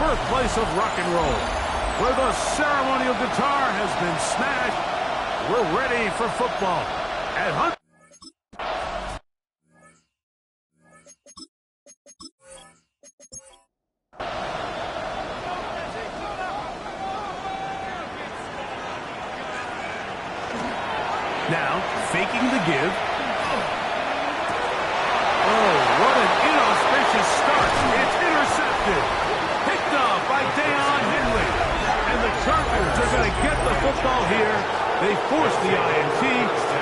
birthplace of rock and roll, where the ceremonial guitar has been smashed. We're ready for football at Hunt. Now, faking the give. Oh, what an inauspicious start. It's intercepted. Picked up by Deion Henley. And the Chargers are going to get the football here. They force the INT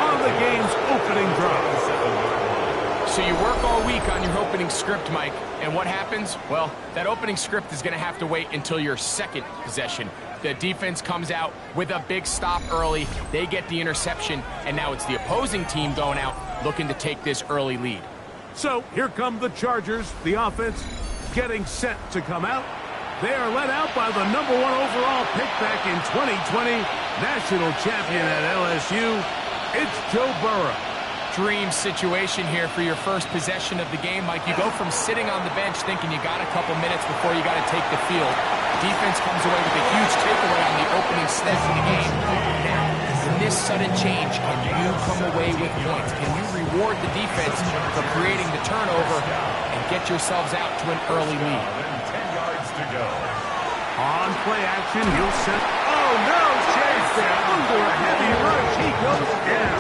on the game's opening drive. So you work all week on your opening script, Mike. And what happens? Well, that opening script is going to have to wait until your second possession. The defense comes out with a big stop early. They get the interception, and now it's the opposing team going out looking to take this early lead. So here come the Chargers, the offense getting set to come out. They are led out by the #1 overall pick back in 2020, national champion at LSU. It's Joe Burrow. Dream situation here for your first possession of the game, Mike. You go from sitting on the bench thinking you got a couple minutes before you got to take the field. Defense comes away with a huge takeaway on the opening snap of the game. Now, in this sudden change, can you come away with points? Can you reward the defense for creating the turnover and get yourselves out to an early lead? 10 yards to go. On play action, he'll set. Oh, no chance there. Under a heavy rush, he goes down.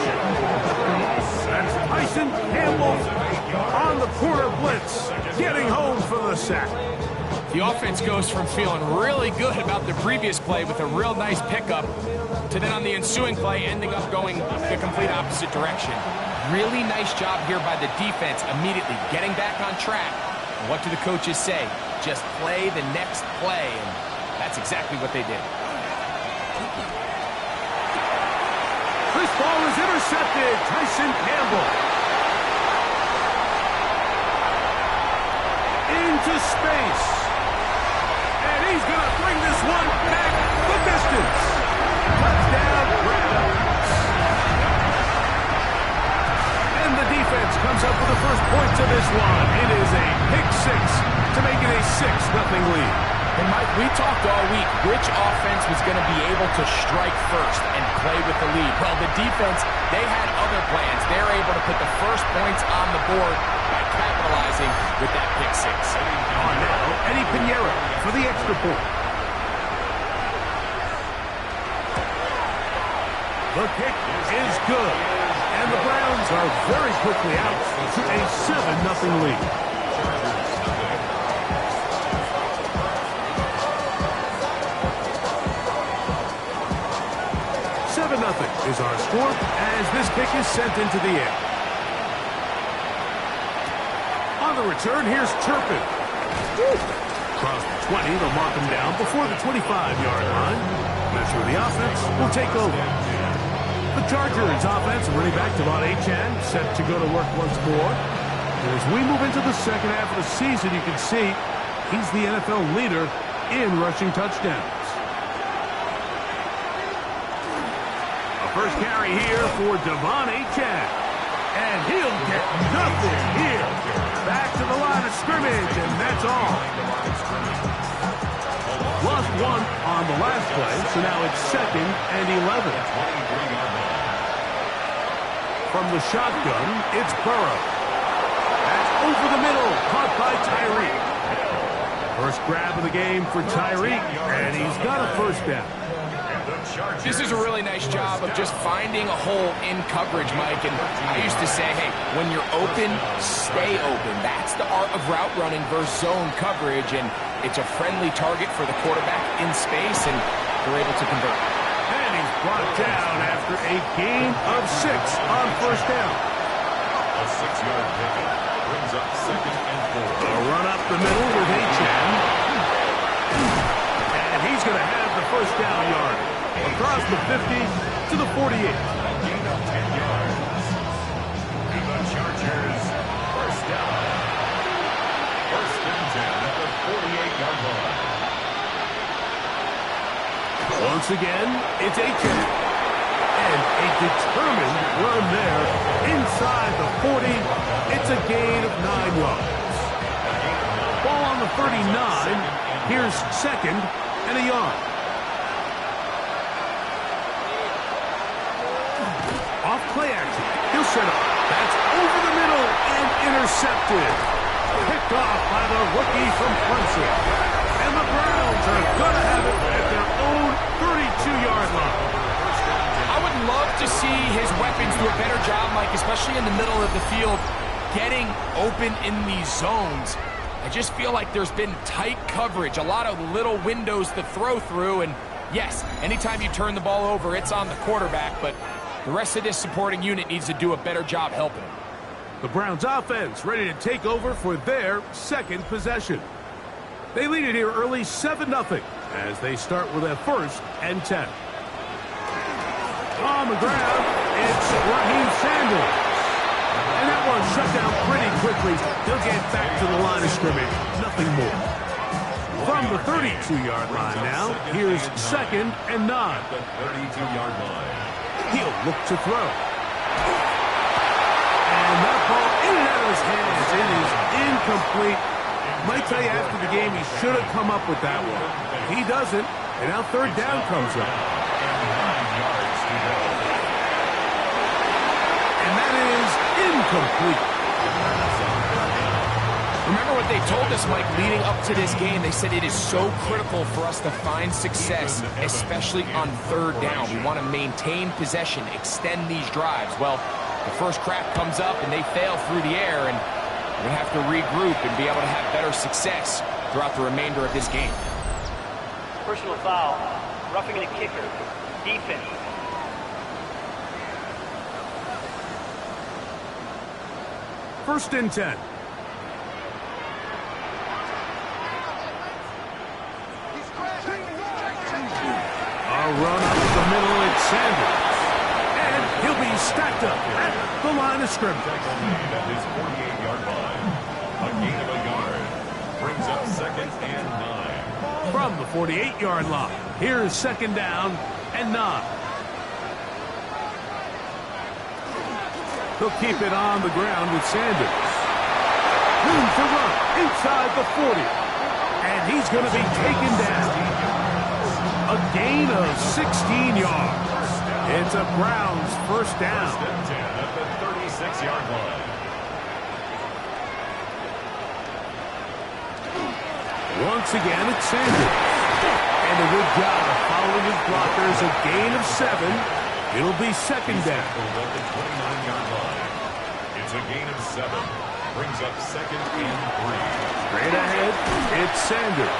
That's Tyson Campbell on the corner blitz, getting home for the sack. The offense goes from feeling really good about the previous play with a real nice pickup to then on the ensuing play ending up going the complete opposite direction. Really nice job here by the defense immediately getting back on track. And what do the coaches say? Just play the next play, and that's exactly what they did. This ball is intercepted. Tyson Campbell. Into space. And he's going to bring this one back the distance. Touchdown, Browns. And the defense comes up with the first points of this one. It is a pick six to make it a 6-0 lead. And Mike, we talked all week which offense was going to be able to strike first and play with the lead. Well, the defense, they had other plans. They're able to put the first points on the board by capitalizing with that pick six. On now, Eddie Pinheiro for the extra point. The kick is good. And the Browns are very quickly out to a 7-0 lead. Is our score as this kick is sent into the air. On the return, here's Turpin. Across the 20, they'll mark him down before the 25-yard line. That's where the offense will take over. The Chargers offense running back Devon Achane set to go to work once more. And as we move into the second half of the season, you can see he's the NFL leader in rushing touchdowns. First carry here for Devon Achane. And he'll get nothing here. Back to the line of scrimmage, and that's all. Lost one on the last play, so now it's 2nd and 11. From the shotgun, it's Burrow. That's over the middle, caught by Tyreek. First grab of the game for Tyreek, and he's got a first down. This is a really nice job of just finding a hole in coverage, Mike. And I used to say, hey, when you're open, stay open. That's the art of route running versus zone coverage. And it's a friendly target for the quarterback in space, and they're able to convert. And he's brought down after a gain of 6 on first down. A 6-yard pickup brings up 2nd and 4. A run up the middle with Achane. And he's going to have the first down yard. Across the 50 to the 48. Gain of 10 yards. To the Chargers. First down. 1st and 10 at the 48-yard line. Once again, it's Achane. And a determined run there inside the 40. It's a gain of 9 yards. Ball on the the 39. Here's second and a yard. Off play action. He'll set up. That's over the middle and intercepted. Picked off by the rookie from Clemson. And the Browns are going to have it at their own 32-yard line. I would love to see his weapons do a better job, Mike, especially in the middle of the field, getting open in these zones. I just feel like there's been tight coverage, a lot of little windows to throw through, and yes, anytime you turn the ball over, it's on the quarterback, but the rest of this supporting unit needs to do a better job helping him. The Browns offense ready to take over for their second possession. They lead it here early 7-0 as they start with a 1st and 10. On the ground, it's Raheem Sanders. And that one shut down pretty quickly. He'll get back to the line of scrimmage. Nothing more. From the 32-yard line now, here's second and 9. The 32-yard line. He'll look to throw. And that ball in and out of his hands. It is incomplete. Might tell you after the game he should have come up with that one. He doesn't, and now third down comes up. And that is incomplete. Remember what they told us, Mike, leading up to this game. They said it is so critical for us to find success, especially on third down. We want to maintain possession, extend these drives. Well, the first crack comes up and they fail through the air, and we're going to have to regroup and be able to have better success throughout the remainder of this game. Personal foul, roughing the kicker, defense. First and 10. A run up the middle, it's Sanders. And he'll be stacked up at the line of scrimmage. At his 48-yard line. A gain of a yard. Brings up second and 9. From the 48-yard line, here's second down and 9. He'll keep it on the ground with Sanders. Room to run inside the 40. And he's going to be taken down. A gain of 16 yards. It's a Browns first down. First and 10 at the 36-yard line. Once again, it's Sanders. And a good job of following his blockers. A gain of 7. It'll be second down. At the 29-yard line. It's a gain of 7. Brings up second and 3. Straight ahead, it's Sanders.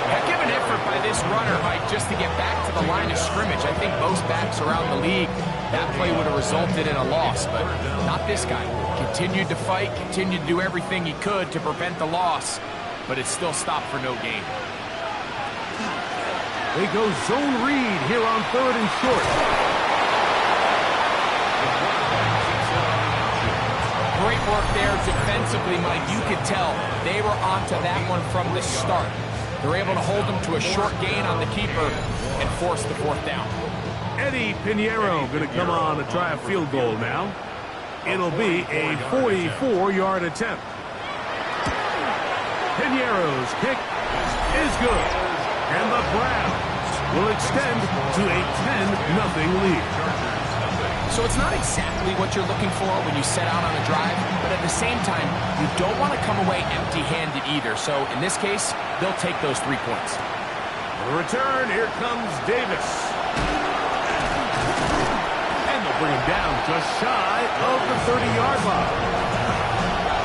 Heck of an effort by this runner, Mike, just to get back to the line of scrimmage. I think most backs around the league, that play would have resulted in a loss, but not this guy. Continued to fight, continued to do everything he could to prevent the loss, but it still stopped for no gain. They go zone read here on third and short. Great work there defensively, Mike. You could tell they were onto that one from the start. They're able to hold them to a short gain on the keeper and force the fourth down. Eddie Pinheiro going to come on to try a field goal now. It'll be a 44-yard attempt. Pinheiro's kick is good. And the Browns will extend to a 10-0 lead. So it's not exactly what you're looking for when you set out on a drive, but at the same time, you don't want to come away empty-handed either. So in this case, they'll take those 3 points. The return, here comes Davis. And they'll bring him down just shy of the 30-yard line.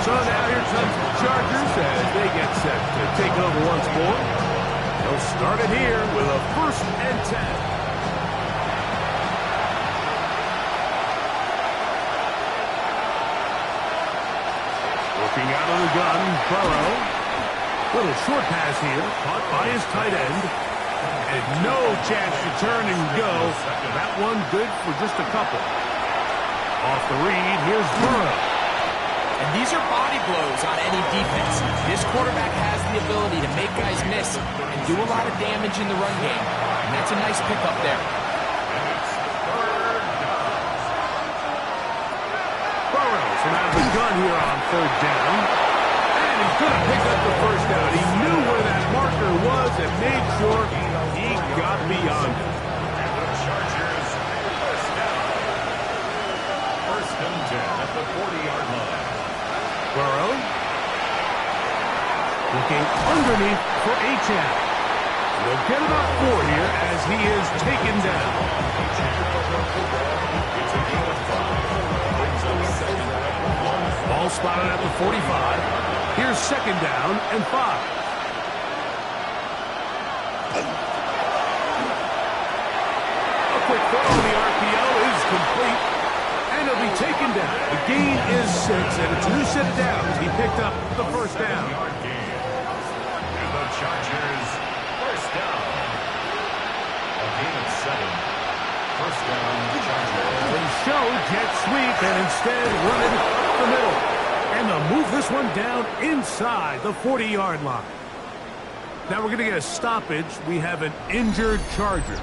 So now here comes the Chargers as they get set to take over once more. They'll start it here with a 1st and 10. Looking out of the gun, Burrow. Little short pass here, caught by his tight end. And no chance to turn and go. That one good for just a couple. Off the read, here's Burrow. And these are body blows on any defense. This quarterback has the ability to make guys miss and do a lot of damage in the run game. And that's a nice pickup there. Burrow from out of the gun here on third down. And he's going to pick up the first down. He knew where that marker was and made sure he got beyond it. And the Chargers, first down. First and 10 at the 40-yard line. Burrow looking underneath for Achane. They'll get about 4 here as he is taken down. It's a gain of 5. Brings up second and 1. Ball spotted at the 45. Here's second down and 5. A quick throw on the RPO is complete. And he'll be taken down. The gain is 6, and it's a new set of downs. He picked up the first down. Yard gain. And the Chargers, first down. A gain of 7. First down, Chargers. They show jet sweep and instead run it up the middle. And they'll move this one down inside the 40-yard line. Now we're going to get a stoppage. We have an injured Charger.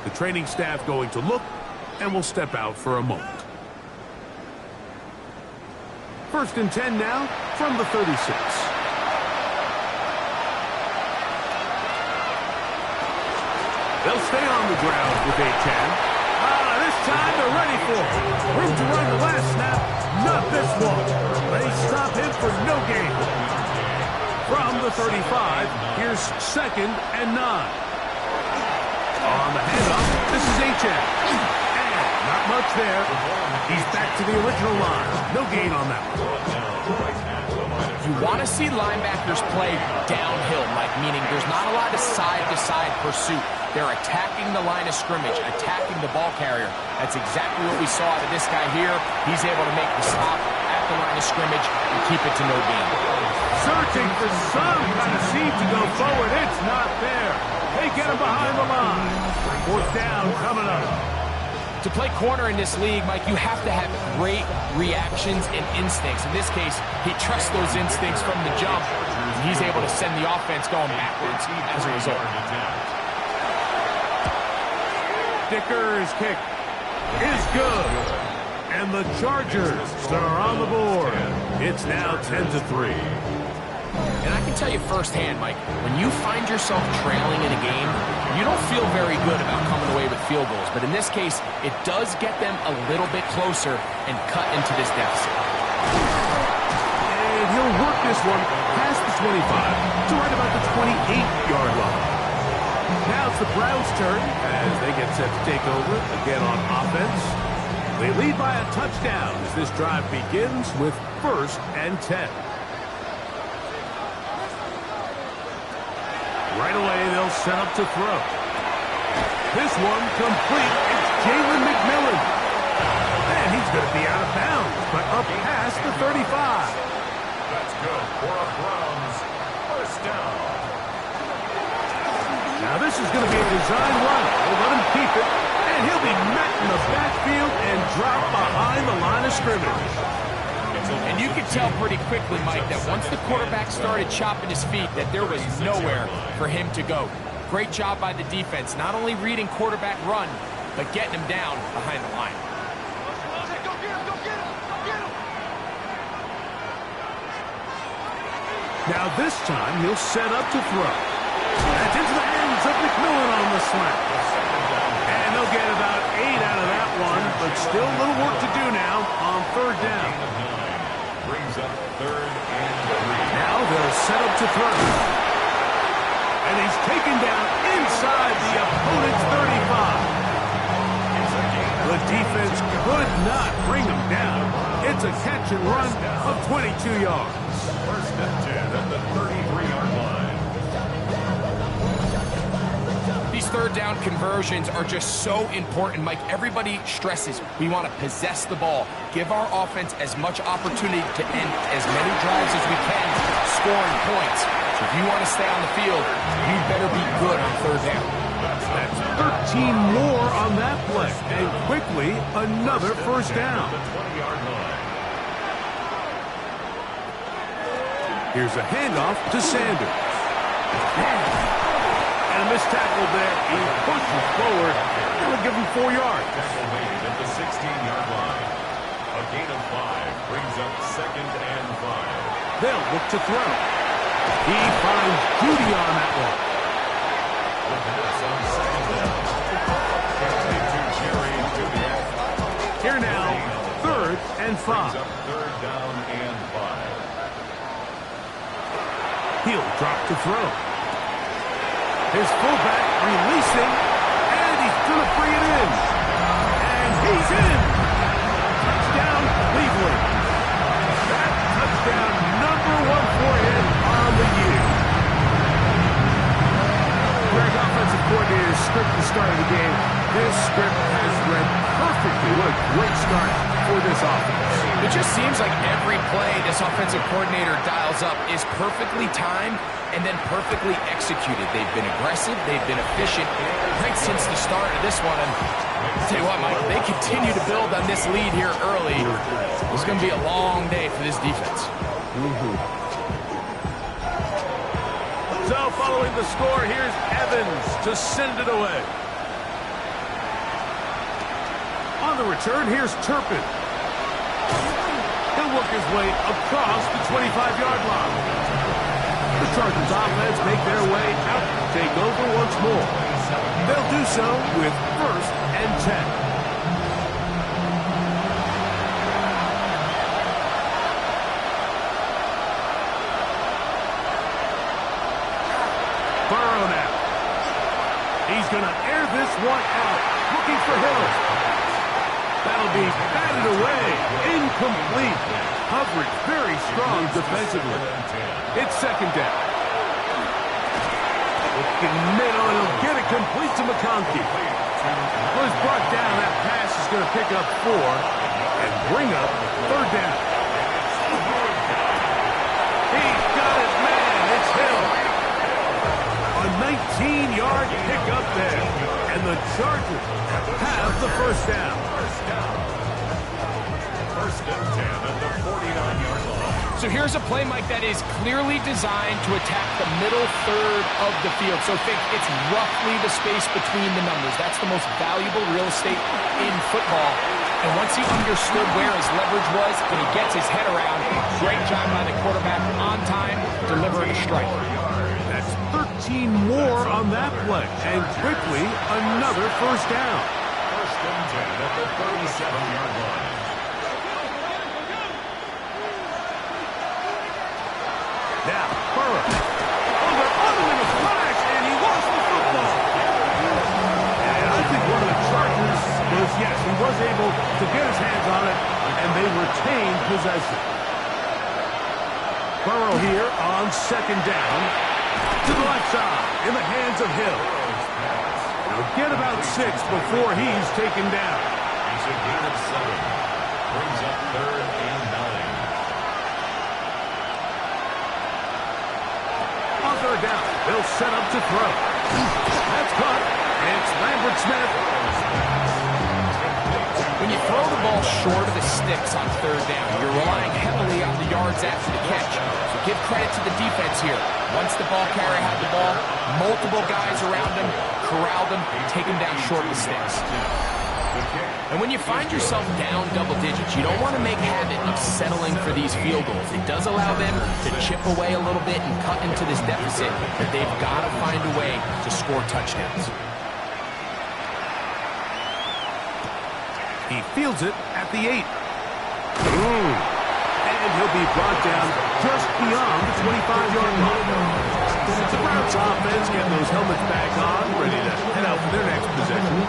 The training staff going to look, and we'll step out for a moment. First and 10 now from the 36. They'll stay on the ground with Achane. This time they're ready for it. Room to run the last snap. Not this one. They stop him for no gain. From the 35, here's second and 9. On the handoff, this is Achane. And not much there. He's back to the original line. No gain on that one. You want to see linebackers play downhill, Mike, meaning there's not a lot of side-to-side pursuit. They're attacking the line of scrimmage, attacking the ball carrier. That's exactly what we saw out of this guy here. He's able to make the stop at the line of scrimmage and keep it to no gain. Searching for some kind of seed to go forward. It's not there. They get him behind the line. Fourth down coming up. To play corner in this league, Mike, you have to have great reactions and instincts. In this case, he trusts those instincts from the jump. And he's able to send the offense going backwards as a result. Dicker's kick is good. And the Chargers are on the board. It's now 10-3. And I can tell you firsthand, Mike, when you find yourself trailing in a game, you don't feel very good about coming away with field goals. But in this case, it does get them a little bit closer and cut into this deficit. And he'll work this one past the 25 to right about the 28-yard line. Now it's the Browns' turn as they get set to take over again on offense. They lead by a touchdown as this drive begins with first and 10. Right away, they'll set up to throw. This one complete. It's Jalen McMillan. And he's going to be out of bounds, but up past the 35. Let's go for a Browns first down. Now this is going to be a design run. We'll let him keep it, and he'll be met in the backfield and drop behind the line of scrimmage. And you can tell pretty quickly, Mike, that once the quarterback started chopping his feet, that there was nowhere for him to go. Great job by the defense, not only reading quarterback run, but getting him down behind the line. Now this time, he'll set up to throw. That's into the hands of McMillan on the slant. And they'll get about 8 out of that one, but still a little work to do now on third down. Brings up third and 3. Now they'll set up to throw. And he's taken down inside the opponent's 35. The defense could not bring him down. It's a catch and run of 22 yards. First and 10 at the 33-yard line. These third down conversions are just so important, Mike. Everybody stresses we want to possess the ball, give our offense as much opportunity to end as many drives as we can, scoring points. So if you want to stay on the field, you better be good on third down. That's 13 more on that play. And quickly, another first down. Here's a handoff to Sanders. And a missed tackle there. He pushes forward. It'll give him 4 yards. Tackle made at the 16-yard line. A gain of 5 brings up second and 5. They'll look to throw. He finds Judy on that one. Here now, 3rd and 5. Third down and 5. He'll drop to throw. His fullback releasing, and he's going to bring it in. And he's in. Touchdown, Cleveland. That touchdown, number 1 for him on the year. Greg, offensive coordinator's script the start of the game. This script has read perfectly. What a great start for this offense. It just seems like every play this offensive coordinator dials up is perfectly timed and then perfectly executed. They've been aggressive. They've been efficient right since the start of this one. And I'll tell you what, Mike, they continue to build on this lead here early. It's going to be a long day for this defense. So following the score, here's Evans to send it away. On the return, here's Turpin. He'll work his way across the 25-yard line. The Chargers offense make their way out to take over once more. They'll do so with 1st and 10. Burrow now. He's going to air this one out, looking for Hill. That'll be batted away. Incomplete. Coverage very strong defensively. It's 2nd down. Looking middle, and he'll get it complete to McConkey. Well, he's brought down. That pass is going to pick up 4 and bring up 3rd down. He's got his man. It's Hill. A 19-yard pickup there. And the Chargers have the 1st down. 1st and 10 at the 49-yard line. So here's a play, Mike, that is clearly designed to attack the middle 3rd of the field. So think it's roughly the space between the numbers. That's the most valuable real estate in football. And once he understood where his leverage was and he gets his head around, great job by the quarterback on time, delivering a strike. That's 13 more on that play. And quickly, another 1st down. 1st and 10 at the 37-yard line. Now, Burrow. Over in a flash, and he lost the football. And I think one of the Chargers was, yes, he was able to get his hands on it, and they retained possession. Burrow here on 2nd down. To the left side, in the hands of Hill. He'll get about 6 before he's taken down. He's a gain of 7. Brings up 3rd and 9. On 3rd down, they'll set up to throw. That's caught. It's Lambert Smith. When you throw the ball short of the sticks on 3rd down, you're relying heavily on the yards after the catch. So give credit to the defense here. Once the ball carrier had the ball, multiple guys around him, corralled him, take him down short of the sticks. And when you find yourself down double digits, you don't want to make habit of settling for these field goals. It does allow them to chip away a little bit and cut into this deficit, but they've got to find a way to score touchdowns. He fields it at the 8. And he'll be brought down just beyond the 25-yard line. The Browns offense getting those helmets back on, ready to head out for their next possession.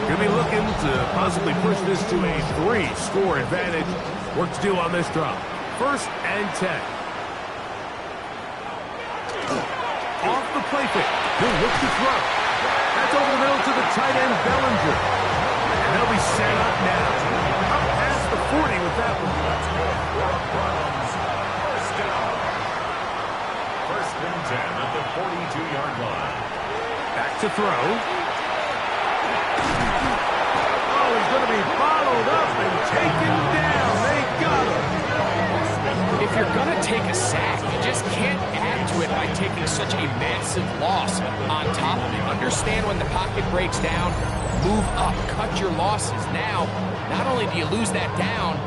Going to be looking to possibly push this to a 3-score advantage. Work to do on this drop. 1st and 10. Off the play fake. He'll look to throw. That's over the middle to the tight end, Bellinger. And they'll be set up now. Up past the 40 with that one. First down. 1st and 10 at the 42-yard line. Back to throw. Oh, he's going to be bottled up and taken down. They got him. If you're going to take a sack, you just can't add to it by taking such a massive loss on top of it. Understand when the pocket breaks down, move up, cut your losses. Now, not only do you lose that down,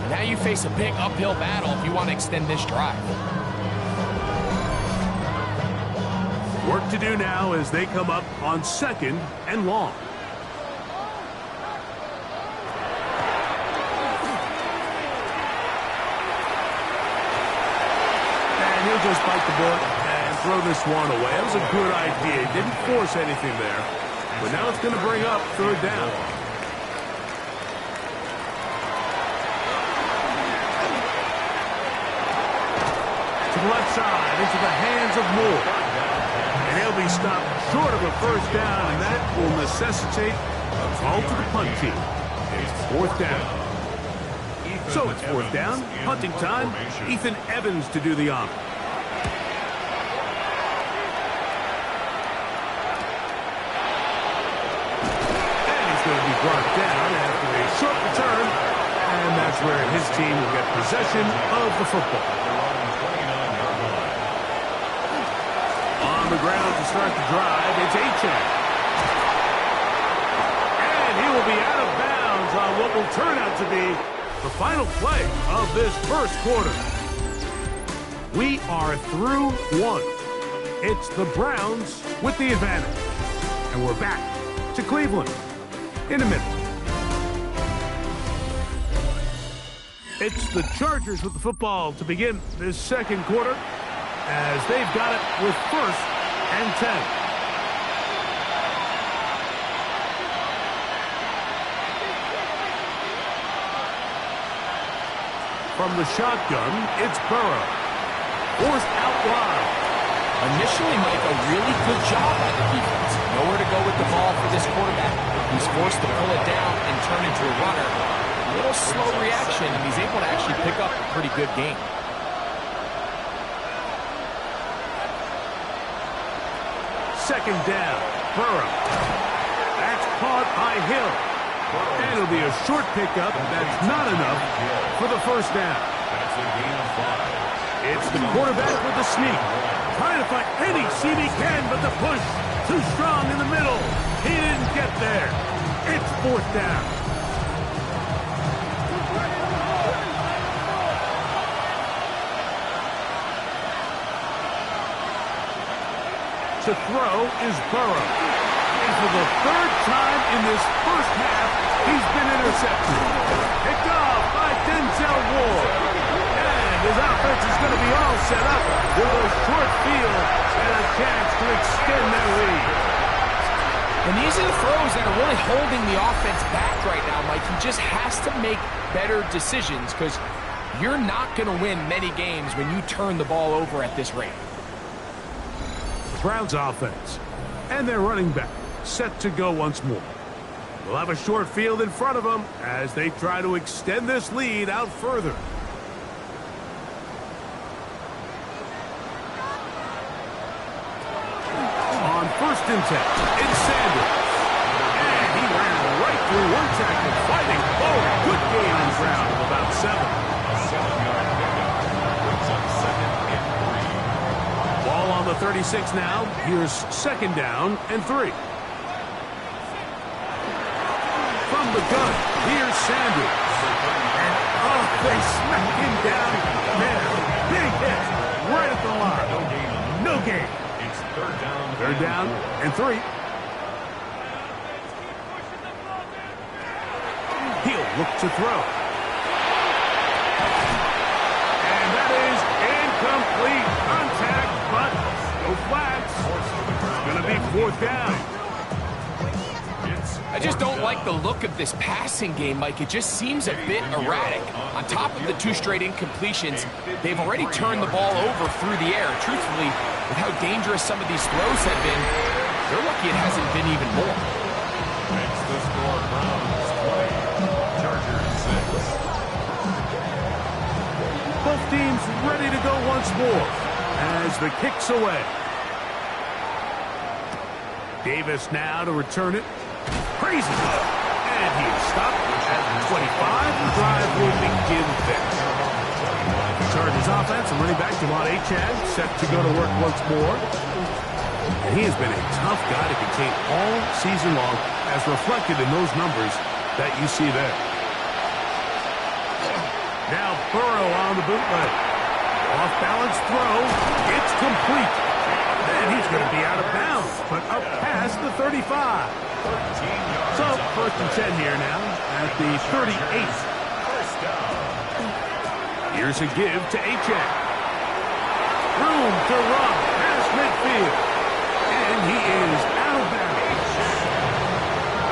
Now you face a big uphill battle if you want to extend this drive. Work to do now as they come up on 2nd and long. And he'll just bite the bullet and throw this one away. That was a good idea. He didn't force anything there. But now it's going to bring up 3rd down. To the left side, into the hands of Moore. And he'll be stopped short of a 1st down, and that will necessitate a call to the punt team. It's 4th down. So it's 4th down, punting time. Ethan Evans to do the honor. And he's going to be brought down after a short return, and that's where his team will get possession of the football. On the ground to start the drive, it's Achane. And he will be out of bounds on what will turn out to be the final play of this 1st quarter. We are through 1. It's the Browns with the advantage. And we're back to Cleveland in a minute. It's the Chargers with the football to begin this 2nd quarter, as they've got it with 1st and 10. From the shotgun, it's Burrow. Forced out wide. Initially, Mike, a really good job by the defense. Nowhere to go with the ball for this quarterback. He's forced to pull it down and turn into a runner. A little slow reaction, and he's able to actually pick up a pretty good game. 2nd down, Burrow. That's caught by Hill. And it'll be a short pickup. That's not enough for the 1st down. That's a gain of 5. It's the quarterback with the sneak. Trying to find any seam he can, but the push too strong in the middle. He didn't get there. It's 4th down. To throw is Burrow. And for the 3rd time in this 1st half, he's been intercepted. Picked off by Denzel Ward. And his offense is going to be all set up with a short field and a chance to extend their lead. And these are the throws that are really holding the offense back right now, Mike. He just has to make better decisions because you're not going to win many games when you turn the ball over at this rate. Browns offense. And their running back set to go once more. We'll have a short field in front of them as they try to extend this lead out further. On 1st and 10, it's Sanders. And he ran right through one tackle, fighting forward. Good gain on ground of about 7. A 7-yard pickup brings up 2nd and 3. Ball on the 36 now. Here's 2nd down and 3. From the gun, here's Sanders. And they smack him down there. Big hit right at the line. No gain. It's 3rd down. 3rd down and 3. He'll look to throw. And that is incomplete. Contact, but no flags. It's going to be 4th down. I just don't like the look of this passing game, Mike. It just seems a bit erratic. On top of the 2 straight incompletions, they've already turned the ball over through the air. Truthfully, with how dangerous some of these throws have been, they're lucky it hasn't been even more. Makes the score Browns 20, Chargers 6. Both teams ready to go once more as the kick's away. Davis now to return it. Crazy. And he is stopped at the 25. The drive will begin there. Chargers offense and running back De'Von Achane set to go to work once more. And he has been a tough guy to contain all season long, as reflected in those numbers that you see there. Burrow on the bootleg. Off-balance throw. It's complete. And he's going to be out of bounds, but up past the 35. So, first and 10 here now at the 38. Here's a give to Achane. Room to run past midfield. And he is out of bounds.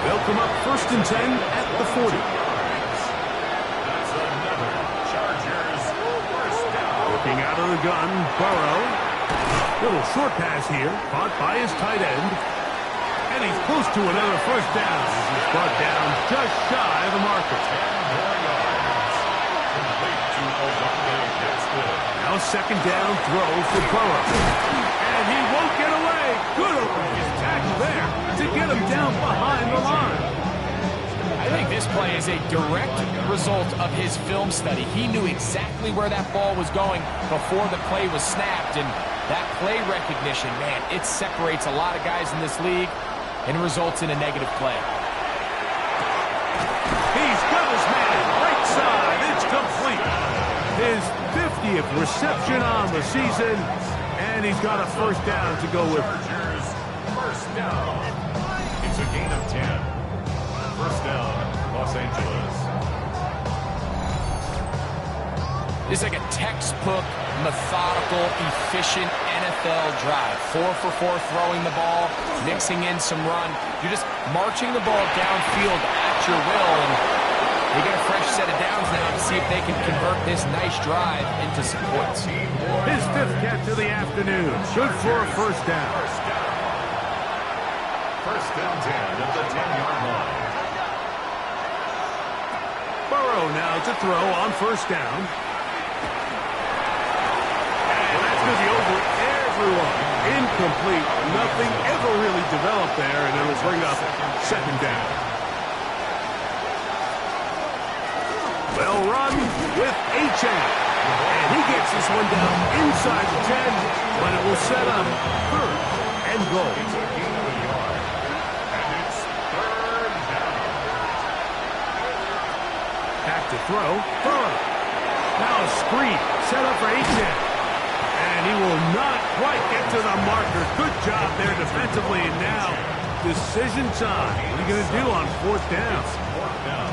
They'll come up first and 10 at the 40. That's another Chargers first down. Looking out of the gun, Burrow. Little short pass here, caught by his tight end. And he's close to another first down as he's brought down just shy of the marker. 10 more yards. Complete to Olave Dexter. Now second down throw for Burrow. And he won't get away. Good open tackle there to get him down behind the line. I think this play is a direct result of his film study. He knew exactly where that ball was going before the play was snapped, and that play recognition, man, it separates a lot of guys in this league and results in a negative play. He's got his man right side. It's complete. His 50th reception on the season, and he's got a first down to go with. Chargers first down. It's a gain of 10. First down, Los Angeles. This is like a textbook, methodical, efficient NFL drive. 4 for 4 throwing the ball, mixing in some run. You're just marching the ball downfield at your will, and they get a fresh set of downs now to see if they can convert this nice drive into some points. His 5th catch of the afternoon. Good for a first down. First and 10 at the 10-yard line. Burrow now to throw on first down. And that's going to be over everyone. Incomplete. Nothing ever really developed there, and it'll bring up second down. Well run with Achane. And he gets this one down inside the 10, but it will set up third and goal. It's a gain of a yard. And it's third down. Back to throw. Burrow. Now a screen set up for Achane. And he will not quite get to the marker. Good job there defensively. And now decision time. What are you going to do on fourth down? Fourth down.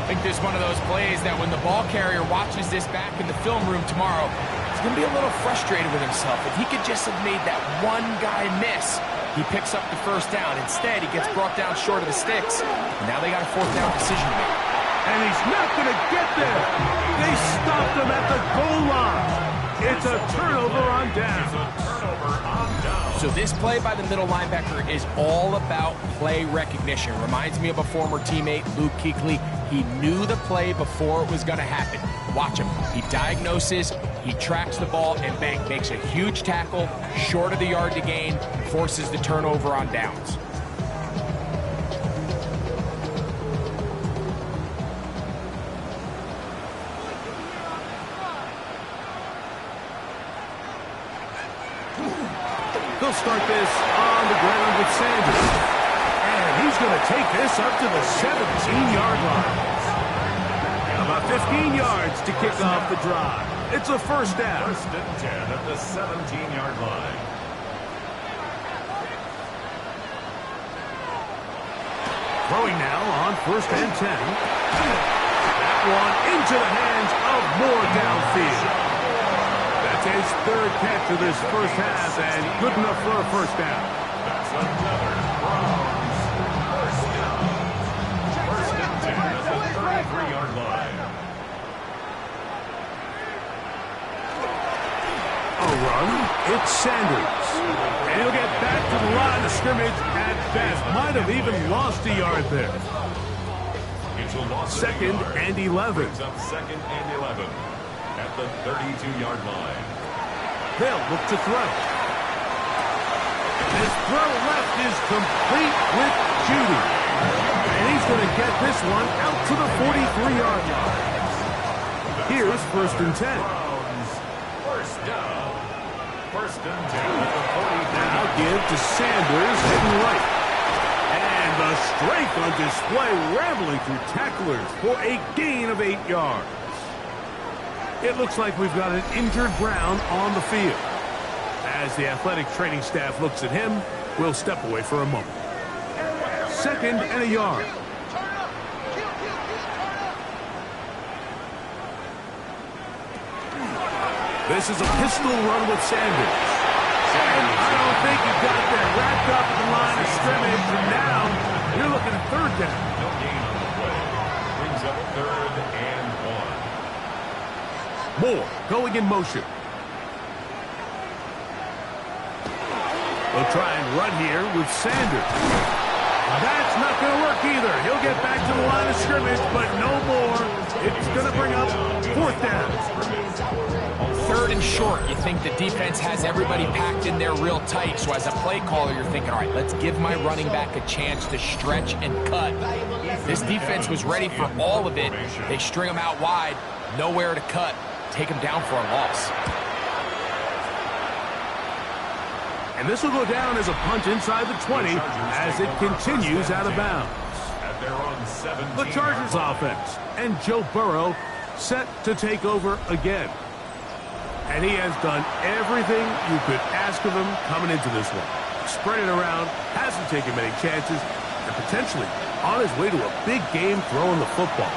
I think this is one of those plays that when the ball carrier watches this back in the film room tomorrow, he's going to be a little frustrated with himself. If he could just have made that one guy miss, he picks up the first down. Instead, he gets brought down short of the sticks, and now they got a fourth down decision to make. And he's not going to get there. They stopped him at the goal line. It's a turnover on down. Turnover on down. So this play by the middle linebacker is all about play recognition. Reminds me of a former teammate, Luke Kuechly. He knew the play before it was going to happen. Watch him. He diagnoses, he tracks the ball, and bang, makes a huge tackle, short of the yard to gain, forces the turnover on downs. They'll start this on the ground with Sanders. And he's going to take this up to the 17-yard line. About 15 yards to kick off the drive. It's a first down. First and 10 at the 17-yard line. Throwing now on first and 10. That one into the hands of Moore downfield. That's his third catch of this first half, and good enough for a first down. That's another Browns first down. First and 10 at the 33-yard line. A run, it's Sanders. And he'll get back to the line of scrimmage at best. Might have even lost a yard there. It's a loss of Second a yard. and 11. Brings up second and 11 at the 32-yard line. They'll look to throw. His throw left is complete with Judy. And he's going to get this one out to the 43-yard line. Here's first and 10. Browns first down. First and 10 at the 43. Now give to Sanders heading right. And the strength on display, rambling through tacklers for a gain of 8 yards. It looks like we've got an injured Brown on the field. As the athletic training staff looks at him, we'll step away for a moment. 2nd and a yard. This is a pistol run with Sanders. And I don't think he got that wrapped up at the line of scrimmage, and now you're looking at 3rd down. No gain on the play. Brings up 3rd and 1. Moore going in motion. They'll try and run here with Sanders. That's not going to work either. He'll get back to the line of scrimmage, but no more. It's going to bring up 4th down. 3rd and short. You think the defense has everybody packed in there real tight. So as a play caller, you're thinking, all right, let's give my running back a chance to stretch and cut. This defense was ready for all of it. They string him out wide, nowhere to cut. Take him down for a loss. And this will go down as a punt inside the 20 as it continues out of bounds. The Chargers offense and Joe Burrow set to take over again. And he has done everything you could ask of him coming into this one. Spread it around, hasn't taken many chances, and potentially on his way to a big game throwing the football.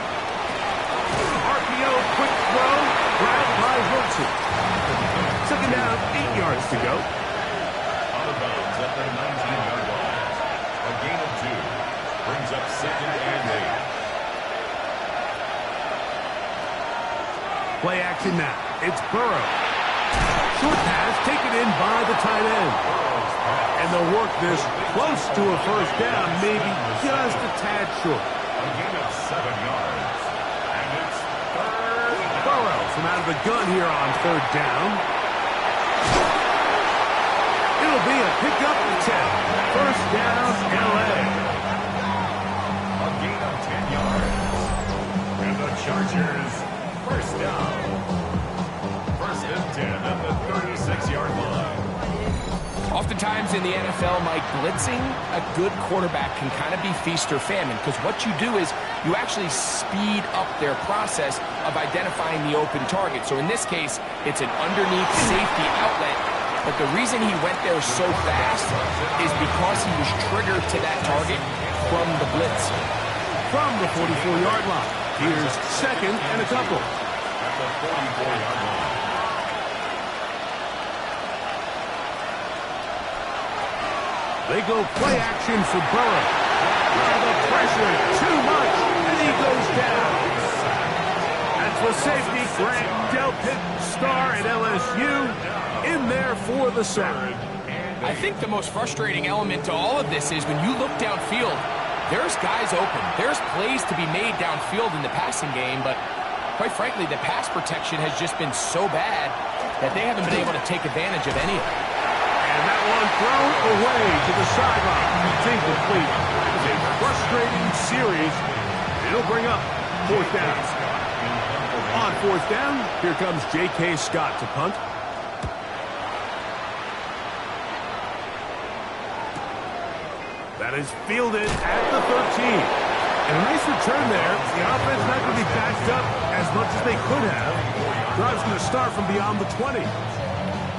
RPO, quick throw, grabbed by Wilson. 2nd down, 8 yards to go. Out of bounds at the 19-yard line. A gain of 2. Brings up 2nd and 8. Play action now. It's Burrow. Short pass taken in by the tight end. And they'll work this close to a 1st down, maybe just a tad short. A gain of 7 yards. And it's 3rd. Burrow from out of the gun here on 3rd down. It'll be a pickup attempt. 1st down, LA. A gain of 10 yards. And the Chargers, 1st down. 1st and 10 at the 36-yard line. Oftentimes in the NFL, Mike, blitzing a good quarterback can kind of be feast or famine, because what you do is you actually speed up their process of identifying the open target. So in this case, it's an underneath safety outlet, but the reason he went there so fast is because he was triggered to that target from the blitz. From the 44-yard line, here's 2nd and a couple. At the 44-yard line. They go play action for Burrow. The pressure, too much, and he goes down. That's the safety, Grant Delpit, star at LSU, in there for the sack. I think the most frustrating element to all of this is when you look downfield, there's guys open. There's plays to be made downfield in the passing game, but quite frankly, the pass protection has just been so bad that they haven't been able to take advantage of any of it. And that one thrown away to the sideline. It's incomplete. It's a frustrating series. It'll bring up 4th down. On 4th down, here comes J.K. Scott to punt. That is fielded at the 13. And a nice return there. The offense not going to be backed up as much as they could have. Drive's going to start from beyond the 20.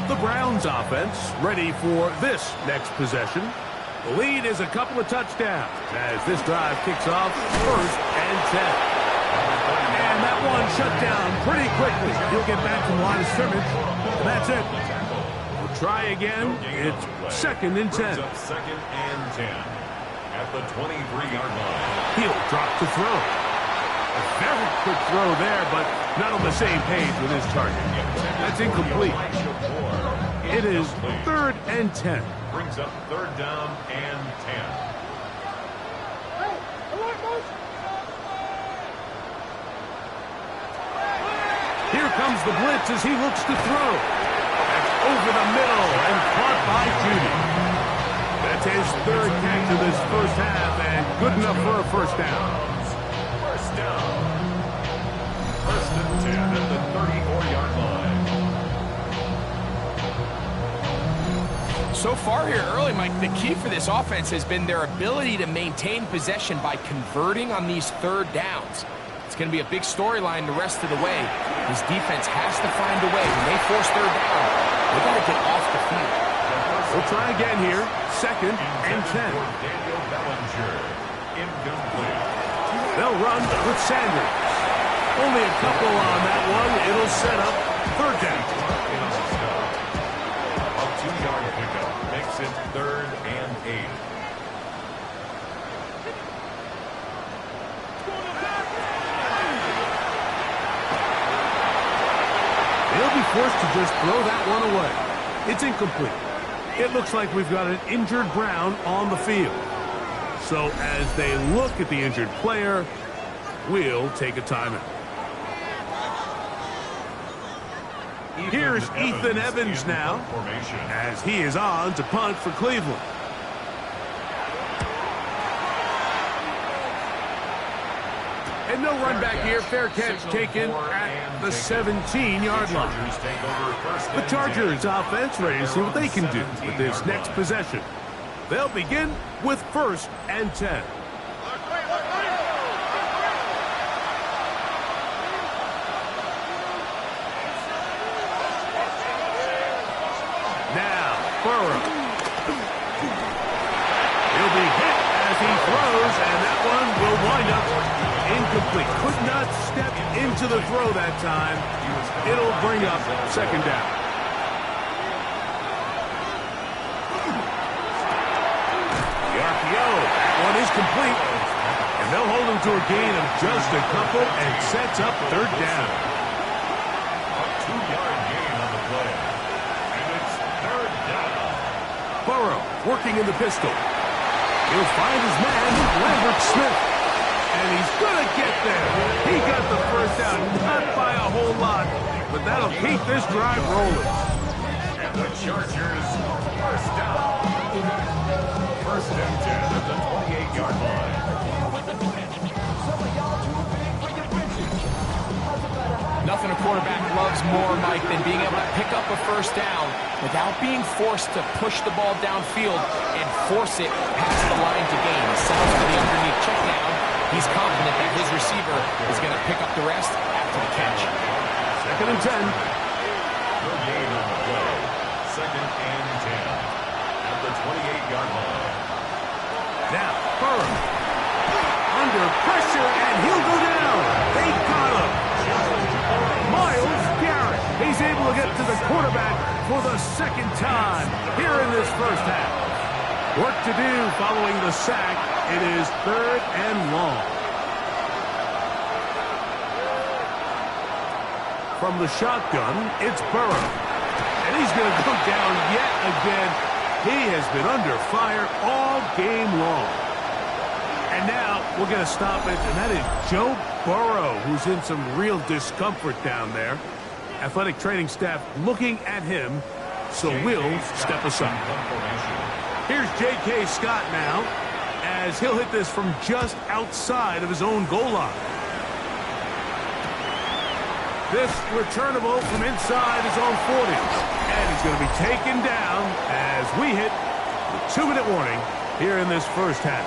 The Browns offense ready for this next possession. The lead is a couple of touchdowns as this drive kicks off 1st and 10. And that one shut down pretty quickly. He'll get back to the line of scrimmage. And that's it. We'll try again. It's 2nd and 10. 2nd and 10 at the 23-yard line. He'll drop to throw. A very quick throw there, but not on the same page with his target. That's incomplete. It is 3rd and 10. Brings up 3rd down and 10. Here comes the blitz as he looks to throw. That's over the middle and caught by Judy. That's his 3rd catch of this 1st half and good enough for a 1st down. 1st down. 1st and 10 at the 34-yard line. So far here early, Mike, the key for this offense has been their ability to maintain possession by converting on these 3rd downs. It's going to be a big storyline the rest of the way. His defense has to find a way. When they force third down, they got to get off the field. We'll try again here. 2nd and 10. Daniel Bellinger. Incomplete. They'll run with Sanders. Only a couple on that one. It'll set up 3rd down. A 2-yard pickup makes it 3rd and 8. They'll be forced to just throw that one away. It's incomplete. It looks like we've got an injured Brown on the field. So as they look at the injured player, we'll take a timeout. Here's Ethan Evans now, as he is on to punt for Cleveland. And no run back here. Fair catch taken at the 17-yard line. The Chargers offense ready to see what they can do with this next possession. They'll begin with 1st and 10. Now, Burrow. He'll be hit as he throws, and that one will wind up incomplete. Could not step into the throw that time. It'll bring up 2nd down. The RPO, that one is complete. And they'll hold him to a gain of just a couple and sets up 3rd down. A 2-yard gain on the play. And it's 3rd down. Burrow working in the pistol. He'll find his man, Lambert Smith. And he's going to get there. He got the 1st down, not by a whole lot, but that'll keep this drive rolling. And the Chargers, 1st down. 1st and 10 at the 28-yard line. Nothing a quarterback loves more, Mike, than being able to pick up a 1st down without being forced to push the ball downfield and force it past the line to gain. He settles for the underneath check down. He's confident that his receiver is going to pick up the rest after the catch. 2nd and 10. No gain on the play. 2nd and 10 at the 28-yard line. Now, Burrow. Under pressure, and he'll go down. They got him. Myles Garrett. He's able to get to the quarterback for the 2nd time here in this 1st half. Work to do following the sack. It is 3rd and long. From the shotgun, it's Burrow. And he's going to go down yet again. He has been under fire all game long. And now we're going to stop it, and that is Joe Burrow, who's in some real discomfort down there. Athletic training staff looking at him, so we'll step aside. Here's J.K. Scott now, as he'll hit this from just outside of his own goal line. This returnable from inside his own 40. And he's going to be taken down as we hit the 2-minute warning here in this 1st half.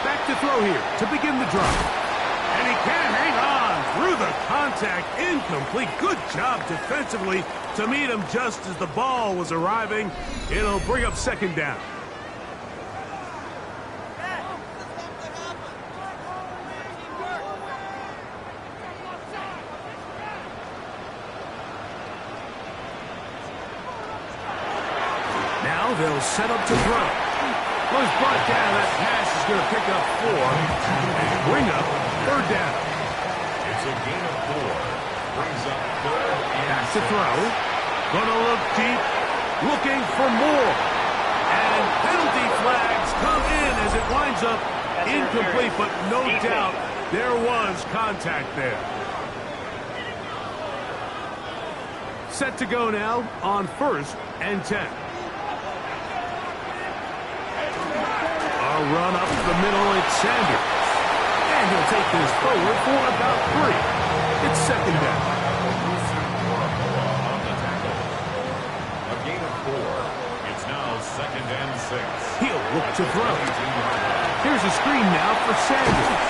Back to throw here to begin the drive. And he can hang on through the contact. Incomplete. Good job defensively to meet him just as the ball was arriving. It'll bring up 2nd down. Now they'll set up to throw. Was brought down. That pass is going to pick up 4 and bring up 3rd down. It's a gain of 4. Brings up 3rd and Back to throw. Going to look deep. Looking for more. And penalty flags come in as it winds up incomplete, but no doubt there was contact there. Set to go now on 1st and 10. A run up the middle, it's Sanders. And he'll take this forward for about 3. It's 2nd down. He'll look to throw. Here's a screen now for Sanders.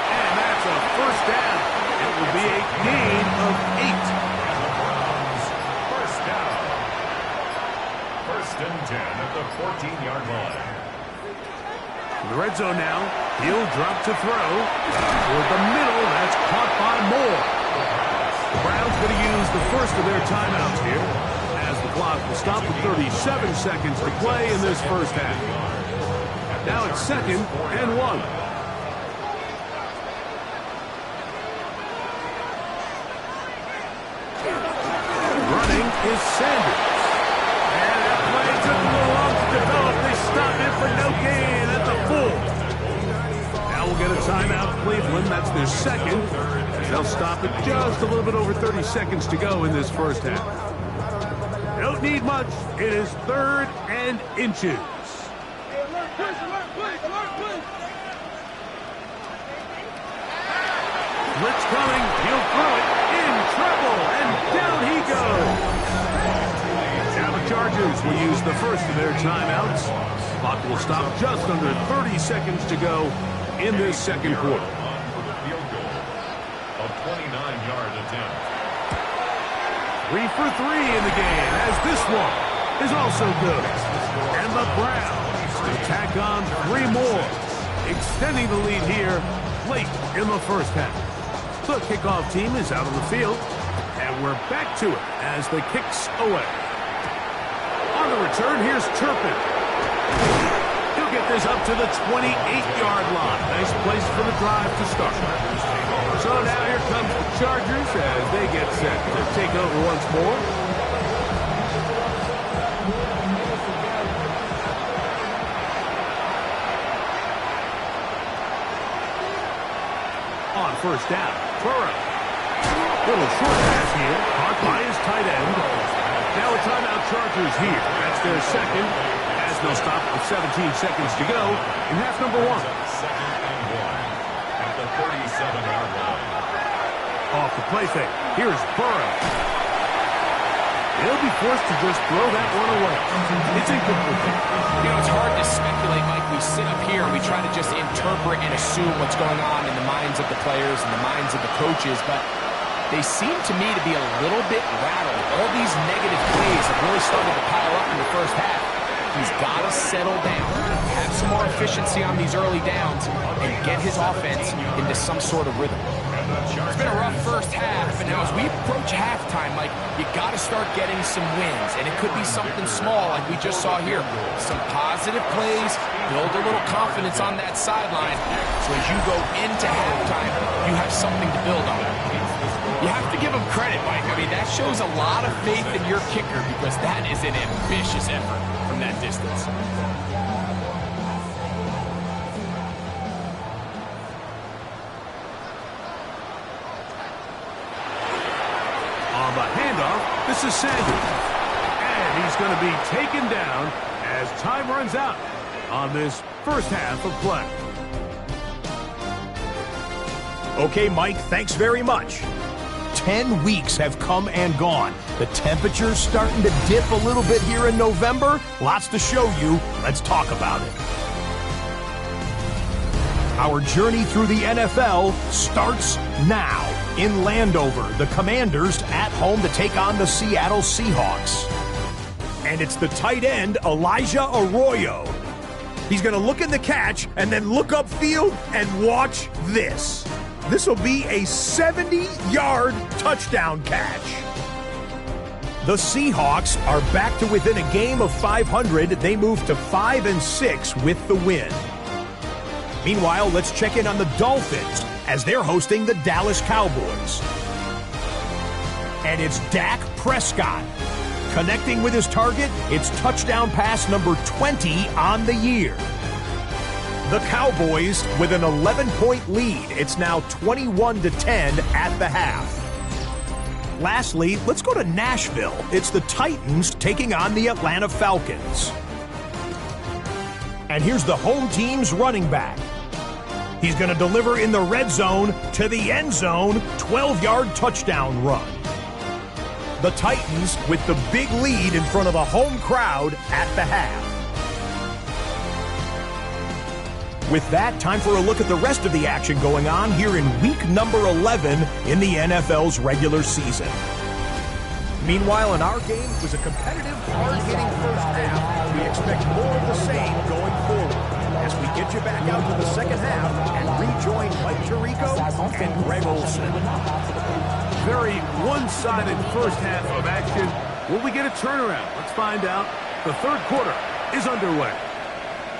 And that's a first down. It will be a gain of 8. And the Browns, first down. First and 10 at the 14-yard line. In the red zone now, he'll drop to throw. Toward the middle, that's caught by Moore. The Browns going to use the first of their timeouts here, as the clock will stop with 37 seconds to play in this first half. Now it's 2nd and 1. Running is Sanders. And that play took a little long to develop. They stopped it for no gain at the 4. Now we'll get a timeout, Cleveland. That's their second. They'll stop it just a little bit over 30 seconds to go in this first half. Don't need much. It is 3rd and inches. Blitz coming. He'll throw it. In trouble. And down he goes. Now the Chargers will use the first of their timeouts. Clock will stop just under 30 seconds to go in this second quarter. A 29-yard attempt. 3 for 3 in the game, as this one is also good. And the Browns will tack on 3 more, extending the lead here late in the first half. The kickoff team is out on the field, and we're back to it as the kick's away. On the return, here's Turpin. He'll get this up to the 28-yard line. Nice place for the drive to start. So now here comes the Chargers as they get set to take over once more. On first down, Burrow. Little short pass here, caught by his tight end. Now a timeout Chargers here. That's their second, as they'll stop with 17 seconds to go in half number 1. Second and 1 at the 37-yard line. Off the play fake. Here's Burrow. He'll be forced to just throw that one away. It's incomplete. You know, it's hard to speculate, Mike. We sit up here and we try to just interpret and assume what's going on in the minds of the players and the minds of the coaches, but they seem to me to be a little bit rattled. All these negative plays have really started to pile up in the first half. He's got to settle down, have some more efficiency on these early downs, and get his offense into some sort of rhythm. It's been a rough first half, and now as we approach halftime, Mike, you got to start getting some wins, and it could be something small like we just saw here. Some positive plays, build a little confidence on that sideline, so as you go into halftime, you have something to build on. You have to give him credit, Mike. I mean, that shows a lot of faith in your kicker because that is an ambitious effort from that distance. On the handoff, this is Sanders. And he's going to be taken down as time runs out on this first half of play. Okay, Mike, thanks very much. 10 weeks have come and gone. The temperature's starting to dip a little bit here in November. Lots to show you. Let's talk about it. Our journey through the NFL starts now. In Landover, the Commanders at home to take on the Seattle Seahawks. And it's the tight end, Elijah Arroyo. He's going to look in the catch and then look upfield and watch this. This will be a 70-yard touchdown catch. The Seahawks are back to within a game of 500. They move to 5-6 with the win. Meanwhile, let's check in on the Dolphins as they're hosting the Dallas Cowboys. And it's Dak Prescott. Connecting with his target, it's touchdown pass number 20 on the year. The Cowboys with an 11-point lead. It's now 21-10 at the half. Lastly, let's go to Nashville. It's the Titans taking on the Atlanta Falcons. And here's the home team's running back. He's going to deliver in the red zone to the end zone, 12-yard touchdown run. The Titans with the big lead in front of a home crowd at the half. With that, time for a look at the rest of the action going on here in week number 11 in the NFL's regular season. Meanwhile, in our game, it was a competitive, hard-hitting first half. We expect more of the same going forward as we get you back out to the second half and rejoin Mike Tirico and Greg Olsen. Very one-sided first half of action. Will we get a turnaround? Let's find out. The third quarter is underway.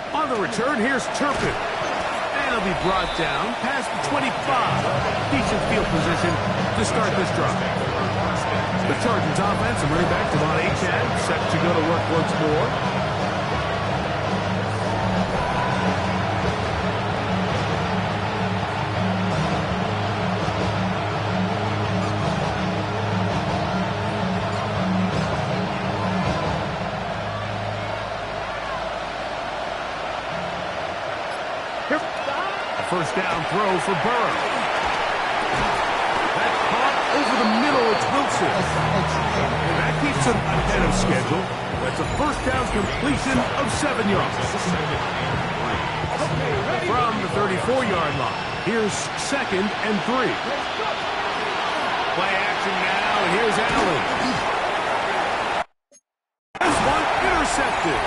On the return, here's Turpin. And he'll be brought down past the 25. Decent field position to start this drive. The Chargers offense and running back Devon Achane set to go to work once more. First down throw for Burrow. That's caught over the middle. It's Wilson. That keeps him ahead of schedule. That's a first down completion of 7 yards. From the 34-yard line, here's 2nd and 3. Play action now, and here's Allen. This one intercepted.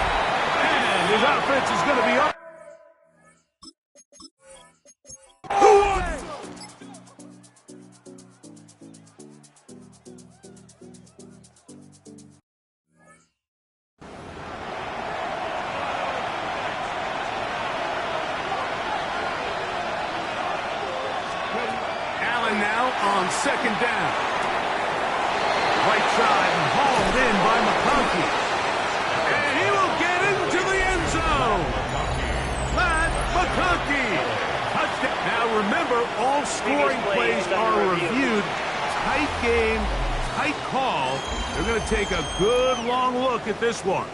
And his offense is going to be up. On 2nd down. Right side and hauled in by McConkey. And he will get into the end zone. Matt McConkey. Touchdown. Now remember, all scoring plays are reviewed. Tight game, tight call. They're going to take a good long look at this one.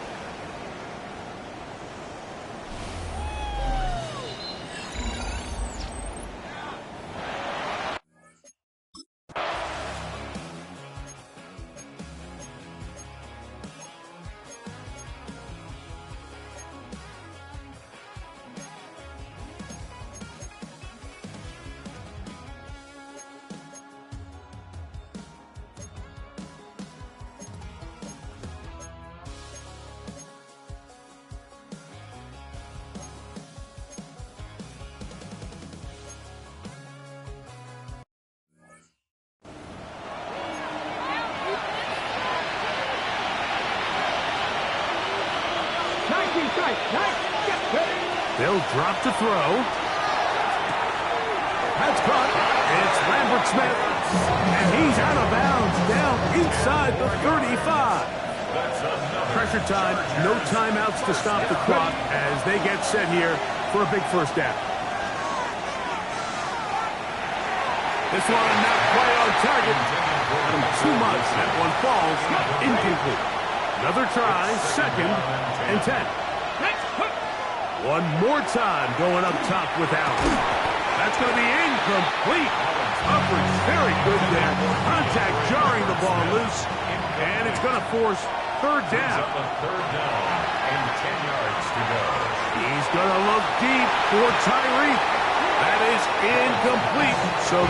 They'll drop to throw. That's caught. It's Lambert Smith. And he's out of bounds down inside the 35. Pressure time. No timeouts to stop the clock as they get set here for a big first down. This one not quite on target. Too much. That one falls incomplete. Another try. 2nd and 10. One more time going up top with Allen. That's going to be incomplete. Coverage very good there. Contact jarring the ball loose. And it's going to force 3rd down. And 10 yards to go. He's going to look deep for Tyreek. That is incomplete. So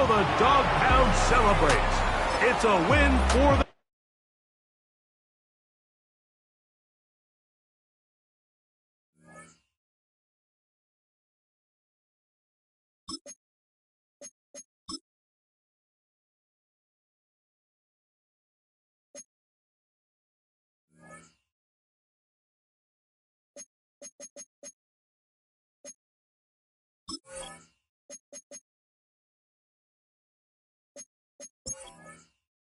the Dog Pound celebrates. It's a win for the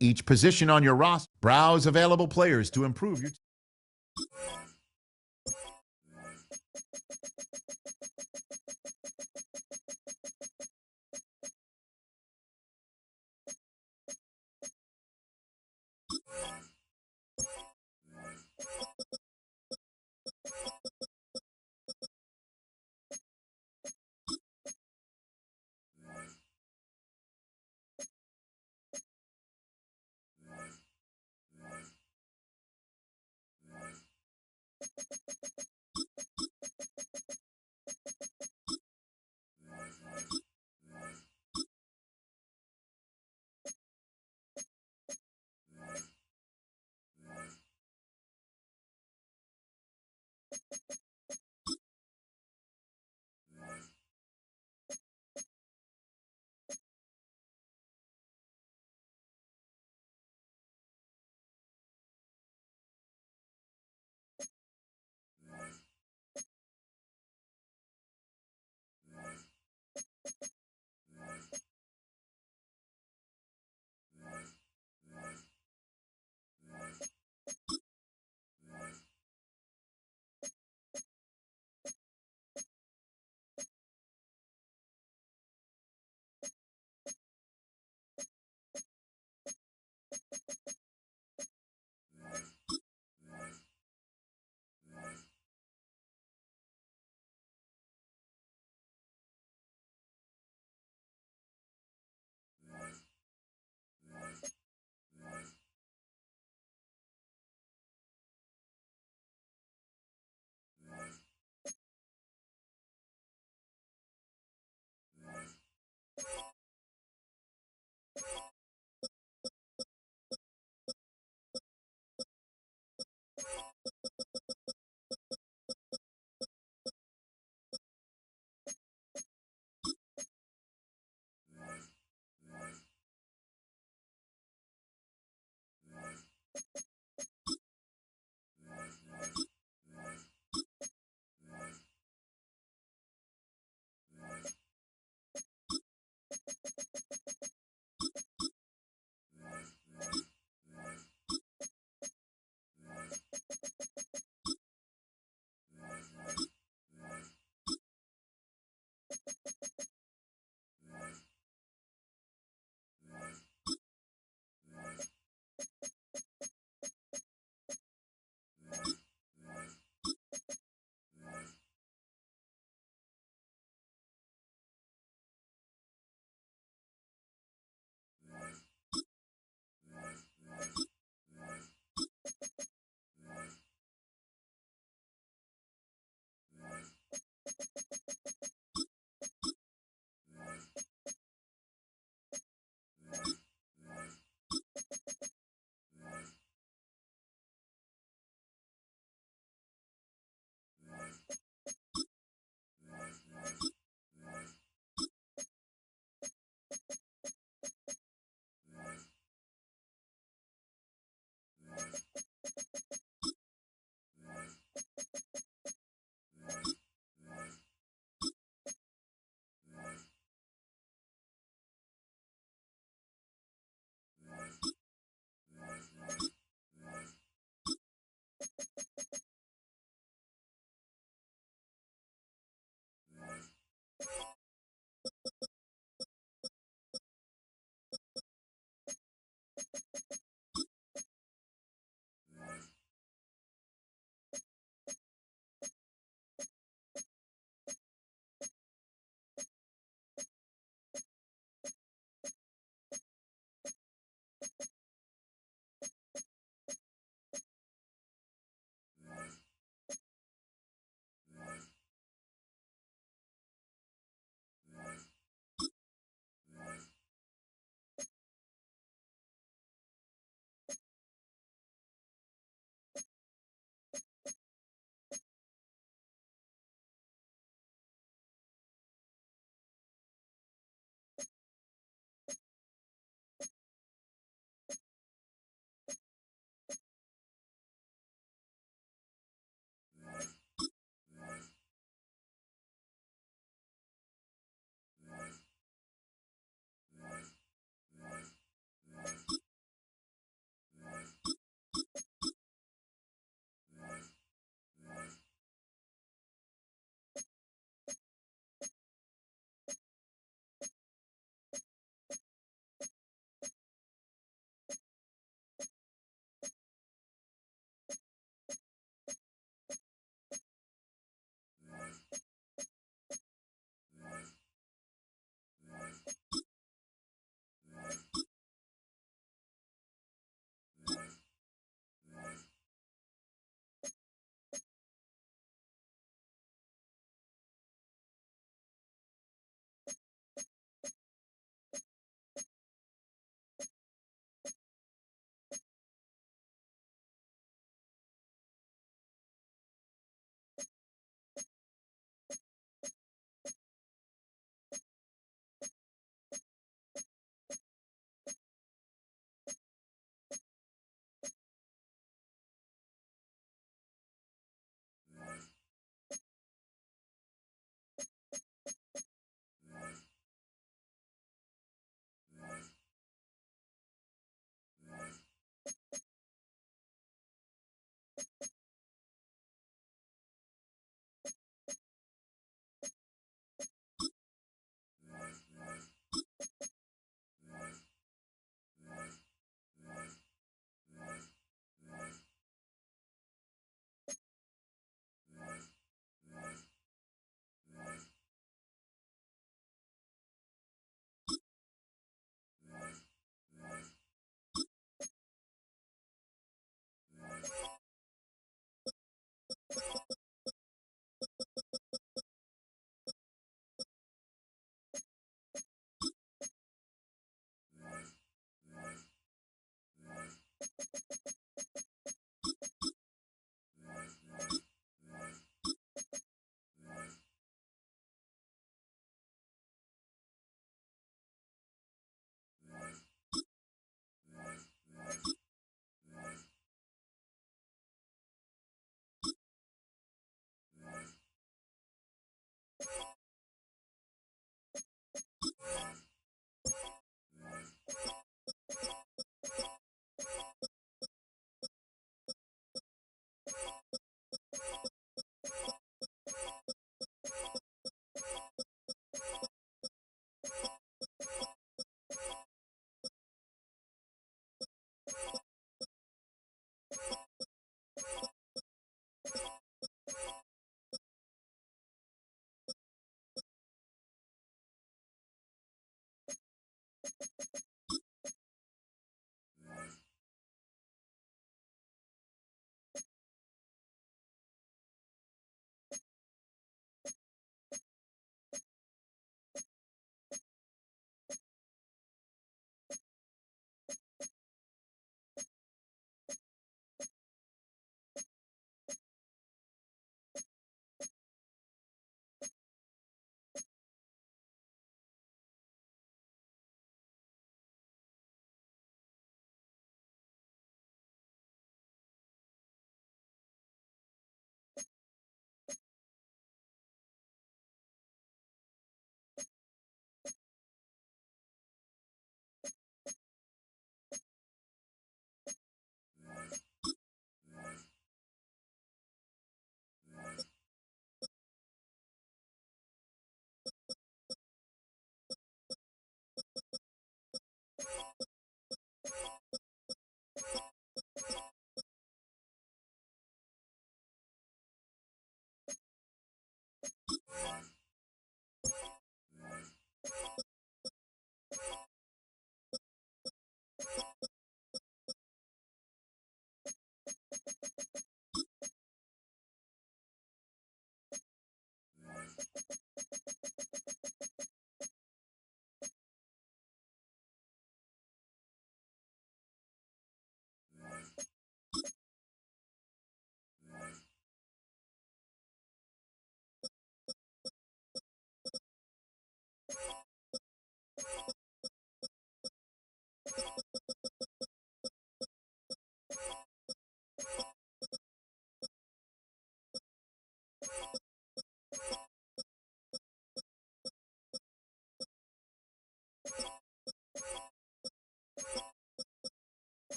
each position on your roster. Browse available players to improve your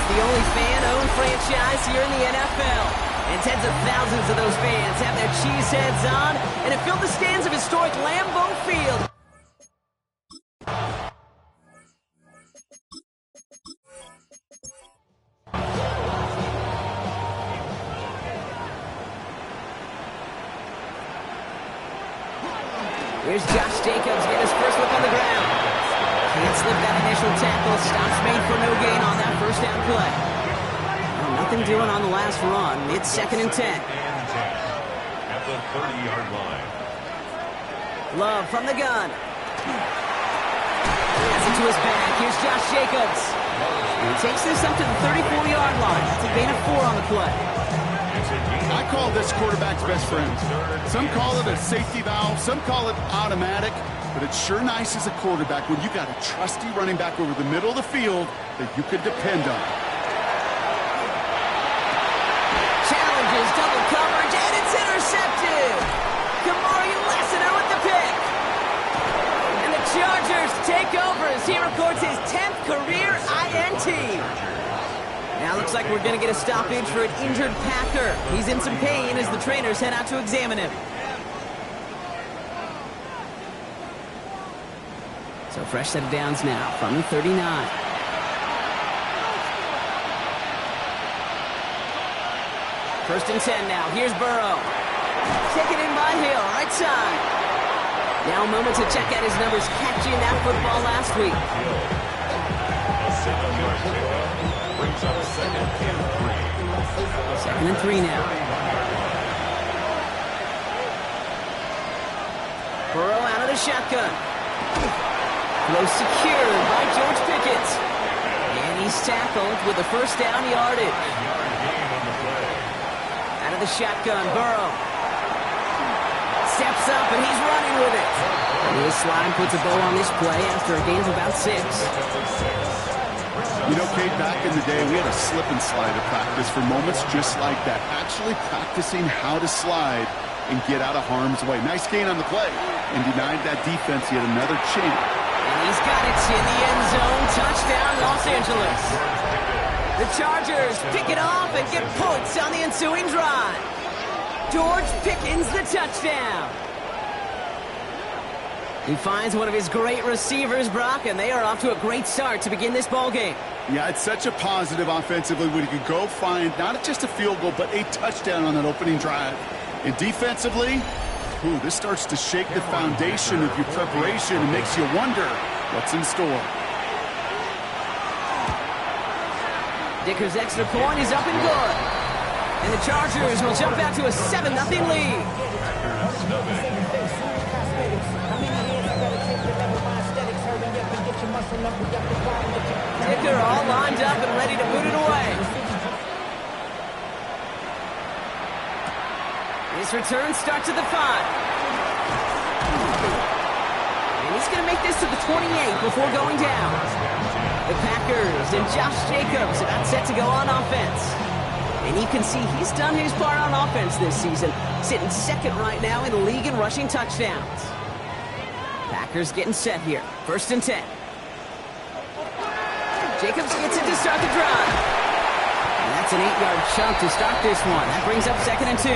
The only fan-owned franchise here in the NFL. And tens of thousands of those fans have their cheeseheads on and have filled the stands of historic Lambeau Field. Here's Josh Jacobs getting his first look on the ground. Can't slip that initial tackle. Stops made for no gain on that first down play. Well, nothing doing on the last run. It's 2nd and 10. At the 30-yard line. Love from the gun. Pass it to his back. Here's Josh Jacobs. He takes this up to the 34-yard line. That's a gain of 4 on the play. I call this quarterback's best friend. Some call it a safety valve. Some call it automatic. But it's sure nice as a quarterback when you got a trusty running back over the middle of the field that you could depend on. Challenges, double coverage, and it's intercepted. Kamari Lassiter with the pick. And the Chargers take over as he records his 10th career INT. Now looks like we're going to get a stoppage for an injured Packer. He's in some pain as the trainers head out to examine him. So fresh set of downs now from the 39. First and 10 now. Here's Burrow. Taken in by Hill, right side. Now a moment to check out his numbers catching that football last week. Second and 3 now. Burrow out of the shotgun. Throw secured by George Pickens. And he's tackled with the first down yardage. Out of the shotgun, Burrow. Steps up and he's running with it. And his slide puts a bow on this play after a gain of about 6. You know, Kate, back in the day, we had a slip and slide at practice for moments just like that. Actually practicing how to slide and get out of harm's way. Nice gain on the play. And denied that defense yet another chance. He's got it in the end zone. Touchdown, Los Angeles. The Chargers pick it off and get points on the ensuing drive. George Pickens, the touchdown. He finds one of his great receivers, Brock, and they are off to a great start to begin this ball game. Yeah, it's such a positive offensively when you can go find not just a field goal, but a touchdown on that opening drive. And defensively, this starts to shake the foundation of your preparation and makes you wonder what's in store. Dicker's extra point is up and good. And the Chargers will jump out to a 7-0 lead. Dicker all lined up and ready to boot it away. His return starts at the 5. this to the 28 before going down. The Packers and Josh Jacobs about set to go on offense. And you can see he's done his part on offense this season, sitting second right now in the league in rushing touchdowns. Packers getting set here. 1st and 10. Jacobs gets it to start the drive. And that's an 8-yard chunk to start this one. That brings up 2nd and 2.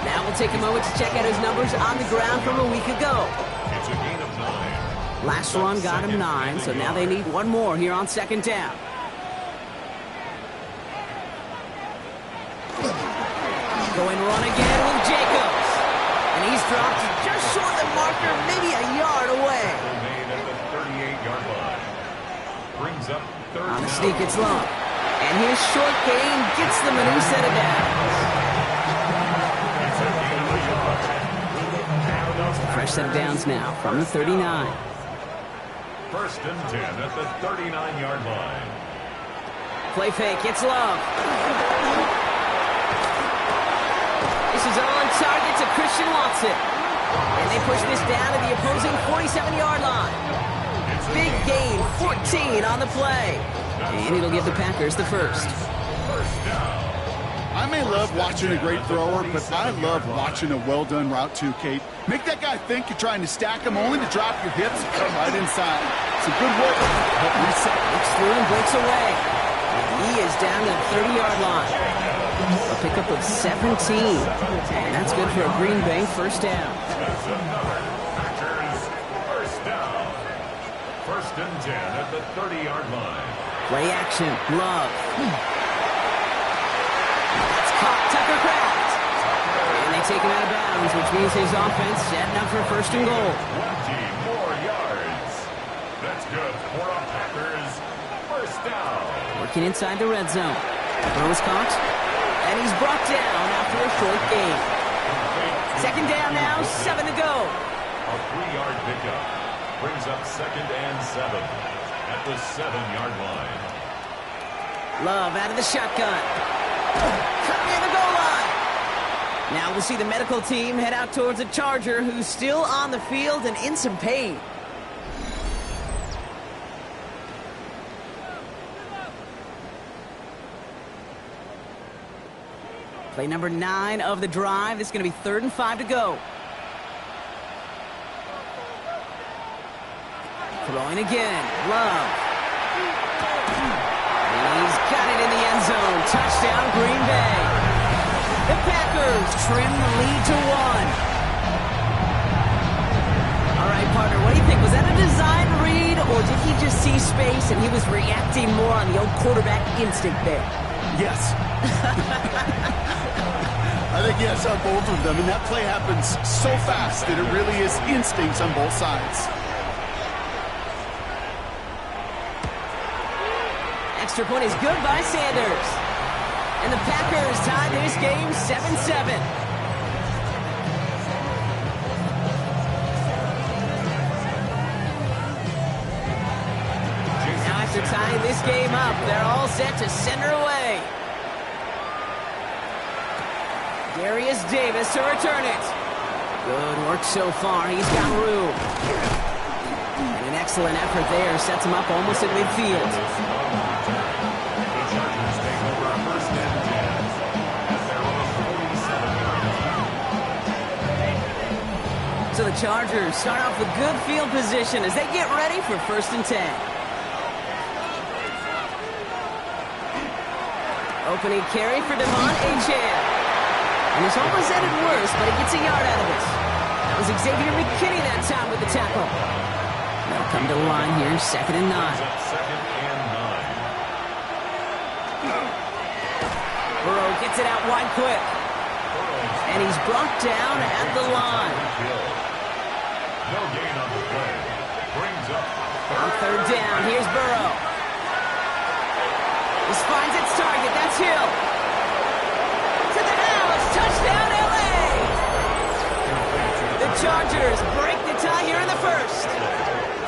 Now we'll take a moment to check out his numbers on the ground from a week ago. It's a gain of 9. Last run got him 9, so now they need one more here on 2nd down. Going run again with Jacobs. And he's dropped just short of the marker, maybe a yard away. Made at the 38-yard line. Brings up 3rd On the down. sneak, it's Love. And his short gain gets them a new set of downs. It's a gain of a yard. Fresh set of downs now from the 39. 1st and 10 at the 39-yard line. Play fake, it's Love. This is on target to Christian Watson. And they push this down to the opposing 47-yard line. Big gain, 14 on the play. And it'll give the Packers the first. I may love watching a great thrower, but I love watching a well-done route too, Kate. Make that guy think you're trying to stack him only to drop your hips and come right inside. Some good work. Help reset. Looks through and breaks away. And he is down to the 30-yard line. A pickup of 17. And that's good for a Green Bay 1st down. That's another Packers 1st down. 1st and 10 at the 30-yard line. Play action, Love. That's caught, Tucker Kraft. And they take him out of bounds, which means his offense setting up for 1st and goal. 20 more yards. That's good for a Packers 1st down. Working inside the red zone. Throw is caught. And he's brought down after a short gain. 2nd down now, 7 to go. A 3-yard pickup. Brings up 2nd and 7 at the 7-yard line. Love out of the shotgun. Cut near the goal line. Now we'll see the medical team head out towards a Charger who's still on the field and in some pain. Play number 9 of the drive. It's going to be 3rd and 5 to go. Throwing again. Love. And he's got it in the end zone. Touchdown, Green Bay. The Packers trim the lead to 1. All right, partner, what do you think? Was that a design read, or did he just see space and he was reacting more on the old quarterback instinct there? Yes. I think yes on both of them, and that play happens so fast that it really is instincts on both sides. Extra point is good by Sanders. And the Packers tie this game 7-7. Now after tying this game up, they're all set to send her away. Darius Davis to return it. Good work so far. He's got room. And an excellent effort there sets him up almost at midfield. The Chargers take over a 1st and 10 at their own 47-yard line. So the Chargers start off with good field position as they get ready for 1st and 10. Opening carry for Devon Achane. And it's almost ended worse, but he gets a yard out of it. That was Xavier McKinney that time with the tackle. They'll come to the line here, 2nd and 9. 2nd and 9. Burrow gets it out wide quick. And he's brought down at the line. No gain on the play. Brings up On 3rd down, here's Burrow. This finds its target, that's Hill. To the house, touchdown LA! The Chargers break the tie here in the 1st.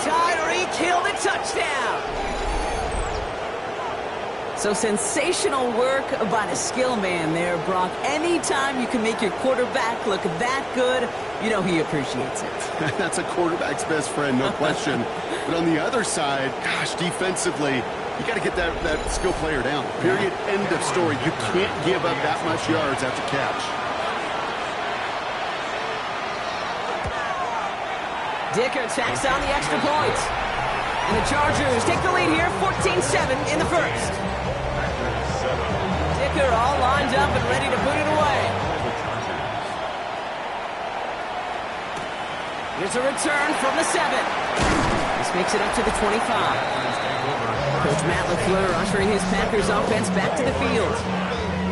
Tyreek Hill the touchdown. So sensational work by the skill man there, Brock. Anytime you can make your quarterback look that good, you know he appreciates it. That's a quarterback's best friend, no question. But on the other side, gosh, defensively, you got to get that skill player down. Period. End of story. You can't give up that much yards after catch. Dicker tacks on the extra point. And the Chargers take the lead here, 14-7 in the first. Dicker all lined up and ready to put it away. Here's a return from the 7. This makes it up to the 25. Coach Matt LaFleur ushering his Packers offense back to the field.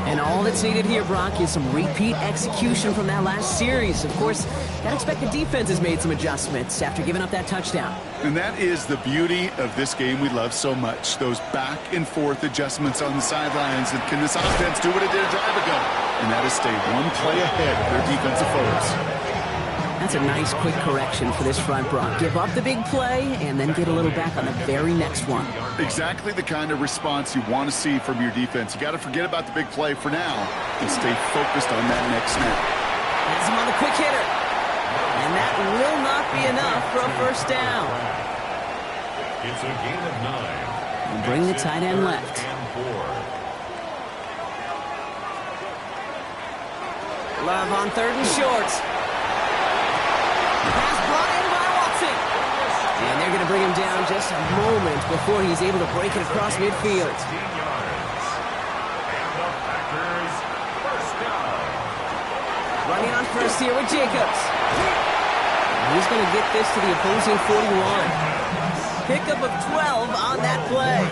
And all that's needed here, Brock, is some repeat execution from that last series. Of course, gotta expect the defense has made some adjustments after giving up that touchdown. And that is the beauty of this game we love so much. Those back and forth adjustments on the sidelines. And can this offense do what it did a drive ago? And that is stay one play ahead of their defensive foes. That's a nice quick correction for this front, Brock. Give up the big play and then get a little back on the very next one. Exactly the kind of response you want to see from your defense. You got to forget about the big play for now and stay focused on that next snap. Has him on the quick hitter. And that will not be enough for a first down. It's a gain of 9. And bring the tight end left. Love on 3rd and short. Pass brought in by Watson. And they're going to bring him down just a moment before he's able to break it across midfield. Running on first here with Jacobs. He's going to get this to the opposing 41. Pickup of 12 on that play.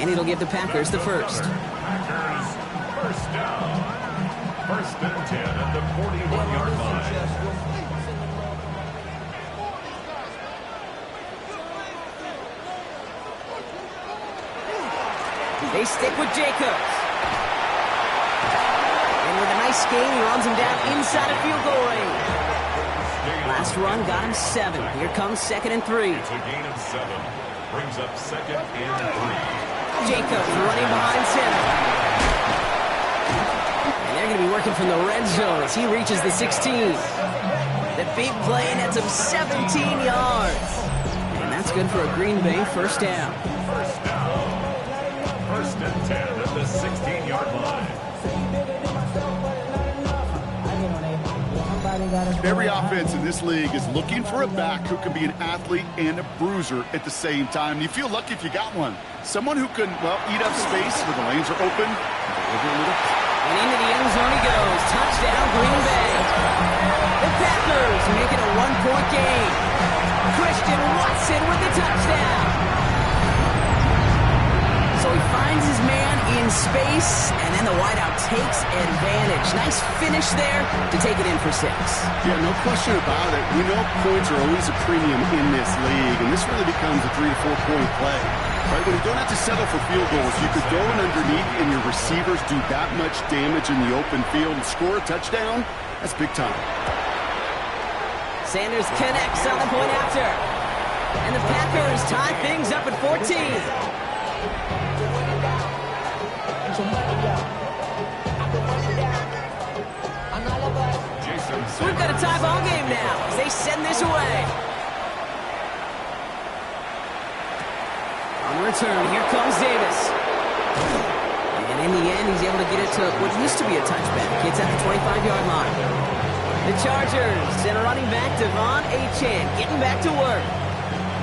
And it'll give the Packers the first. Packers first down. 1st and 10 at the 41-yard line. They stick with Jacobs. And with a nice gain, he runs him down inside of field goal range. Last run got him 7. Here comes 2nd and 3. It's a gain of 7. Brings up 2nd and 3. Jacobs running behind him. And they're going to be working from the red zone as he reaches the 16. The big play nets him 17 yards. And that's good for a Green Bay first down. First down. 1st and 10 at the 16-yard line. Every offense in this league is looking for a back who can be an athlete and a bruiser at the same time. You feel lucky if you got one. Someone who can, well, eat up space when the lanes are open. And into the end zone he goes. Touchdown, Green Bay. The Packers make it a 1-point game. Christian Watson with the touchdown. So he finds his man in space, and then the wideout takes advantage. Nice finish there to take it in for 6. Yeah, no question about it. We know points are always a premium in this league, and this really becomes a 3 to 4 point play. Right? When you don't have to settle for field goals, you could go in underneath and your receivers do that much damage in the open field and score a touchdown. That's big time. Sanders connects on the point after. And the Packers tie things up at 14. We've got a tie ball game now as they send this away. On return, here comes Davis. And in the end, he's able to get it to what used to be a touchback. It's at the 25-yard line. The Chargers send a running back, Devon Achane, getting back to work.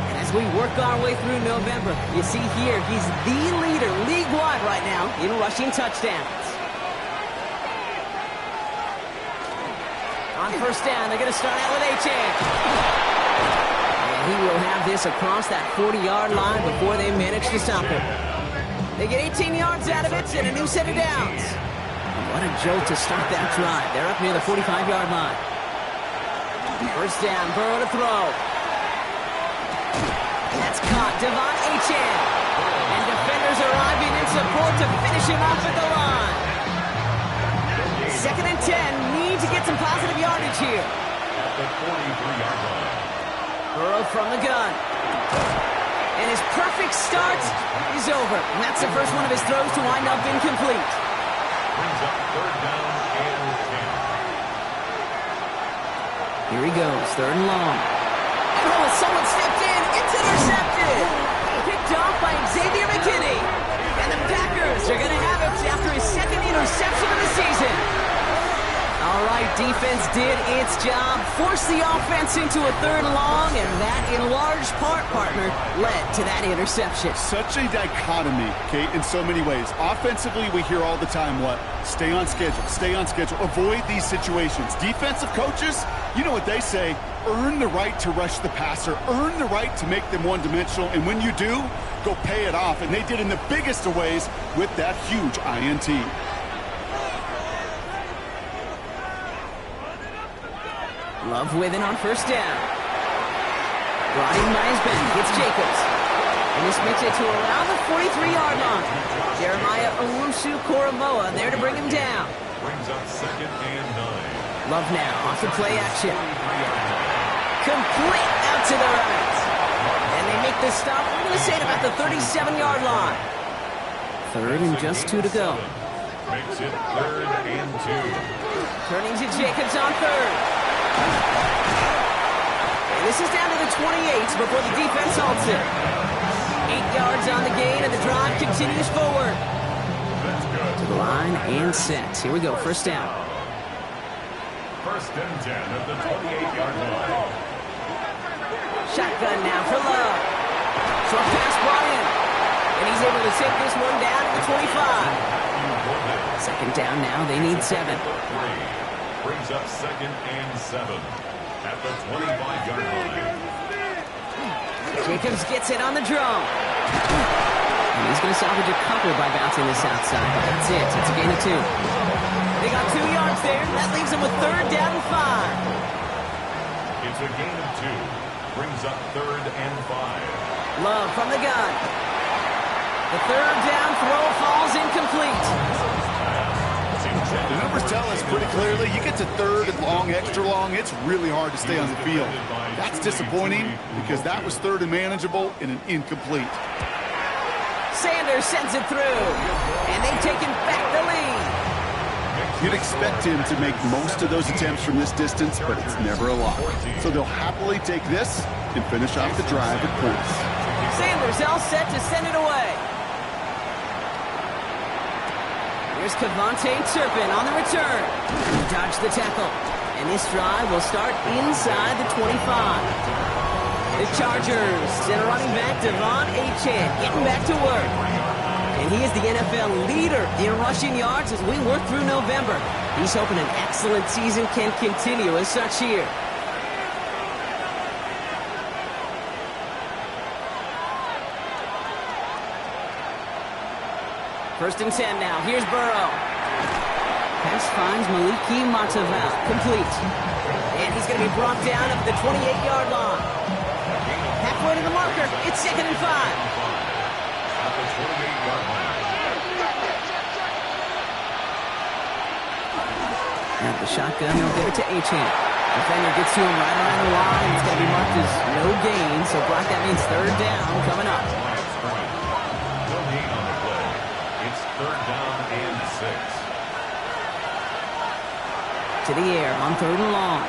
And as we work our way through November, you see here, he's the leader league-wide right now in rushing touchdowns. On first down, they're going to start out with Achane. And he will have this across that 40-yard line before they manage to stop him. They get 18 yards out of it and a new set of downs. What a jolt to start that drive. They're up near the 45-yard line. First down, Burrow to throw. That's caught, Devon Achane. And defenders arriving in support to finish him off at the line. 2nd and 10, need to get some positive yardage here. At the 43-yard line. Burrow from the gun. And his perfect start is over. And that's the first one of his throws to wind up incomplete. Brings up 3rd down and 10. Here he goes, 3rd and long. Oh, someone stepped in. It's intercepted. Picked off by Xavier McKinney. And the Packers are going to have it after his 2nd interception of the season. All right, defense did its job, forced the offense into a 3rd and long, and that, in large part, partner, led to that interception. Such a dichotomy, Kate, in so many ways. Offensively, we hear all the time what? Stay on schedule, avoid these situations. Defensive coaches, you know what they say, earn the right to rush the passer, earn the right to make them one-dimensional, and when you do, go pay it off. And they did in the biggest of ways with that huge INT. Love with it on 1st down. Brought in by his bend. It's Jacobs. And this makes it to around the 43-yard line. Jeremiah Owusu-Koramoah there to bring him down. Brings up 2nd and 9. Love now off the play action. Complete out to the right. And they make this stop, we're going to say, at about the 37-yard line. 3rd and just 2 to go. Makes it 3rd and 2. Turning to Jacobs on 3rd. And this is down to the 28 before the defense halts it. 8 yards on the gain, and the drive continues forward. To the line and set. Here we go, 1st down. 1st and 10 at the 28-yard line. Shotgun now for Love. Short pass brought in. And he's able to take this one down to the 25. 2nd down now, they need 7. Brings up 2nd and 7 at the 25-yard line. Jacobs gets it on the draw. And he's going to salvage a couple by bouncing this outside. That's it. It's a gain of 2. They got 2 yards there. That leaves them with 3rd down and 5. It's a gain of 2. Brings up 3rd and 5. Love from the gun. The 3rd down throw falls incomplete. The numbers tell us pretty clearly, you get to 3rd and long, extra long, it's really hard to stay on the field. That's disappointing because that was 3rd and manageable and an incomplete. Sanders sends it through, and they've taken back the lead. You'd expect him to make most of those attempts from this distance, but it's never a lot. So they'll happily take this and finish off the drive with points. Sanders all set to send it away. Here's Kevontae Turpin on the return. Dodge the tackle. And this drive will start inside the 25. The Chargers send a running back, Devon Achane, getting back to work. And he is the NFL leader in rushing yards as we work through November. He's hoping an excellent season can continue as such here. First and 10 now. Here's Burrow. Pass finds Maliki Mataval. Complete. And he's going to be brought down at the 28-yard line. Halfway to the marker. It's 2nd and 5. At the 28-yard line. Now the shotgun, they'll give it to Achane. Defender gets to him right around the line. It's going to be marked as no gain. So, Brock, that means 3rd down coming up. No gain on the play. It's 3rd down and 6. To the air on 3rd and long.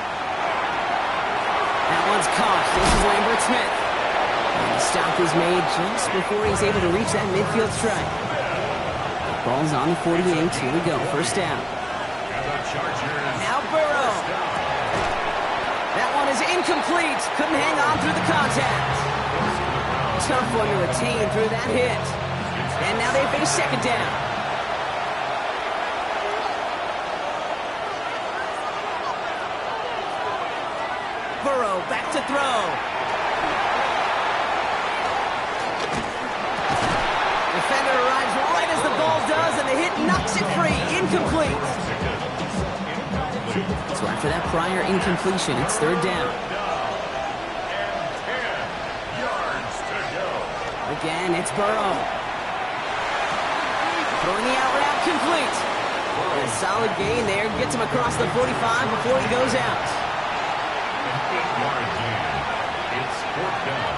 That one's caught. This is Lambert Smith. And the stop is made just before he's able to reach that midfield strike. The ball's on the 48. Here we go. 1st down. Now Burrow. That one is incomplete. Couldn't hang on through the contact. Tough one to retain through that hit. And now they face 2nd down. Burrow back to throw. Defender arrives right as the ball does, and the hit knocks it free. Incomplete. So after that prior incompletion, it's 3rd down. Again, it's Burrow. Throwing the out route complete. And a solid gain there. Gets him across the 45 before he goes out. It's 4th down.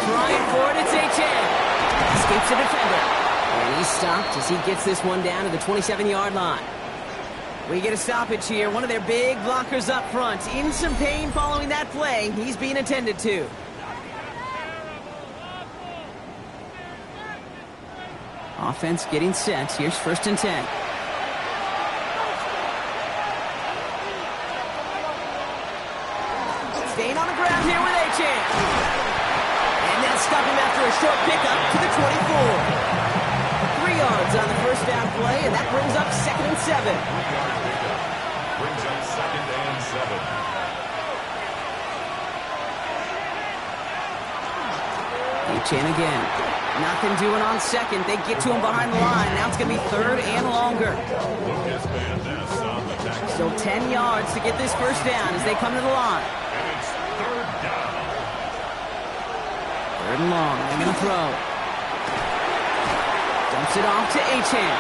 Trying for it, it's Achane. Escapes the defender. And he's stopped as he gets this one down to the 27-yard line. We get a stoppage here. One of their big blockers up front. In some pain following that play. He's being attended to. Offense getting set. Here's 1st and 10. Staying on the ground here with Achane. And they'll stop him after a short pickup to the 24. 3 yards on the first down play, and that brings up 2nd and 7. 3-yard pickup. Brings up 2nd and 7. Achane again. Nothing doing on 2nd. They get to him behind the line. Now it's going to be 3rd and longer. Lucas Van Ness on the tackle. Still 10 yards to get this first down as they come to the line. And it's 3rd down. 3rd and long. They're going to throw. Dumps it off to Achane.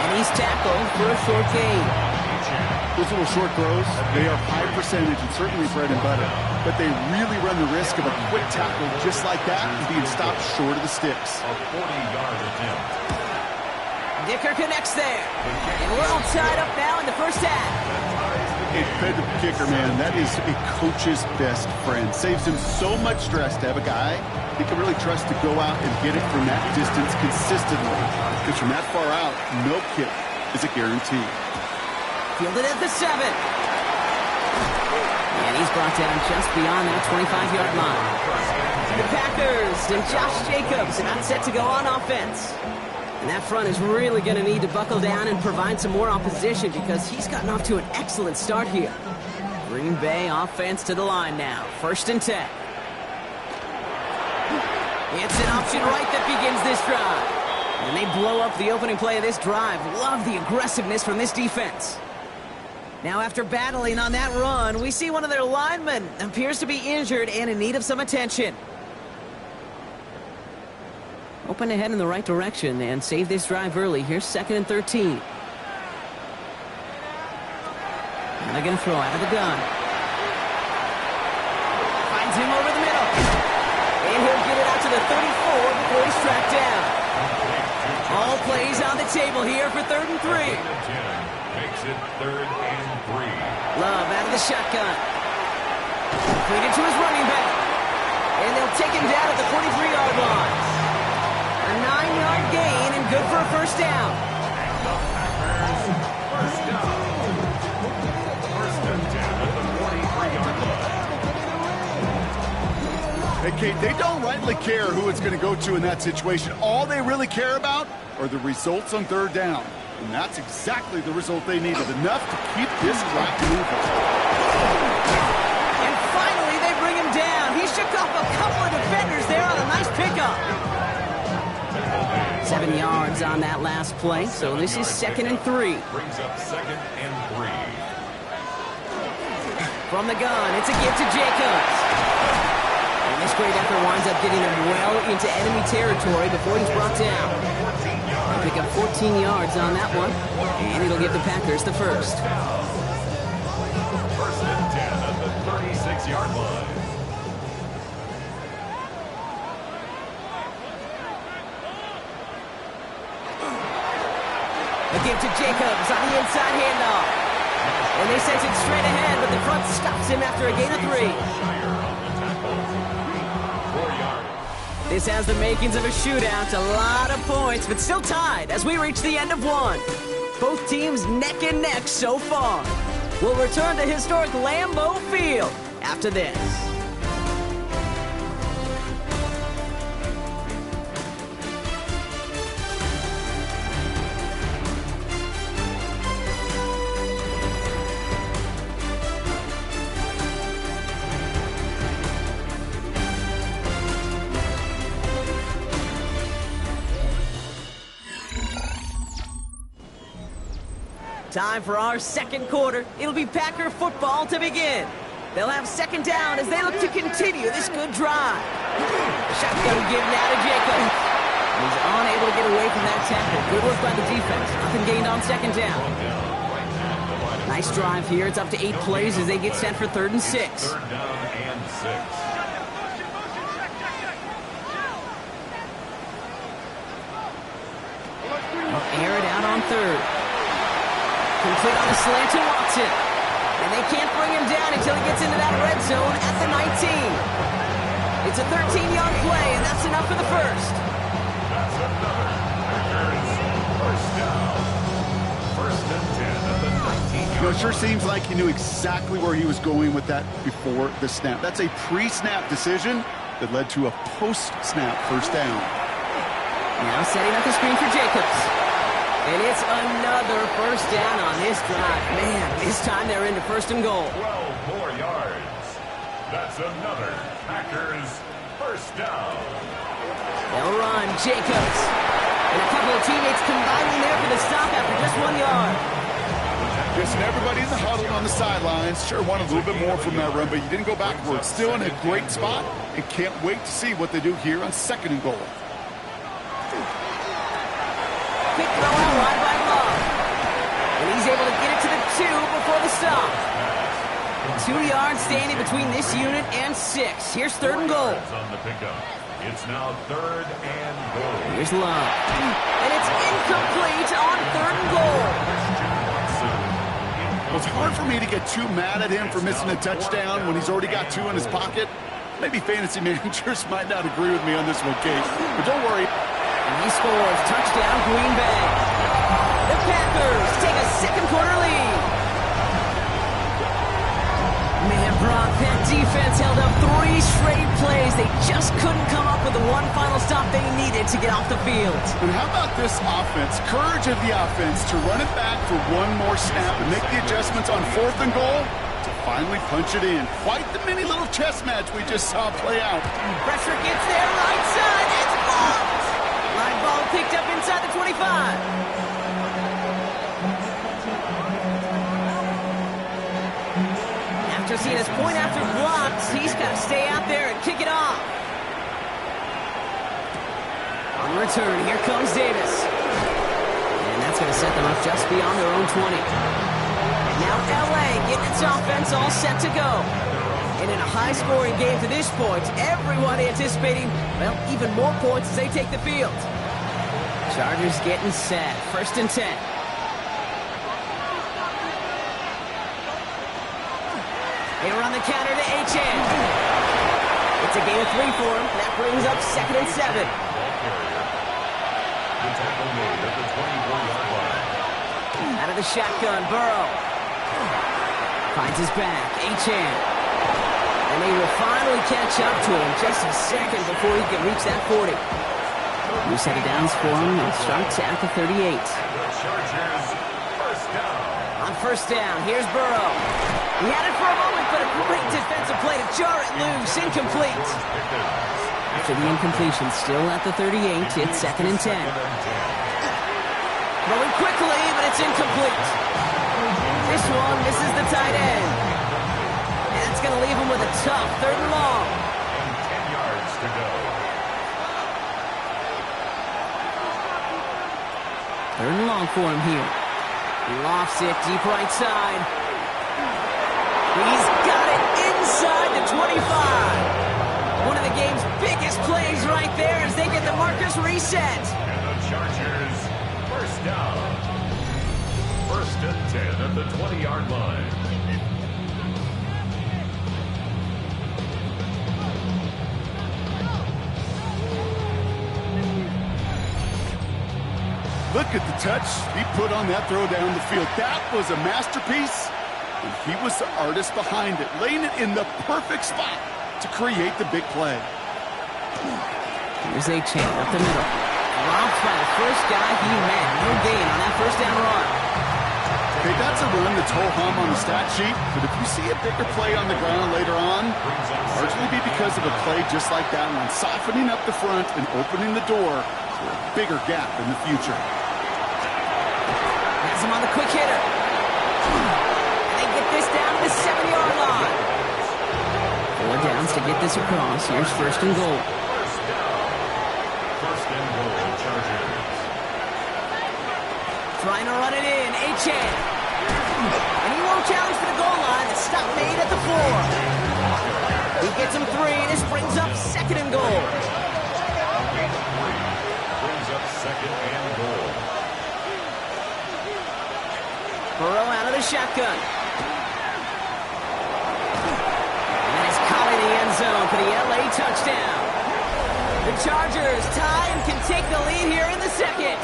And he's tackled for a short gain. Those little short throws, they are high percentage and certainly bread and butter. But they really run the risk of a quick tackle just like that and being stopped short of the sticks. A 40-yard attempt. Dicker connects there. And we're all tied up now in the first half. A dependable kicker, man, that is a coach's best friend. Saves him so much stress to have a guy he can really trust to go out and get it from that distance consistently. Because from that far out, no kick is a guarantee. Fielded at the 7. And he's brought down just beyond that 25-yard line. The Packers and Josh Jacobs are not set to go on offense. And that front is really going to need to buckle down and provide some more opposition because he's gotten off to an excellent start here. Green Bay offense to the line now. 1st and 10. It's an option right that begins this drive. And they blow up the opening play of this drive. Love the aggressiveness from this defense. Now, after battling on that run, we see one of their linemen appears to be injured and in need of some attention. Open ahead in the right direction and save this drive early. Here's 2nd and 13. And they're going to throw out of the gun. Finds him over the middle. And he'll get it out to the 34 before he's tracked down. All plays on the table here for 3rd and 3. Makes it 3rd and 3. Love out of the shotgun. Completed to his running back. And they'll take him down at the 43-yard line. A 9-yard gain and good for a first down. First down. 1st and 10 at the 43-yard line. Hey, Kate, they don't rightly care who it's going to go to in that situation. All they really care about are the results on 3rd down. And that's exactly the result they needed. Enough to keep this clock moving. And finally, they bring him down. He shook off a couple of defenders there on a nice pickup. 7 yards on that last play, so this is 2nd and 3. Brings up 2nd and 3. From the gun, it's a give to Jacobs. And this great effort winds up getting him well into enemy territory before he's brought down. They'll pick up 14 yards on that one, and it'll give the Packers the first. 1st and 10 at the 36-yard line. A give to Jacobs on the inside handoff. And they send it straight ahead, but the front stops him after a gain of 3. This has the makings of a shootout. A lot of points, but still tied as we reach the end of one. Both teams neck and neck so far. We'll return to historic Lambeau Field after this. Time for our second quarter. It'll be Packer football to begin. They'll have 2nd down as they look to continue this good drive. Shotgun give now to Jacobs. He's unable to get away from that tackle. Good work by the defense. Nothing gained on 2nd down. Nice drive here. It's up to 8 plays as they get set for 3rd and 6. 3rd down and 6. Air it out on 3rd. Complete on the slant to Watson. And they can't bring him down until he gets into that red zone at the 19. It's a 13-yard play, and that's enough for the first. That's another Packers first down. First and 10 at the 19-yard It sure seems like he knew exactly where he was going with that before the snap. That's a pre-snap decision that led to a post-snap first down. Now setting up the screen for Jacobs. And it's another first down on this drive. Man, this time they're into first and goal. 12 more yards. That's another Packers first down. They'll run Jacobs. And a couple of teammates combining there for the stop after just 1 yard. Just everybody in the huddle on the sidelines. Sure wanted a little bit more from that run, but you didn't go backwards. Still in a great spot, and can't wait to see what they do here on second and goal. Quick throw out wide by Love. And he's able to get it to the 2 before the stop. 2 yards standing between this unit and 6. Here's third and goal. On the pickup. It's now third and goal. Here's Love. And it's incomplete on third and goal. Well, it's hard for me to get too mad at him for missing a touchdown when he's already got 2 in his pocket. Maybe fantasy managers might not agree with me on this one, Case. But don't worry. And he scores. Touchdown, Green Bay. The Packers take a second quarter lead. Man, Brock, that defense held up 3 straight plays. They just couldn't come up with the one final stop they needed to get off the field. And how about this offense? Courage of the offense to run it back for one more snap and make the adjustments on fourth and goal to finally punch it in. Quite the mini little chess match we just saw play out. Pressure gets there, right side. It's blocked. Line ball picked up inside the 25. After seeing his point after blocked, he's got to stay out there and kick it off. On return, here comes Davis. And that's going to set them up just beyond their own 20. And now LA getting its offense all set to go. And in a high-scoring game to this point, everyone anticipating, well, even more points as they take the field. Chargers getting set. First and 10. They run the counter to Achane. It's a gain of 3 for him. That brings up second and 7. Out of the shotgun, Burrow. Finds his back, Achane. And they will finally catch up to him just a second before he can reach that 40. New set of downs for him and starts at the 38. On first down, here's Burrow. He had it for a moment, but a great defensive play to jar it loose. Incomplete. After the incompletion, still at the 38, it's second and 10. Throwing quickly, but it's incomplete. This one misses the tight end. And it's going to leave him with a tough third and long. 10 yards to go. Third and long for him here. He lofts it deep right side. He's got it inside the 25. One of the game's biggest plays right there as they get the markers reset. And the Chargers first down. First and 10 at the 20-yard line. Look at the touch he put on that throw down the field. That was a masterpiece, and he was the artist behind it, laying it in the perfect spot to create the big play. Here's Achane up the middle. Dropped by the first guy he met. No gain on that first down run. Okay, that's a run that's ho-hum on the stat sheet, but if you see a bigger play on the ground later on, largely be because of a play just like that one, softening up the front and opening the door for a bigger gap in the future. Has him on the quick hitter. And they get this down to the 7-yard line. 4 downs to get this across. Here's first and goal. First and goal, Chargers. Trying to run it in. Achane. And he won't challenge for the goal line. The stop made at the 4. He gets him 3. This brings up second and goal. Brings up second and goal. Burrow the shotgun. And that is caught in the end zone for the LA touchdown. The Chargers tie and can take the lead here in the second.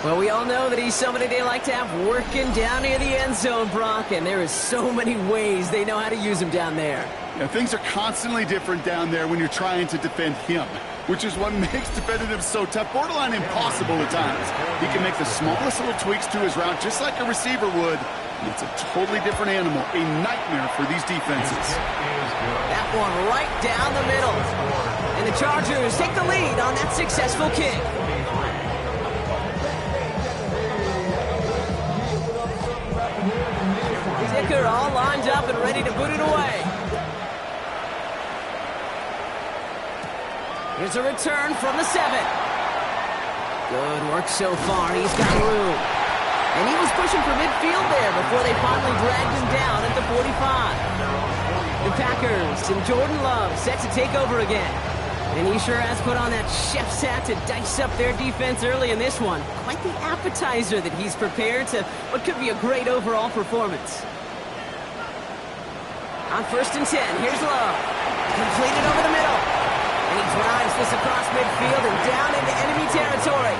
Well, we all know that he's somebody they like to have working down near the end zone, Brock, and there is so many ways they know how to use him down there. Yeah, things are constantly different down there when you're trying to defend him, which is what makes defending him so tough, borderline impossible at times. He can make the smallest little tweaks to his route just like a receiver would. It's a totally different animal, a nightmare for these defenses. That one right down the middle. And the Chargers take the lead on that successful kick. Dicker all lined up and ready to put it away. Here's a return from the 7. Good work so far. He's got room. And he was pushing for midfield there before they finally dragged him down at the 45. The Packers and Jordan Love set to take over again. And he sure has put on that chef's hat to dice up their defense early in this one. Quite the appetizer that he's prepared to what could be a great overall performance. On 1st and 10, here's Love. Completed over the middle. And he drives this across midfield and down into enemy territory.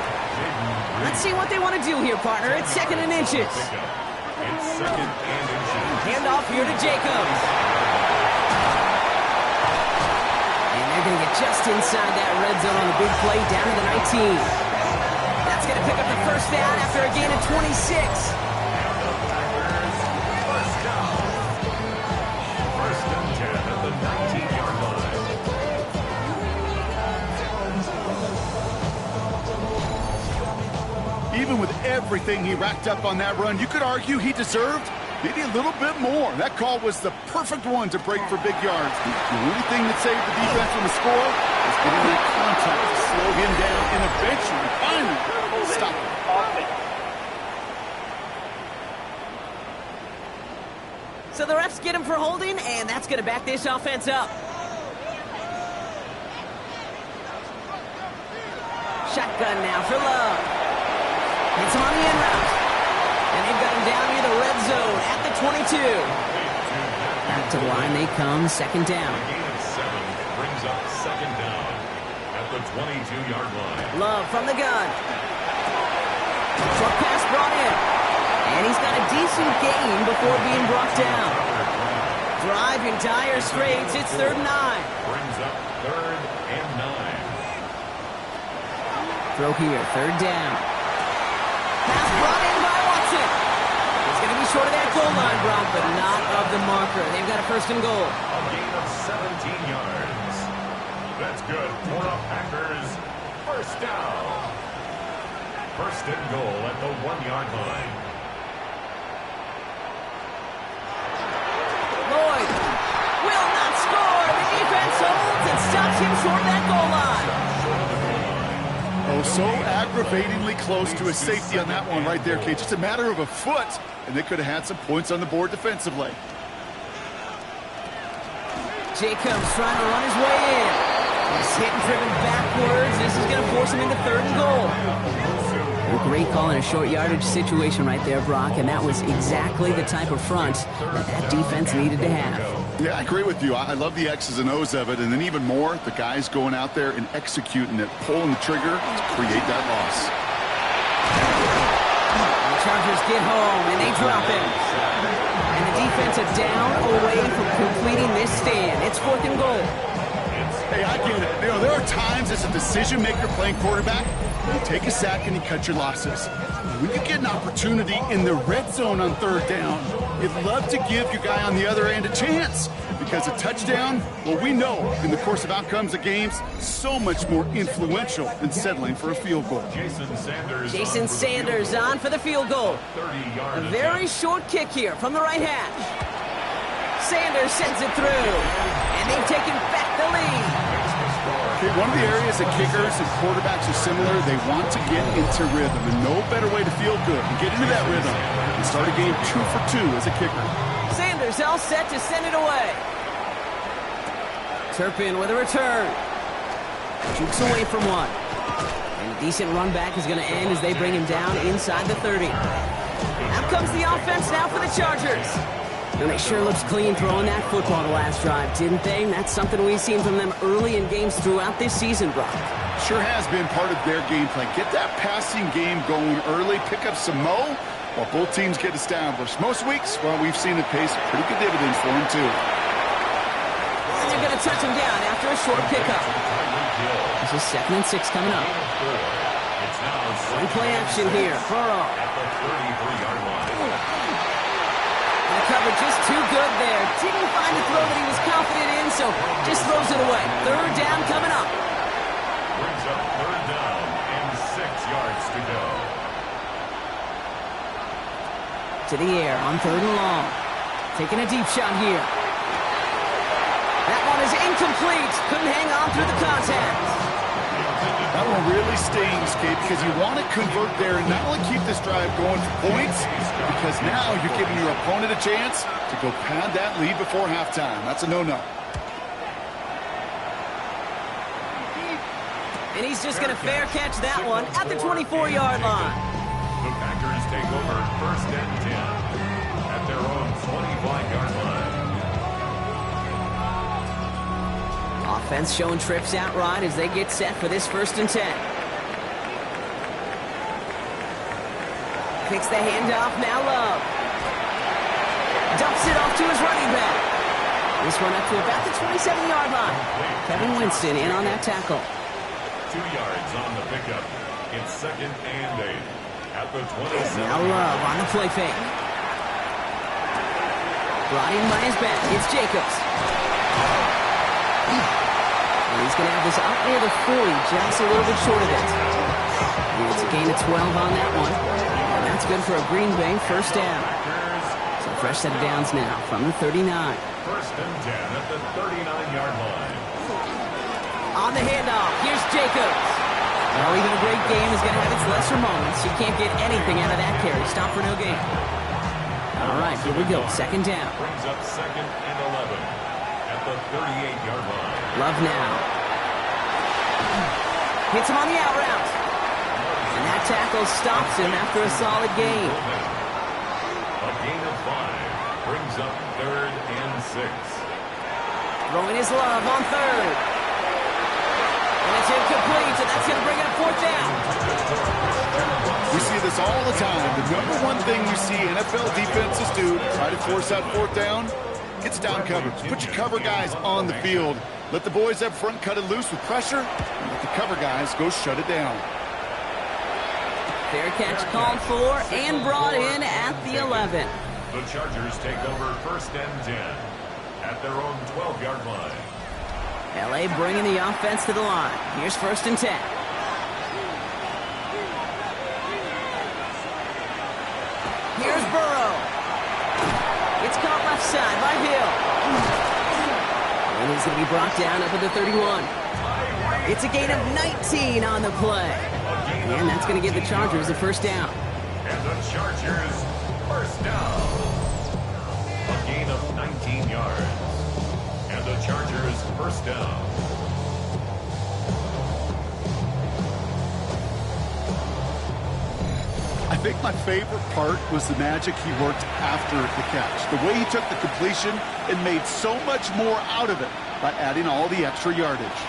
Let's see what they want to do here, partner. It's 2nd and inches. Handoff here to Jacobs. And they're going to get just inside that red zone on the big play down to the 19. That's going to pick up the first down after a gain of 26. Even with everything he racked up on that run, you could argue he deserved maybe a little bit more. That call was the perfect one to break for big yards. The only thing that saved the defense from the score was getting that contact to slow him down and eventually, finally, stop him. So the refs get him for holding, and that's going to back this offense up. Shotgun now for Love. It's him on the end route. And they've got him down near the red zone at the 22. Back to the line they come, 2nd down. Gain of 7 brings up 2nd down at the 22-yard line. Love from the gun. Short pass brought in. And he's got a decent gain before being brought down. Drive in dire straits. It's 3rd and 9. Brings up 3rd and 9. Throw here, 3rd down. Pass brought in by Watson. He's going to be short of that goal line, Brock, but not of the marker. They've got a 1st and goal. A gain of 17 yards. That's good for the Packers. 1st down. 1st and goal at the 1-yard line. Lloyd will not score. The defense holds and stops him short of that goal line. Oh, so aggravatingly close to a safety on that one right there, Kate. Just a matter of a foot, and they could have had some points on the board defensively. Jacobs trying to run his way in. He's hit and driven backwards. This is going to force him into 3rd and goal. A great call in a short yardage situation right there, Brock, and that was exactly the type of front that defense needed to have. Yeah, I agree with you. I love the X's and O's of it, and then even more, the guys going out there and executing it, pulling the trigger to create that loss. The Chargers get home, and they drop him. And the defense is down away from completing this stand. It's 4th and goal. Hey, I get it. You know, there are times as a decision maker playing quarterback, you take a sack and you cut your losses. When you get an opportunity in the red zone on 3rd down, you'd love to give your guy on the other end a chance. Because a touchdown, well, we know in the course of outcomes of games, so much more influential than settling for a field goal. Jason Sanders on for the field goal. A very short kick here from the right hash. Sanders sends it through, and they've taken back the lead. Okay, one of the areas that kickers and quarterbacks are similar, they want to get into rhythm, and no better way to feel good and get into that rhythm and start a game 2 for 2 as a kicker. Sanders all set to send it away. Turpin with a return. Jukes away from one. And a decent run back is going to end as they bring him down inside the 30. comes the offense now for the Chargers. And they sure looks clean throwing that football the last drive, didn't they? And that's something we've seen from them early in games throughout this season, Brock. Sure has been part of their game plan. Get that passing game going early, pick up some mo, while both teams get established. Most weeks, well, we've seen it pay some pretty good dividends for them, too. And they're going to touch him down after a short pickup. This is 2nd and 6 coming up. One play action here. Burrow. And the cover just too good there. Didn't find the throw that he was confident in, so just throws it away. 3rd down coming up. Brings up 3rd down and 6 yards to go. To the air on 3rd and long. Taking a deep shot here. That one is incomplete. Couldn't hang on through the contact. That one really stings, Kate, because you want to convert there and not only keep this drive going for points, because now you're giving your opponent a chance to go pound that lead before halftime. That's a no-no. And he's just going to fair catch that one at the 24-yard line. The Packers take over 1st and 10 at their own 25-yard line. Offense showing trips out right as they get set for this 1st and 10. Kicks the handoff, now Love. Dumps it off to his running back. This one up to about the 27-yard line. Kevin Winston in on that tackle. 2 yards on the pickup. It's 2nd and 8 at the 27. Now Love on the play fake. Brought in by his back. It's Jacobs. And he's going to have this up near the 40, just a little bit short of it. And it's a gain of 12 on that one. And that's good for a Green Bay 1st down. So fresh set of downs now from the 39. 1st and 10 at the 39-yard line. On the handoff, here's Jacobs. Well, even a great game is going to have its lesser moments. You can't get anything out of that carry. Stop for no gain. All right, here we go. 2nd down. Brings up 2nd and 11 at the 38-yard line. Love now. Hits him on the out route. And that tackle stops him after a solid gain. A gain of 5 brings up 3rd and 6. Throwing his Love on 3rd. And it's incomplete, and that's going to bring up 4th down. We see this all the time. The number one thing we see NFL defenses do to try to force that 4th down, it's down coverage. Put your cover guys on the field. Let the boys up front cut it loose with pressure, and let the cover guys go shut it down. Fair catch called for and brought in at the 11. The Chargers take over 1st and 10 at their own 12-yard line. L.A. bringing the offense to the line. Here's 1st and 10. Here's Burrow. It's caught left side by Hill. And he's going to be brought down up at the 31. It's a gain of 19 on the play. And that's going to give the Chargers a 1st down. And the Chargers 1st down. A gain of 19 yards. And the Chargers 1st down. I think my favorite part was the magic he worked after the catch. The way he took the completion and made so much more out of it by adding all the extra yardage.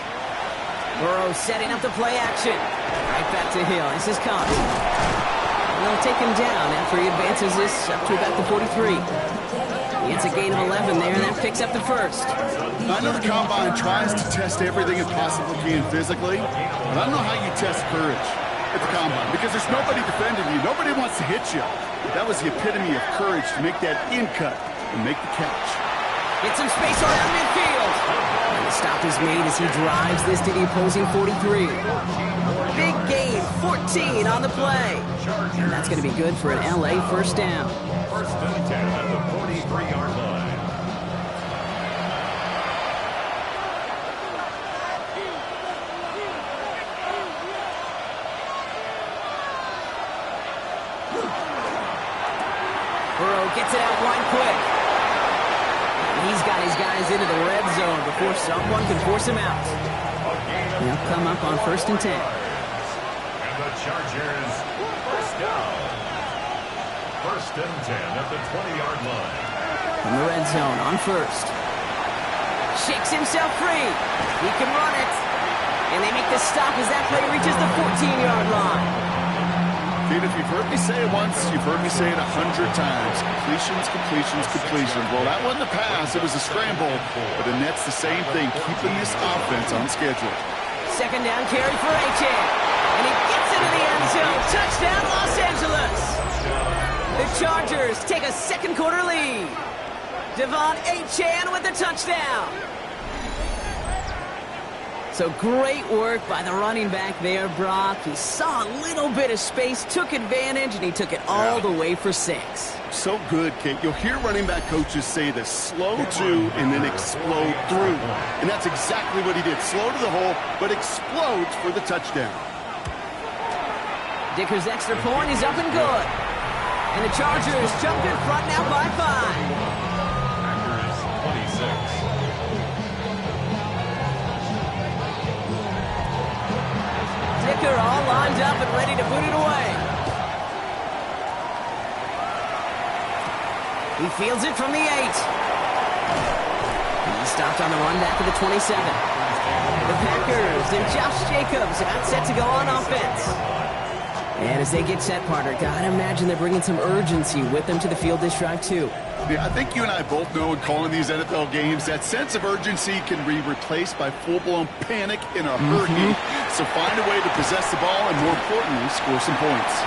Burrow setting up the play action. Right back to Hill. This is caught. They'll take him down after he advances this up to about the 43. It's a gain of 11 there, and that picks up the 1st. I know the Combine tries to test everything it possibly can physically, but I don't know how you test courage at the Combine, because there's nobody defending you. Nobody wants to hit you. That was the epitome of courage to make that in cut and make the catch. Get some space around midfield. And the stop is made as he drives this to the opposing 43. Big gain, 14 on the play. And that's going to be good for an L.A. 1st down. 1st and 10 at the 43-yard line. Burrow gets it out wide quick. And he's got his guys into the red zone before someone can force him out. He'll come up on 1st and 10. And the Chargers 1st down. First and 10 at the 20-yard line. From the red zone on first. Shakes himself free. He can run it. And they make the stop as that play reaches the 14-yard line. Pete, if you've heard me say it once, you've heard me say it 100 times. Completions, completions, completions. Well, that wasn't a pass. It was a scramble. But the net's the same thing, keeping this offense on schedule. Second down carry for Achane. And he gets into the end zone. Touchdown, Los Angeles. The Chargers take a second quarter lead. Devon Achane with the touchdown. So great work by the running back there, Brock. He saw a little bit of space, took advantage, and he took it all the way for 6. So good, Kate. You'll hear running back coaches say this: slow to and then explode through. And that's exactly what he did. Slow to the hole, but explodes for the touchdown. Dicker's extra point is up and good. And the Chargers jump in front now by 5. Packers 26. Dicker all lined up and ready to put it away. He fields it from the 8. He's stopped on the run back to the 27. The Packers and Josh Jacobs about set to go on offense. And as they get set, partner, gotta imagine they're bringing some urgency with them to the field this drive, too. Yeah, I think you and I both know in calling these NFL games that sense of urgency can be replaced by full-blown panic in a hurry. So find a way to possess the ball and, more importantly, score some points.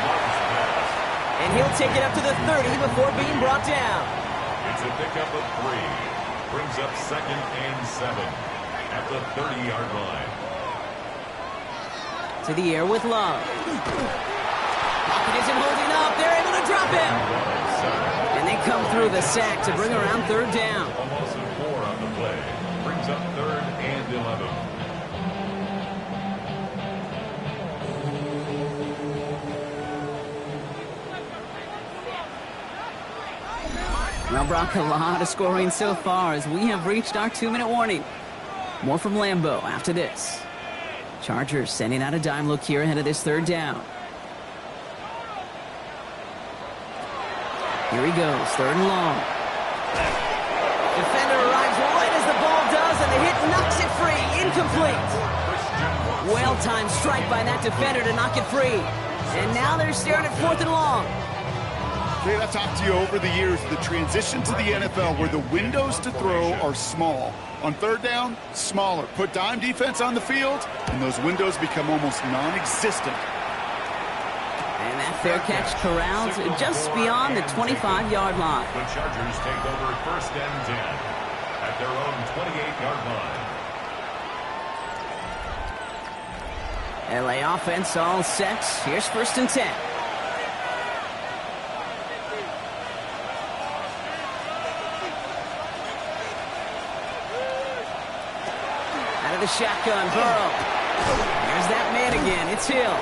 And he'll take it up to the 30 before being brought down. It's a pickup of 3. Brings up 2nd and 7 at the 30-yard line. To the air with Love. Pocket isn't holding up. They're able to drop him. And they come through the sack to bring around 3rd down. Almost a 4 on the play. Brings up 3rd and 11. Well, Brock, a lot of scoring so far as we have reached our 2-minute warning. More from Lambeau after this. Chargers sending out a dime look here ahead of this 3rd down. Here he goes, 3rd and long. Defender arrives right as the ball does, and the hit knocks it free. Incomplete. Well-timed strike by that defender to knock it free. And now they're staring at 4th and long. Dave, I've talked to you over the years of the transition to the NFL where the windows to throw are small. On 3rd down, smaller. Put dime defense on the field, and those windows become almost non-existent. And that fair catch corralled just beyond the 25-yard line. The Chargers take over 1st and 10 at their own 28-yard line. LA offense all set. Here's 1st and 10. Out of the shotgun, Burrow. There's that man again. It's Hill.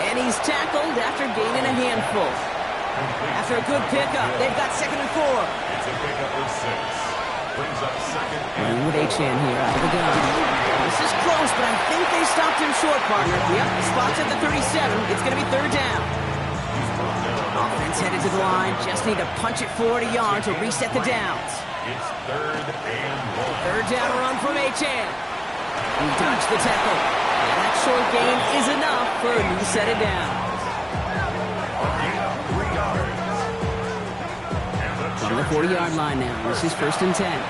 And he's tackled after gaining a handful. After a good pickup, they've got 2nd and 4. It's a pickup of 6. Brings up 2nd and With Achane here out of the gun. This is close, but I think they stopped him short, partner. Yep, spots at the 37. It's going to be 3rd down. Offense headed to the line. Just need to punch it forward a yard to reset the downs. It's 3rd and 1. 3rd down run from Achane. He dodged the tackle. And that short gain is enough for a new set of downs. From the 40-yard line now. This is 1st and 10.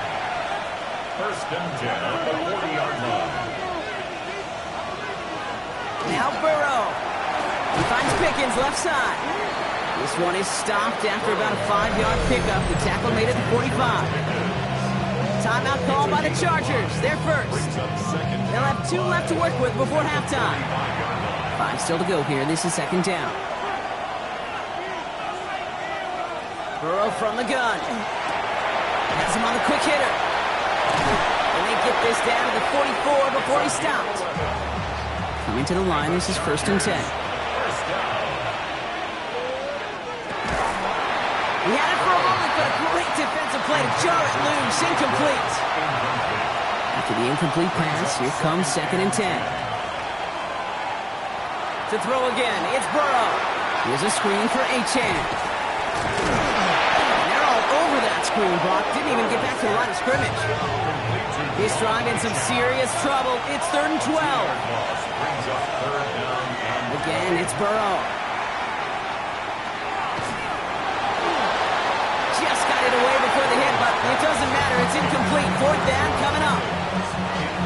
1st and 10 on the 40-yard line. Now Burrow. He finds Pickens left side. This one is stopped after about a 5-yard pickup. The tackle made it to 45. Timeout called by the Chargers. They're first. They'll have 2 left to work with before halftime. 5 still to go here. This is 2nd down. Burrow from the gun. Has him on the quick hitter. And they get this down to the 44 before he stopped. Coming to the line, this is 1st and 10. He had it for a moment, but a great defensive play to jar it loose. Incomplete. After the incomplete pass, here comes 2nd and 10. To throw again, it's Burrow. Here's a screen for Achane. They're all over that screen, Brock. Didn't even get back to the line of scrimmage. This drive in some serious trouble. It's 3rd and 12. Brings up 3rd down and Again, it's Burrow. Just got it away before the hit, but it doesn't matter. It's incomplete. 4th down coming up.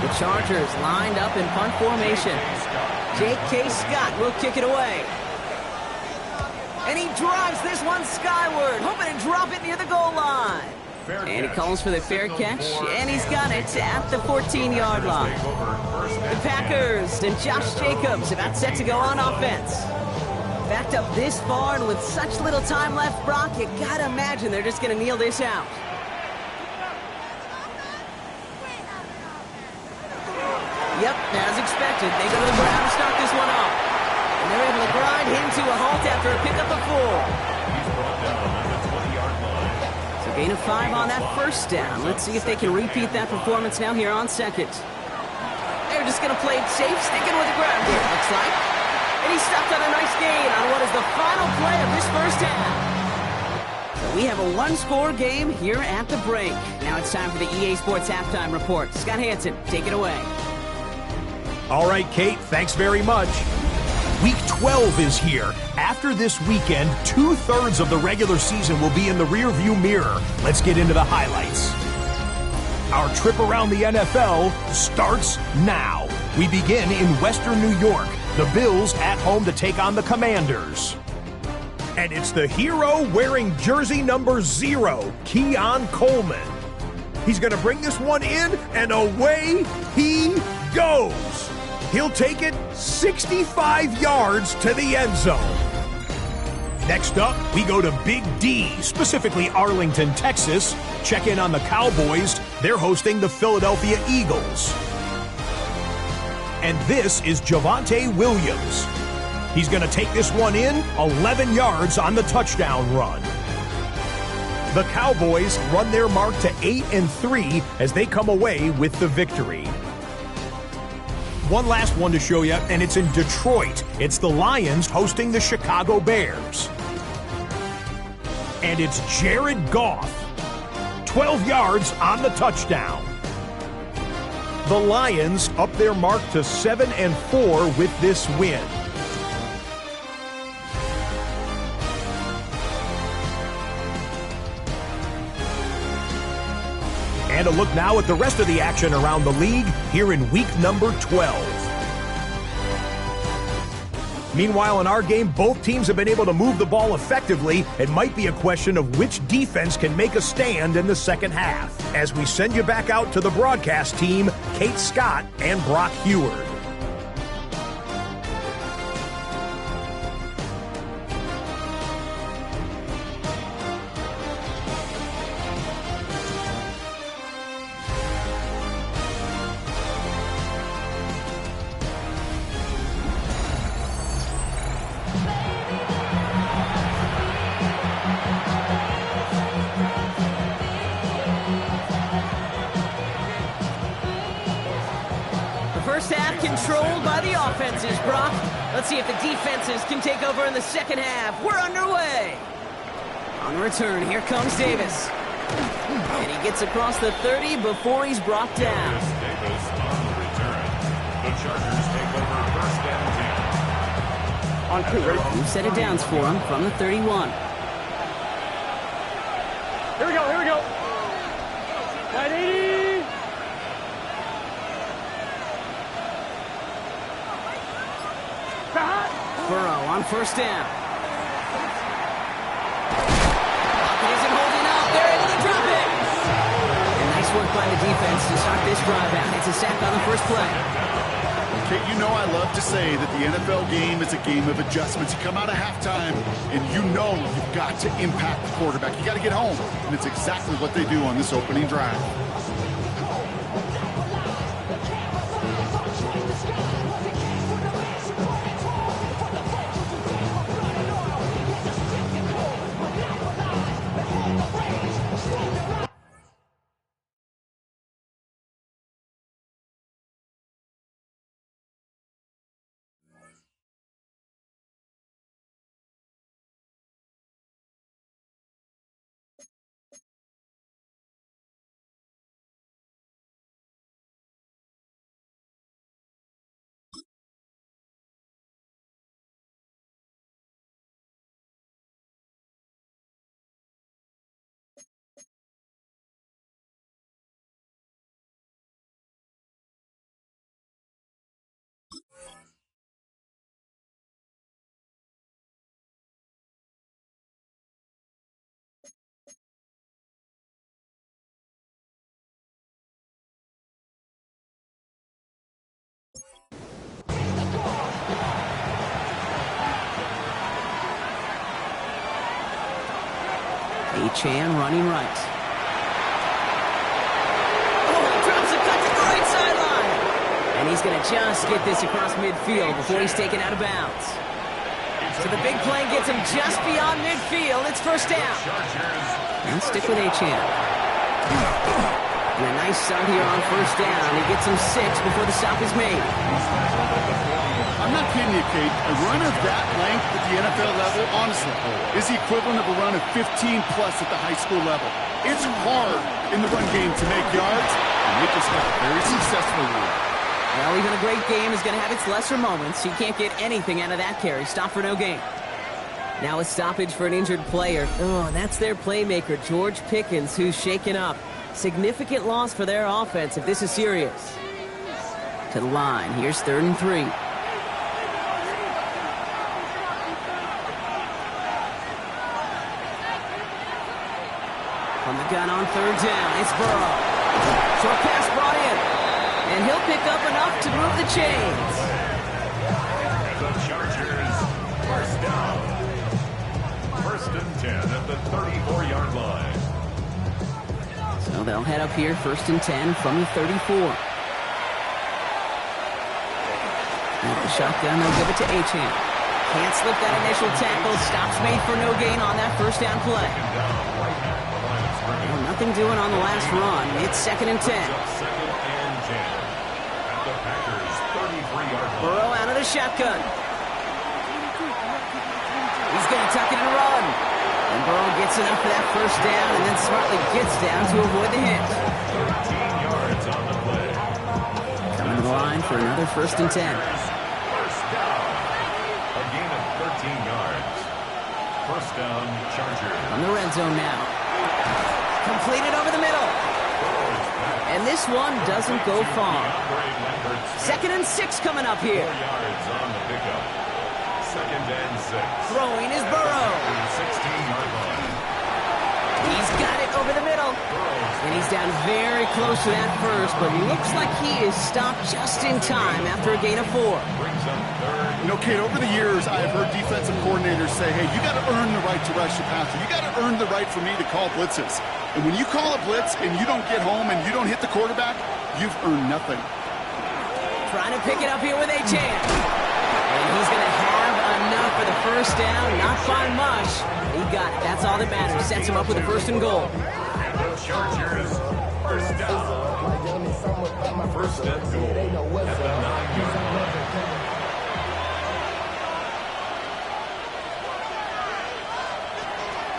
The Chargers lined up in punt formation. J.K. Scott will kick it away. And he drives this one skyward, hoping to drop it near the goal line. And he calls for the fair catch, and he's got it at the 14-yard line. The Packers and Josh Jacobs about set to go on offense. Backed up this far, and with such little time left, Brock, you gotta imagine they're just gonna kneel this out. Yep, as expected, they go to the ground to start this one off. And they're able to grind him to a halt after a pickup of 4. he's brought down on the 20-yard line. So gain of 5 on that 1st down. Let's see if they can repeat that performance now here on 2nd. They're just going to play it safe, sticking with the ground here, looks like. And he stopped on a nice gain on what is the final play of this 1st half. So we have a 1-score game here at the break. Now it's time for the EA Sports Halftime Report. Scott Hanson, take it away. All right, Kate, thanks very much. Week 12 is here. After this weekend, 2/3 of the regular season will be in the rearview mirror. Let's get into the highlights. Our trip around the NFL starts now. We begin in Western New York. The Bills at home to take on the Commanders. And it's the hero wearing jersey number 0, Keon Coleman. He's going to bring this one in, and away he goes. He'll take it 65 yards to the end zone. Next up, we go to Big D, specifically Arlington, Texas. Check in on the Cowboys. They're hosting the Philadelphia Eagles. And this is Javonte Williams. He's going to take this one in, 11 yards on the touchdown run. The Cowboys run their mark to 8-3 as they come away with the victory. One last one to show you, and it's in Detroit. It's the Lions hosting the Chicago Bears. And it's Jared Goff. 12 yards on the touchdown. The Lions up their mark to 7-4 with this win. And a look now at the rest of the action around the league here in week number 12. Meanwhile, in our game, both teams have been able to move the ball effectively. It might be a question of which defense can make a stand in the second half. As we send you back out to the broadcast team, Kate Scott and Brock Heward. First half controlled by the offenses, Brock. Let's see if the defenses can take over in the second half. We're underway. On the return, here comes Davis. And he gets across the 30 before he's brought down. Davis on the return. The Chargers take over 1st and 10. On crew, ready? New set of downs for him from the 31. Here we go, here we go. 980. Burrow on 1st down. Pocket isn't holding up. They're able to drop it. And nice work by the defense to start this drive out. It's a sack on the first play. Kate, you know I love to say that the NFL game is a game of adjustments. You come out of halftime, and you know you've got to impact the quarterback. You got to get home, and it's exactly what they do on this opening drive. Achane running right. Oh, drops a cut to the right sideline. And he's going to just get this across midfield before he's taken out of bounds. So the big play gets him just beyond midfield. It's first down. And stick with Achane. And a nice start here on first down. He gets him 6 before the stop is made. I'm not kidding you, Kate. A run of that length at the NFL level, honestly, is the equivalent of a run of 15-plus at the high school level. It's hard in the run game to make yards, and they just got very successful with it. Well, even a great game is going to have its lesser moments. You can't get anything out of that carry. Stop for no gain. Now a stoppage for an injured player. Oh, and that's their playmaker, George Pickens, who's shaken up. Significant loss for their offense if this is serious. To the line. Here's 3rd and 3. From the gun on 3rd down, it's Burrow. Short pass brought in. And he'll pick up enough to move the chains. And the Chargers, first down. 1st and 10 at the 34-yard line. So they'll head up here, 1st and 10 from the 34. Now the shotgun, they'll give it to Achane. Can't slip that initial tackle. Stops made for no gain on that first down play. Well, nothing doing on the last run. It's 2nd and 10. 2nd and 10 at the Packers' 33-yard line. Burrow out of the shotgun. He's going to tuck it and run. And Burrow gets enough for that first down and then smartly gets down to avoid the hit. 13 yards on the play. Coming to the line for another 1st and 10. First down. A gain of 13 yards. First down, Chargers. On the red zone now. Completed over the middle. And this one doesn't go far. 2nd and 6 coming up here. 4 yards on the pickup. 2nd and 6. Throwing is Burrow. 16-yard line. He's got it over the middle. And he's down very close to that first, but looks like he is stopped just in time after a gain of 4. Brings up 3rd. You know, Kate, over the years, I have heard defensive coordinators say, hey, you got to earn the right to rush the passer. You got to earn the right for me to call blitzes. And when you call a blitz and you don't get home and you don't hit the quarterback, you've earned nothing. Trying to pick it up here with Achane. And he's going to have enough for the first down. Not by much. He got it. That's all that matters. Sets him up with a 1st and goal. And the Chargers, first down. 1st and goal at the 9-yard line.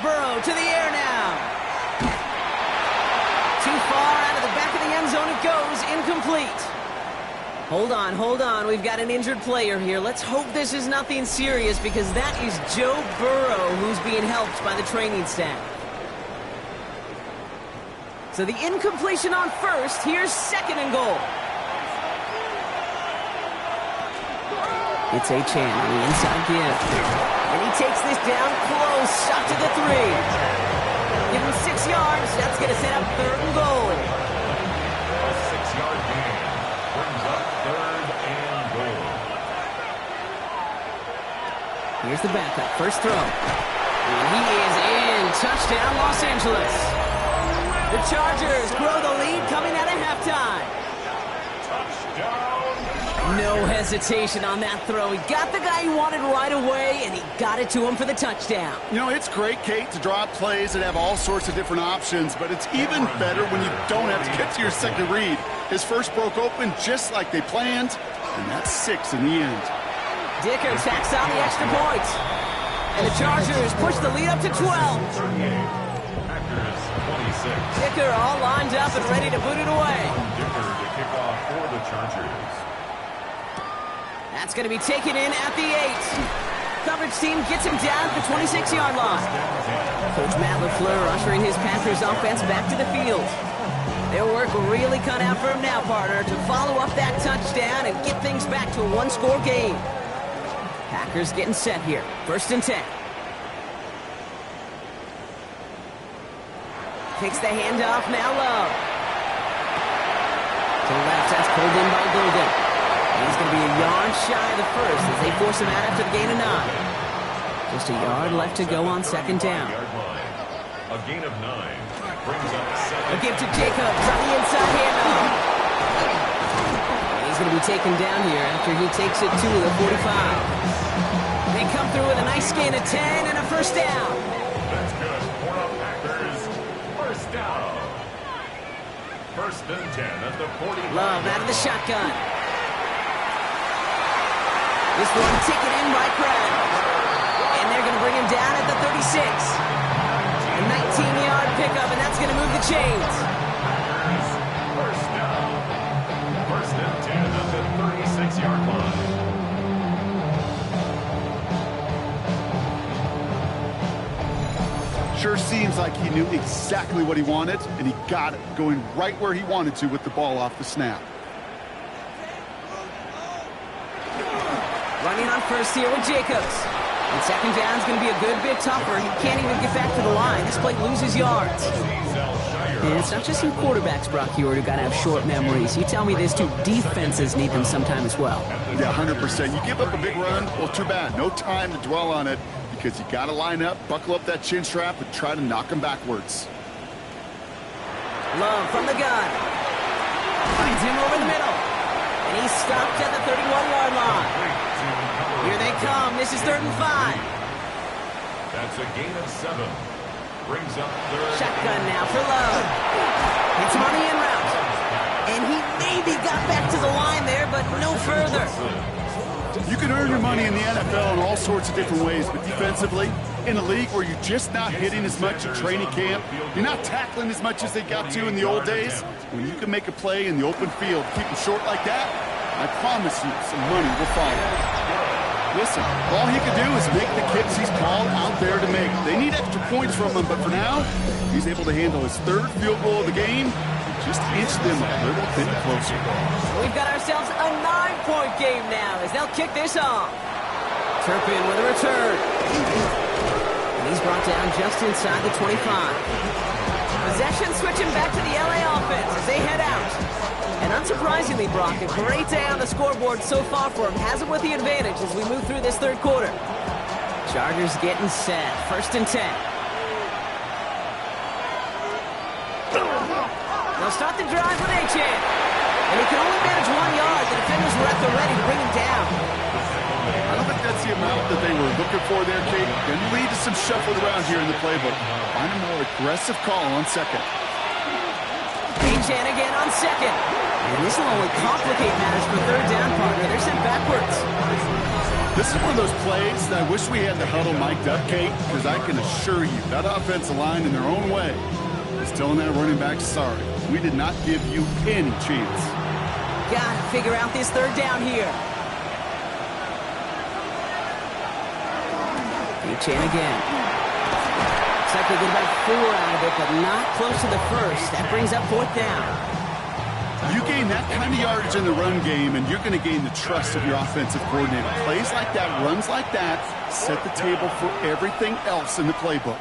Burrow to the air now. Too far out of the back of the end zone it goes. Incomplete. Hold on. We've got an injured player here. Let's hope this is nothing serious because that is Joe Burrow who's being helped by the training staff. So the incompletion on 1st. Here's 2nd and goal. It's Achane on the inside give. And he takes this down close. Shot to the 3. Give him 6 yards. That's going to set up 3rd and goal. A 6-yard gain brings up 3rd and goal. Here's the backup. First throw. And he is in. Touchdown, Los Angeles. The Chargers grow the lead coming out of halftime. Touchdown. No hesitation on that throw. He got the guy he wanted right away, and he got it to him for the touchdown. You know, it's great, Kate, to draw up plays that have all sorts of different options, but it's even better when you don't have to get to your second read. His first broke open just like they planned, and that's 6 in the end. Dicker tacks on the extra point. And the Chargers push the lead up to 12. 38. Packers 26. Dicker all lined up and ready to boot it away. Dicker to kick off for the Chargers. That's going to be taken in at the 8. Coverage team gets him down at the 26-yard line. Coach Matt LaFleur ushering his Packers offense back to the field. Their work really cut out for him now, partner, to follow up that touchdown and get things back to a one-score game. Packers getting set here. 1st and 10. Takes the handoff, now Love. To the left, that's pulled in by Golden. He's going to be a yard shy of the first as they force him out after the gain of 9. Just a yard left to go on 2nd down. A gain of 9. Brings up 7. A give to Jacobs on the inside handoff. He's going to be taken down here after he takes it to the 45. They come through with a nice gain of 10 and a first down. That's good for the Packers. First down. First and 10 at the 45. Love out of the shotgun. This one taken in by Krabs. And they're going to bring him down at the 36. A 19-yard pickup, and that's going to move the chains. First down. First and 10 at the 36-yard line. Sure seems like he knew exactly what he wanted, and he got it, going right where he wanted to with the ball off the snap. Running on first here with Jacobs. And second down is going to be a good bit tougher. He can't even get back to the line. This play loses yards. And it's not just some quarterbacks, Brock Huard, who got to have short memories. You tell me this too, defenses need them sometime as well. Yeah, 100%. You give up a big run, well, too bad. No time to dwell on it because you got to line up, buckle up that chin strap, and try to knock him backwards. Love from the gun. Finds him over the middle. And he's stopped at the 31-yard line. Here they come. This is 3rd and 5. That's a gain of 7. Brings up 3rd. Shotgun now for Love. Hits him on the in route. And he maybe got back to the line there, but no further. You can earn your money in the NFL in all sorts of different ways, but defensively, in a league where you're just not hitting as much at training camp, you're not tackling as much as they got to in the old days, when you can make a play in the open field, keep it short like that, I promise you some money will follow. Listen, all he can do is make the kicks he's called out there to make. They need extra points from him, but for now, he's able to handle his 3rd field goal of the game, just inch them a little bit closer. We've got ourselves a 9-point game now as they'll kick this off. Turpin with a return. And he's brought down just inside the 25. Possession switching back to the LA offense as they head out. And unsurprisingly, Brock, a great day on the scoreboard so far for him. Has him with the advantage as we move through this 3rd quarter. Chargers getting set. 1st and 10. They'll start the drive with Achane. And he can only manage 1 yard. The defenders were at the ready to bring him down. I don't think that's the amount that they were looking for there, Kate. Going to lead to some shuffling around here in the playbook. Find a more aggressive call on 2nd. Achane again on 2nd. And this will only complicate matters for 3rd down, partner. They're sent backwards. This is one of those plays that I wish we had the huddle mic'd up, Kate, because I can assure you that offensive line in their own way is telling that running back, sorry, we did not give you any chance. Gotta figure out this 3rd down here. Achane again. Looks like they get about 4 out of it, but not close to the 1st. That brings up 4th down. You gain that kind of yardage in the run game, and you're going to gain the trust of your offensive coordinator. Plays like that, runs like that, set the table for everything else in the playbook.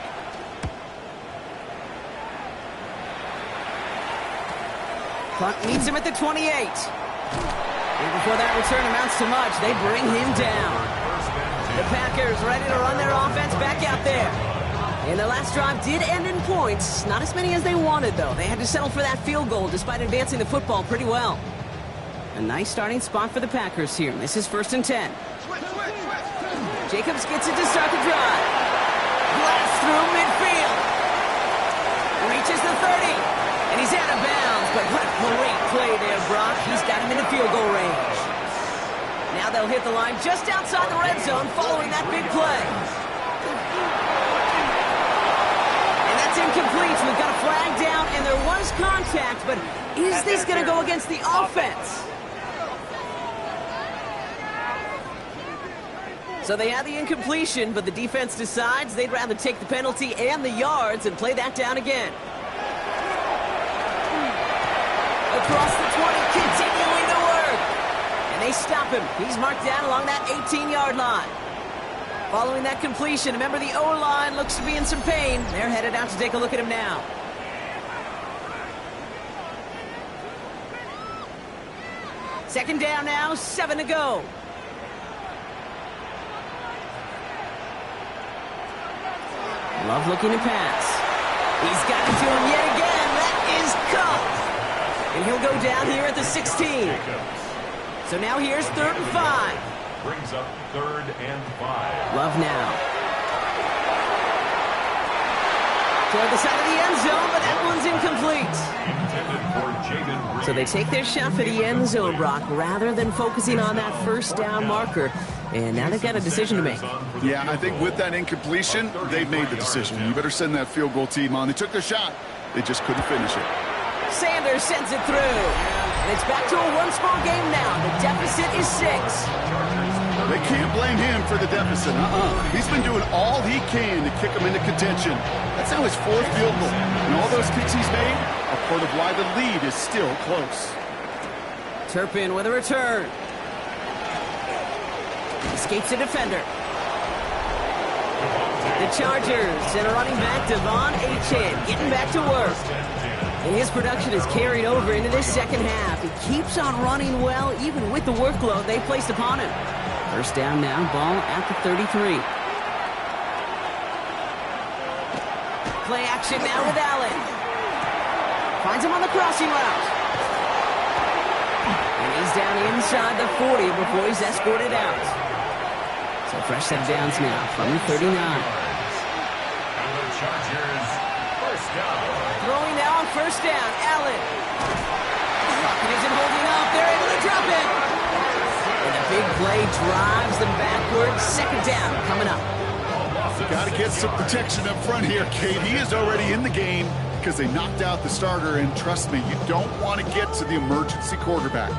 Clock meets him at the 28. And before that return amounts to much, they bring him down. The Packers ready to run their offense back out there. And the last drive did end in points. Not as many as they wanted, though. They had to settle for that field goal despite advancing the football pretty well. A nice starting spot for the Packers here. This is 1st and 10. Jacobs gets it to start the drive. Blast through midfield. Reaches the 30. And he's out of bounds. But what a great play there, Brock. He's got him in the field goal range. Now they'll hit the line just outside the red zone following that big play. Incomplete. We've got a flag down, and there was contact, but is this going to go against the offense? So they had the incompletion, but the defense decides they'd rather take the penalty and the yards and play that down again. Across the 20, continuing to work. And they stop him. He's marked down along that 18-yard line. Following that completion, remember the O-line looks to be in some pain. They're headed out to take a look at him now. Second down now, 7 to go. Love looking to pass. He's got it to him yet again. That is caught. And he'll go down here at the 16. So now here's 3rd and 5. Brings up 3rd and 5. Love now. Toward the side of the end zone, but that one's incomplete. Intended for Jaden Reed. So they take their shot for the end zone, Brock, rather than focusing on that first down marker. And now they've got a decision to make. Yeah, I think with that incompletion, they've made the decision. You better send that field goal team on. They took their shot. They just couldn't finish it. Sanders sends it through. And it's back to a one-score game now. The deficit is 6. They can't blame him for the deficit. He's been doing all he can to kick them into contention. That's now his 4th field goal. And all those kicks he's made are part of why the lead is still close. Turpin with a return. Escapes a defender. The Chargers and a running back, Devon Achane, getting back to work. And his production is carried over into this second half. He keeps on running well, even with the workload they placed upon him. First down now, ball at the 33. Play action now with Allen. Finds him on the crossing route. And he's down inside the 40 before he's escorted out. So fresh set of downs now from the 39. And the Chargers, first down. Throwing now on first down, Allen. Pocket isn't holding up. They're able to drop it. And a big play drives them backwards. Second down coming up. Got to get some protection up front here, Kate. He is already in the game because they knocked out the starter. And trust me, you don't want to get to the emergency quarterback.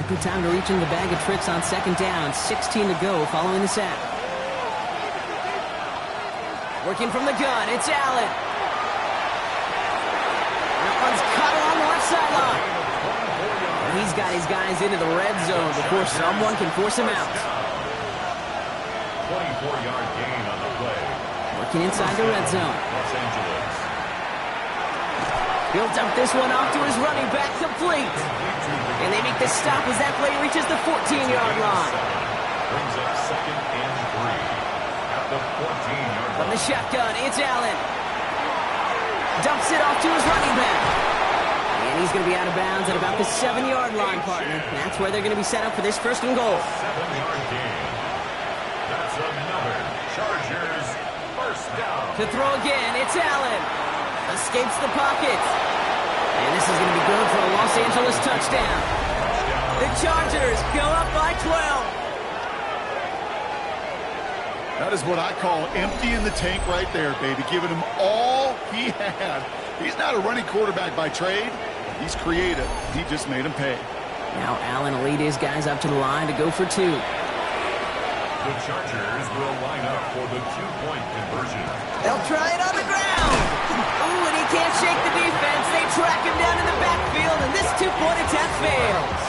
Good time to reach in the bag of tricks on second down. 16 to go following the sack. Working from the gun, it's Allen. That one's caught along the left sideline. And he's got his guys into the red zone before someone can force him out. 24-yard gain on the play. Working inside the red zone. Los Angeles. Built up this one off to his running back, complete. And they make the stop as that play reaches the 14-yard line. Brings up 2nd and 3 at the 14-yard From line. the shotgun, it's Allen. Dumps it off to his running back. And he's going to be out of bounds at about the 7-yard line, partner. And that's where they're going to be set up for this 1st and goal. 7-yard gain. That's another Chargers first down. To throw again, it's Allen. Escapes the pocket. And this is going to be good for a Los Angeles touchdown. The Chargers go up by 12. That is what I call emptying the tank right there, baby. Giving him all he had. He's not a running quarterback by trade. He's creative. He just made him pay. Now Allen will lead his guys up to the line to go for 2. The Chargers will line up for the 2-point conversion. They'll try it on the ground. Ooh, and he can't shake the defense. They track him down in the backfield, and this 2-point attempt fails.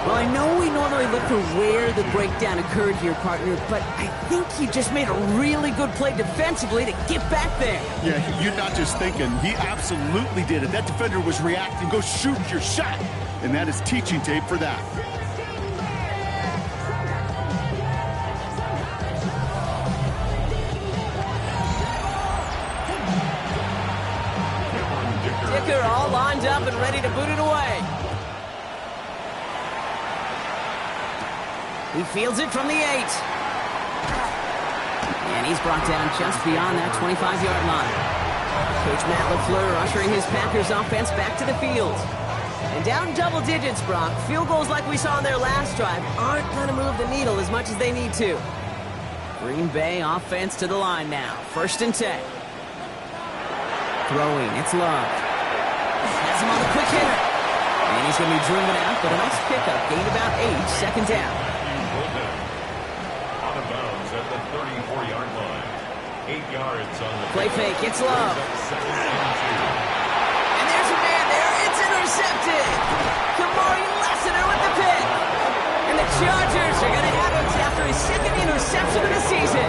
Well, I know we normally look for where the breakdown occurred here, partner, but I think he just made a really good play defensively to get back there. Yeah, you're not just thinking. He absolutely did it. That defender was reacting. Go shoot your shot. And that is teaching tape for that. Dicker all lined up and ready to boot it away. He fields it from the 8. And he's brought down just beyond that 25-yard line. Coach Matt LaFleur ushering his Packers offense back to the field. And down double digits, Brock. Field goals like we saw on their last drive aren't going to move the needle as much as they need to. Green Bay offense to the line now. 1st and 10. Throwing, it's Love. Has him on the quick hitter. And he's going to be driven out, but a nice pickup. Gained about 8, second down. Out of bounds at the 34-yard line. 8 yards on the Play fake, it's Love. And there's a man there, it's intercepted. Kamari Lassiter with the pick. And the Chargers are going to have him after his 2nd interception of the season.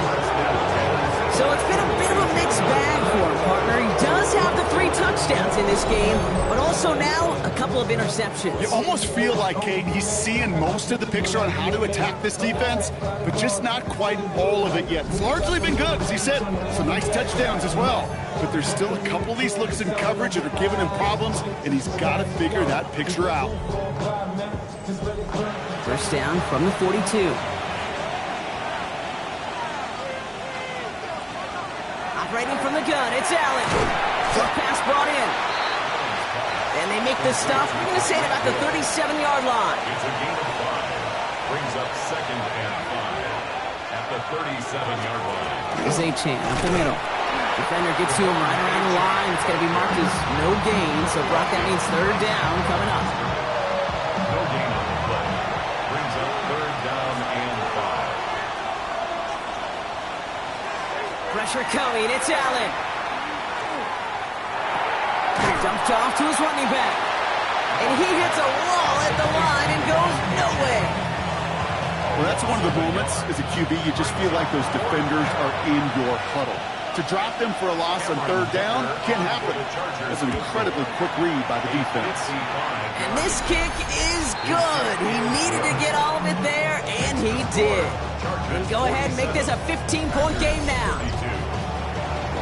So it's been a bit of a mixed bag for him, partner. He does have the 3 touchdowns in this game, but also now a couple of interceptions. You almost feel like, Kate, he's seeing most of the picture on how to attack this defense, but just not quite all of it yet. It's largely been good, as he said, some nice touchdowns as well. But there's still a couple of these looks in coverage that are giving him problems, and he's got to figure that picture out. First down from the 42. Operating from the gun, it's Allen. Quick pass brought in. And they make the stop. We're going to say it about the 37-yard line. It's a gain of 5. Brings up 2nd and 5 at the 37-yard line. Here's Achane up the middle. Defender gets to him right around the line. It's going to be marked as no gain. So, Brock, that means 3rd down coming up. No gain on the play. Brings up 3rd down and 5. Pressure coming. It's Allen. Dumped off to his running back. And he hits a wall at the line and goes nowhere. Well, that's one of the moments as a QB you just feel like those defenders are in your huddle. To drop them for a loss on 3rd down can't happen. That's an incredibly quick read by the defense. And this kick is good. He needed to get all of it there, and he did. And go ahead and make this a 15-point game now.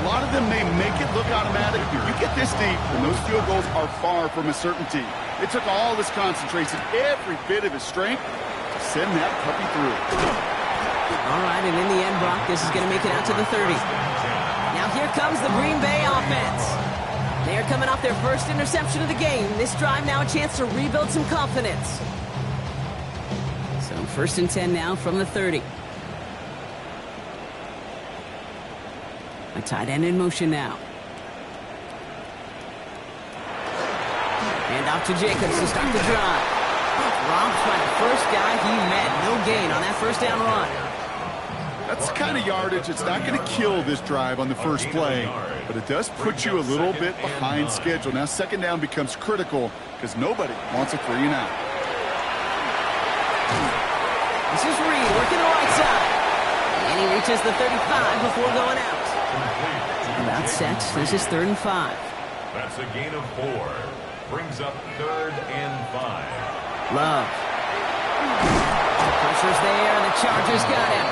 A lot of them may make it look automatic, but you get this deep, and those field goals are far from a certainty. It took all this concentration, every bit of his strength, to send that puppy through. All right, and in the end, Brock, this is going to make it out to the 30. Now here comes the Green Bay offense. They are coming off their first interception of the game. This drive now a chance to rebuild some confidence. So 1st and 10 now from the 30. A tight end in motion now. And off to Jacobs to start the drive. Robbed by the first guy he met. No gain on that 1st down run. That's the kind of yardage that's not going to kill this drive on the first play, but it does put you a little bit behind schedule. Now 2nd down becomes critical because nobody wants a 3-and-out. This is Reed working the right side. And he reaches the 35 before going out. About set. This is 3rd and 5. That's a gain of 4. Brings up 3rd and 5. Love. Pressure's there, and the Chargers got him.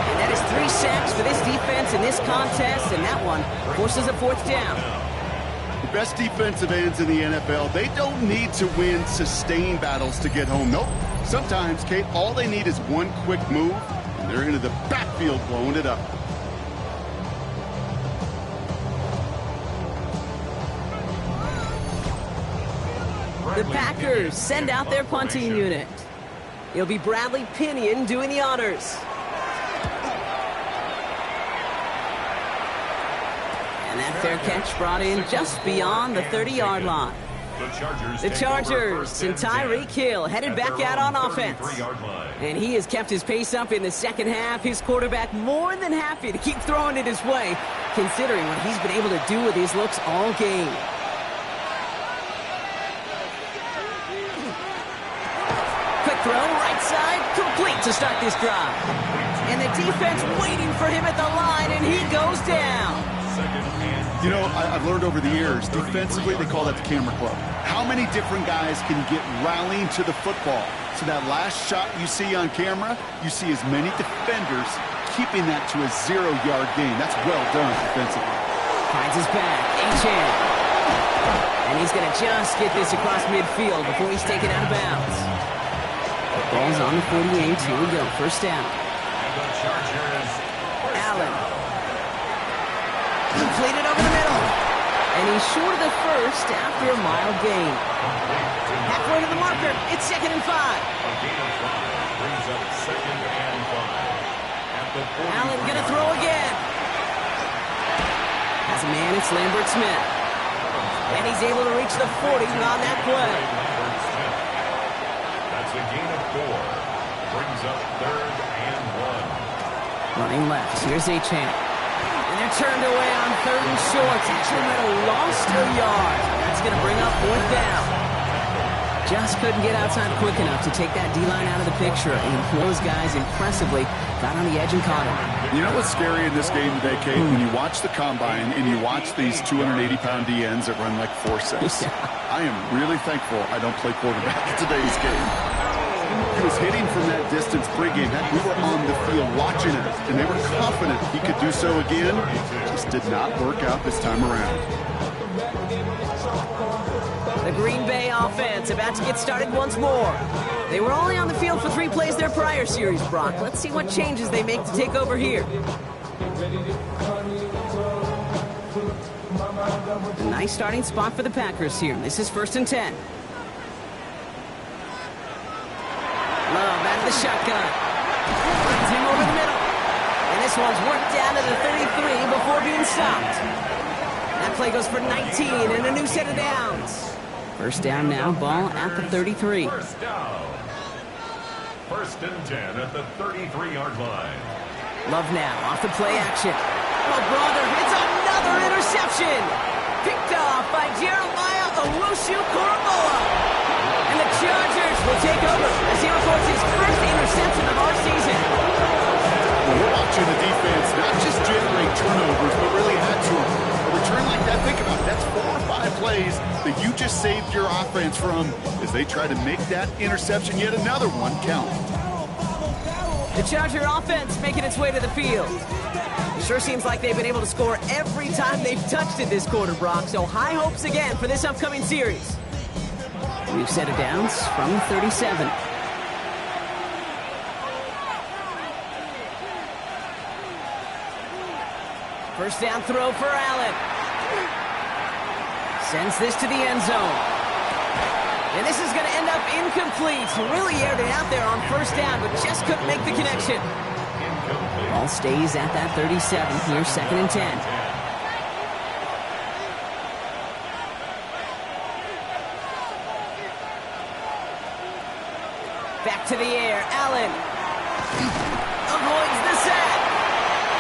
And that is 3 sacks for this defense in this contest, and that one forces a 4th down. The best defensive ends in the NFL, they don't need to win sustained battles to get home. Nope. Sometimes, Kate, all they need is one quick move, and they're into the backfield blowing it up. The Packers send out their punting unit. It'll be Bradley Pinion doing the honors. And that fair catch brought in just beyond the 30-yard line. The Chargers and Tyreek Hill headed back out on offense. And he has kept his pace up in the 2nd half. His quarterback more than happy to keep throwing it his way, considering what he's been able to do with his looks all game. Throw right side, complete to start this drive. And the defense waiting for him at the line, and he goes down. You know, I've learned over the years, defensively, they call that the camera club. How many different guys can get rallying to the football? So that last shot you see on camera, you see as many defenders keeping that to a 0-yard gain. That's well done defensively. Finds his back, Achane. And he's going to just get this across midfield before he's taken out of bounds. Ball's on the 48. Here we go. 1st down. Allen. Completed over the middle. And he's short of the 1st after a mild gain. Halfway to the marker. It's 2nd and 5. Brings up 2nd and 5. Allen gonna throw again. Has a man, it's Lambert Smith. And he's able to reach the 40 on that play. That's a gain of 4. Brings up 3rd and 1. Running left, here's Achane. And they're turned away on 3rd and short. Actually might have lost a yard. That's gonna bring up 4th down. just couldn't get outside quick enough to take that D-line out of the picture, and those guys impressively got on the edge and caught him. You know what's scary in this game today, Kate? When you watch the combine and you watch these 280-pound DNs that run like 4.6. Yeah. I am really thankful I don't play quarterback in today's game. He was hitting from that distance pregame. Heck, we were on the field watching it, and they were confident he could do so again. Just did not work out this time around. The Green Bay offense about to get started once more. They were only on the field for 3 plays their prior series, Brock. Let's see what changes they make to take over here. A nice starting spot for the Packers here. This is 1st and 10. Love out of the shotgun. Finds him over the middle. And this one's worked down to the 33 before being stopped. That play goes for 19 and a new set of downs. First down now, ball at the 33. First down. 1st and 10 at the 33-yard line. Love now, off the play action. Oh, brother, it's another interception. Picked off by Jeremiah Owusu-Koramoah. And the Chargers will take over as he records his first interception of our season. We're watching the defense not just generate turnovers, but really add to them. A return like that, think about it, that's 4 or 5 plays that you just saved your offense from as they try to make that interception, yet another one, count. The Charger offense making its way to the field. It sure seems like they've been able to score every time they've touched it this quarter, Brock, so high hopes again for this upcoming series. New set of downs from 37. First down throw for Allen. Sends this to the end zone. And this is going to end up incomplete. Really aired it out there on first down, but just couldn't make the connection. Ball stays at that 37 here, 2nd and 10. Back to the air, Allen avoids the sack.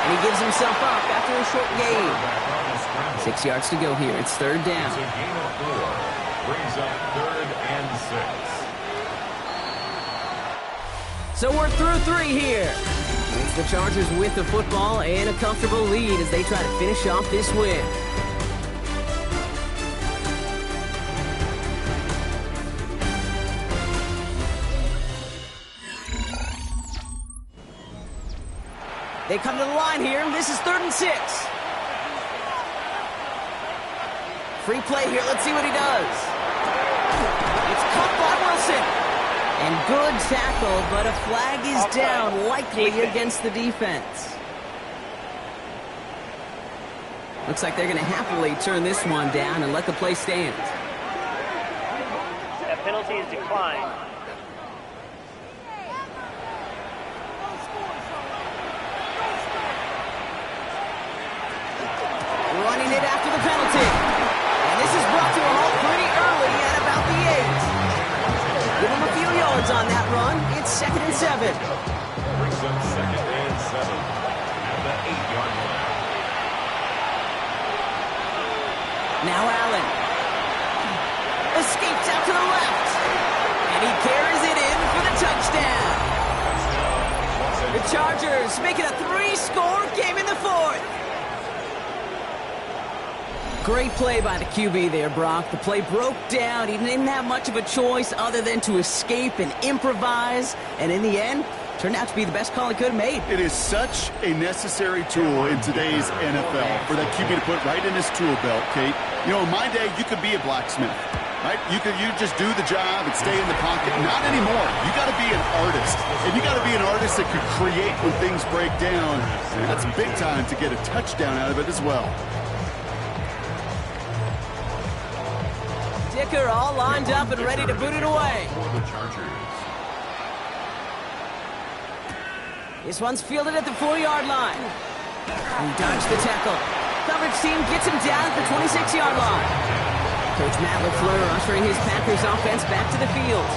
And he gives himself up after a short gain. 6 yards to go here. It's 3rd down. It's a gain of 4. Brings up 3rd and 6. So we're through 3 here. It's the Chargers with the football and a comfortable lead as they try to finish off this win. They come to the line here. This is 3rd and 6. Free play here. Let's see what he does. It's caught by Wilson. And good tackle, but a flag is down, likely against the defense. Looks like they're going to happily turn this one down and let the play stand. A penalty is declined. Running it after the penalty. And this is brought to a halt pretty early at about the 8. Give him a few yards on that run. It's 2nd and 7. Brings up 2nd and 7 at the 8-yard line. Now Allen. Escapes out to the left. And he carries it in for the touchdown. The Chargers making a 3-score game in the 4th. Great play by the QB there, Brock. The play broke down. He didn't have much of a choice other than to escape and improvise. And in the end, turned out to be the best call he could have made. It is such a necessary tool in today's NFL for that QB to put right in his tool belt, Kate. You know, in my day, you could be a blacksmith, right? You just do the job and stay in the pocket. Not anymore. You got to be an artist. And you got to be an artist that could create when things break down. And that's big time to get a touchdown out of it as well. Dicker all lined up and ready to boot it away. For the Chargers. This one's fielded at the 4-yard line. He dodged the tackle. Coverage team gets him down at the 26-yard line. Coach Matt LaFleur ushering his Packers offense back to the field.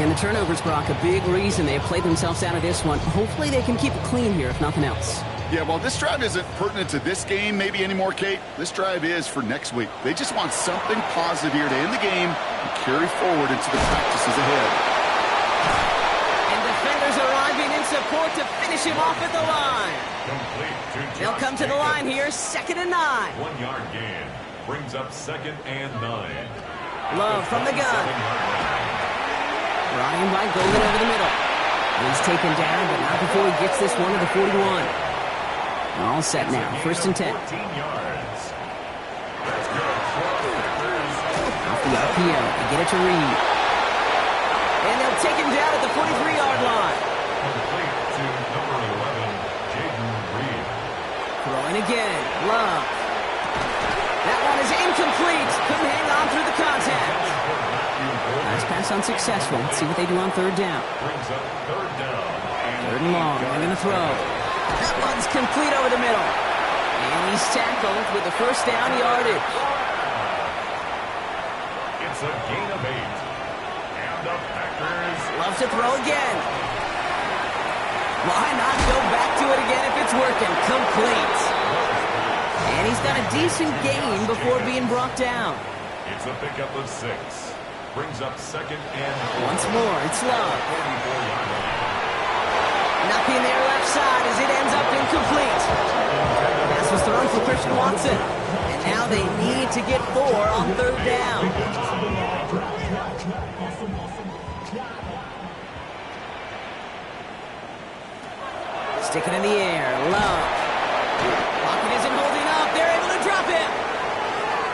And the turnovers, Brock, a big reason they have played themselves out of this one. Hopefully they can keep it clean here, if nothing else. Yeah, well, this drive isn't pertinent to this game maybe anymore, Kate. This drive is for next week. They just want something positive here to end the game and carry forward into the practices ahead. And defenders arriving in support to finish him off at the line. They'll come to the line here, 2nd and 9. 1 yard gain brings up 2nd and 9. Love from the gun. Brought in by Golden over the middle. He's taken down, but not before he gets this one to the 41. All set now, 1st and 10. 14 yards. That's good. Off the RPO, they get it to Reed. And they'll take him down at the 43-yard line. Complete to number 11, Jaden Reed. Throwing again, Love. That one is incomplete. Couldn't hang on through the contact. Last pass unsuccessful. Let's see what they do on 3rd down. Brings up 3rd down. 3rd and long. They're going to throw. That one's complete over the middle. And he's tackled with the 1st down yardage. It's a gain of 8. And the Packers Loves to throw again. Why not go back to it again if it's working? Complete. And he's got a decent gain before being brought down. It's a pickup of 6. Brings up 2nd and Once more, it's Love. 44-yard line. Nothing there left side as it ends up incomplete. Pass was thrown for Christian Watson. And now they need to get 4 on 3rd down. Stick it in the air. Love. Pocket isn't holding up. They're able to drop him.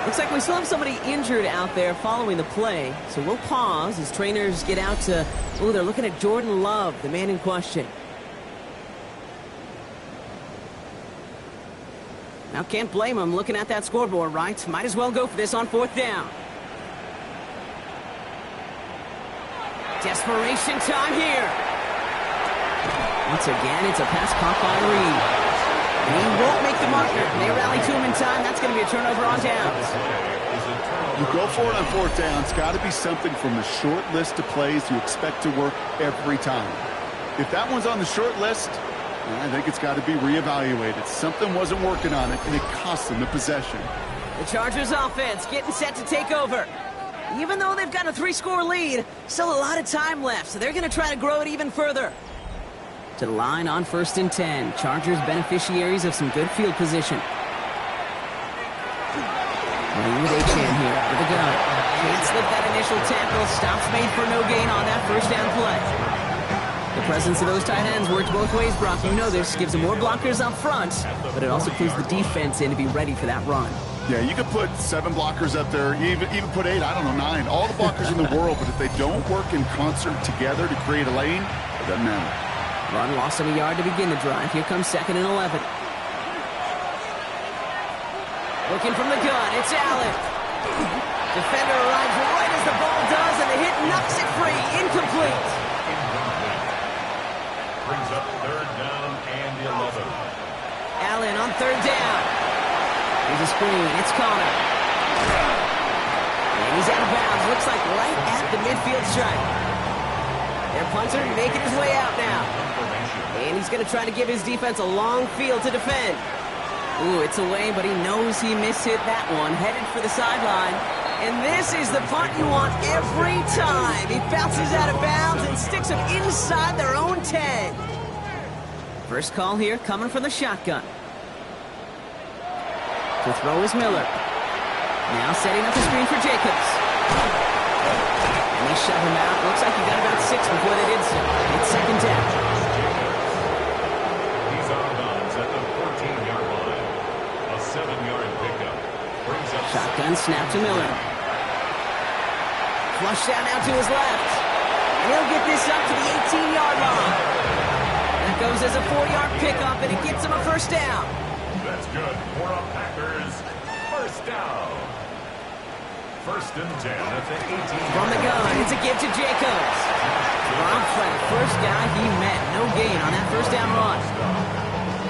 Looks like we still have somebody injured out there following the play. So we'll pause as trainers get out to... Oh, they're looking at Jordan Love, the man in question. Now, can't blame him looking at that scoreboard, right? Might as well go for this on 4th down. Desperation time here. Once again, it's a pass caught by Reed. And he won't make the marker. They rally to him in time. That's going to be a turnover on downs. You go for it on 4th down. It's got to be something from the short list of plays you expect to work every time. If that one's on the short list, I think it's got to be reevaluated. Something wasn't working on it, and it cost them the possession. The Chargers offense getting set to take over. Even though they've got a 3-score lead, still a lot of time left, so they're going to try to grow it even further. To the line on 1st and 10. Chargers beneficiaries of some good field position. Running with Achane here out of the gun. Can't slip that initial tackle. Stops made for no gain on that 1st down play. The presence of those tight ends works both ways, Brock. You know this. Gives them more blockers up front, but it also clues the defense in to be ready for that run. Yeah, you could put 7 blockers up there, even put 8, I don't know, 9. All the blockers in the world, but if they don't work in concert together to create a lane, it doesn't matter. Run lost him a yard to begin the drive. Here comes 2nd and 11. Looking from the gun, it's Allen. Defender arrives right as the ball does, and the hit knocks it free. Incomplete. Brings up 3rd down and 11. Allen on 3rd down. Here's a screen. It's Connor. And he's out of bounds. Looks like right at the midfield stripe. Their punter making his way out now. And he's going to try to give his defense a long field to defend. Ooh, it's away, but he knows he mishit that one. Headed for the sideline. And this is the punt you want every time. He bounces out of bounds and sticks him inside their own 10. First call here coming from the shotgun. To throw is Miller. Now setting up the screen for Jacobs. And they shove him out. Looks like he got about 6 before they did so. It's 2nd down. He's out of bounds at the 14-yard line. A 7-yard pickup. Brings up Shotgun snap to Miller. Flush down now to his left. And he'll get this up to the 18-yard line. That goes as a 4-yard pickup, and it gets him a 1st down. That's good for a Packers 1st down. 1st and 10 at the 18. From the gun, it's a give to Jacobs. Rob Fred, first guy he met. No gain on that 1st down run.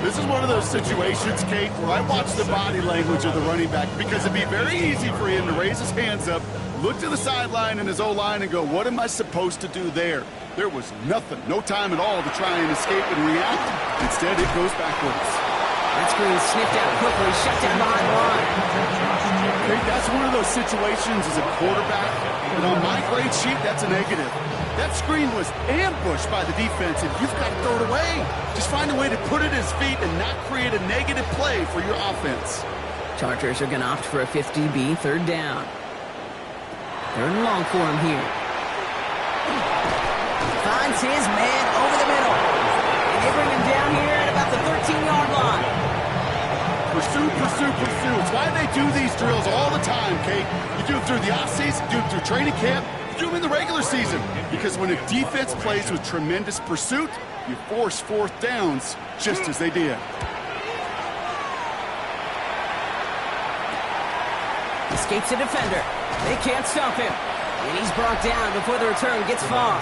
This is one of those situations, Kate, where I watch the body language of the running back because it'd be very easy for him to raise his hands up, look to the sideline in his O-line and go, what am I supposed to do there? There was nothing, no time at all to try and escape and react. Instead, it goes backwards. That screen sniffed out quickly, shut down behind the line. Kate, that's one of those situations as a quarterback, and on my grade sheet, that's a negative. That screen was ambushed by the defense, and you've got to throw it away. Just find a way to put it at his feet and not create a negative play for your offense. Chargers are going to opt for a 50-B, third down. They're in long for him here. Finds his man over the middle. And they bring him down here at about the 13-yard line. Pursue, pursue, pursue. It's why they do these drills all the time, Kate. You do it through the offseason, do it through training camp, do them in the regular season. Because when a defense plays with tremendous pursuit, you force fourth downs just as they did. Escapes a defender. They can't stop him. And he's brought down before the return gets far.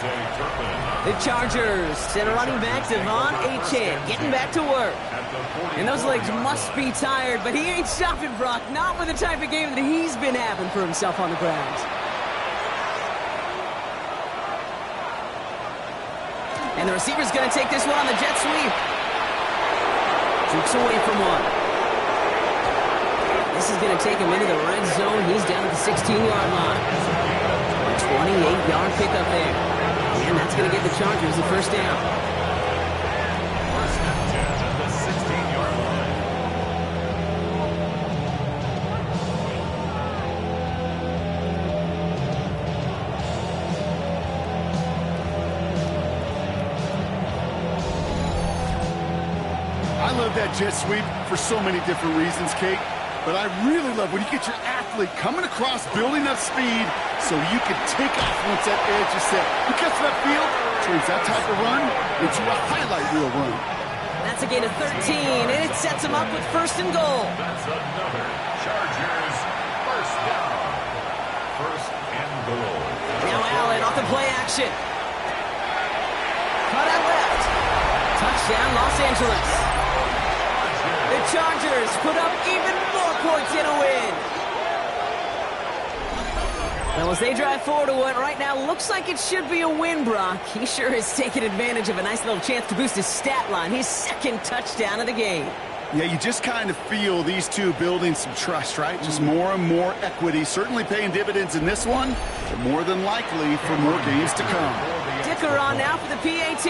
The Chargers send a running back, Devon Achane, getting back to work. And those legs must be tired, but he ain't stopping Brock, not with the type of game that he's been having for himself on the ground. And the receiver's going to take this one on the jet sweep. Jukes away from one. This is going to take him into the red zone. He's down at the 16-yard line. A 28-yard pickup there. And that's going to give the Chargers the first down. First and 10 at the 16-yard line. I love that jet sweep for so many different reasons, Kate. But I really love when you get your athlete coming across, building up speed, so you can take off once that edge is set. You get to that field, turns that type of run into a highlight reel run. That's a gain of 13, and it sets him up with first and goal. That's another Chargers first down. First and goal. Now Allen off the play action. Cut out left. Touchdown, Los Angeles. The Chargers put up even more points in a win. Well, as they drive forward to what right now looks like it should be a win, Brock, he sure is taking advantage of a nice little chance to boost his stat line. His second touchdown of the game. Yeah, you just kind of feel these two building some trust, right? Just more and more equity. Certainly paying dividends in this one, but more than likely for more games to come. Dicker on now for the PAT.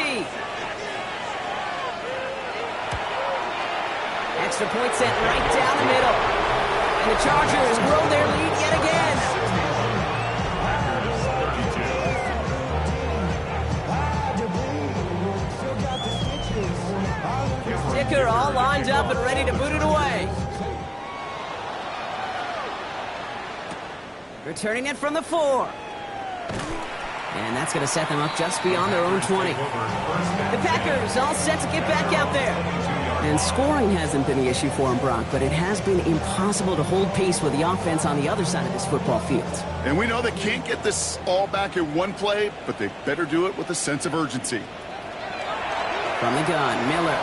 Extra point set right down the middle. And the Chargers grow their lead yet again. Dicker all lined up and ready to boot it away. Returning it from the 4. And that's going to set them up just beyond their own 20. The Packers all set to get back out there. And scoring hasn't been the issue for him, Brock, but it has been impossible to hold pace with the offense on the other side of this football field. And we know they can't get this all back in one play, but they better do it with a sense of urgency. From the gun, Miller.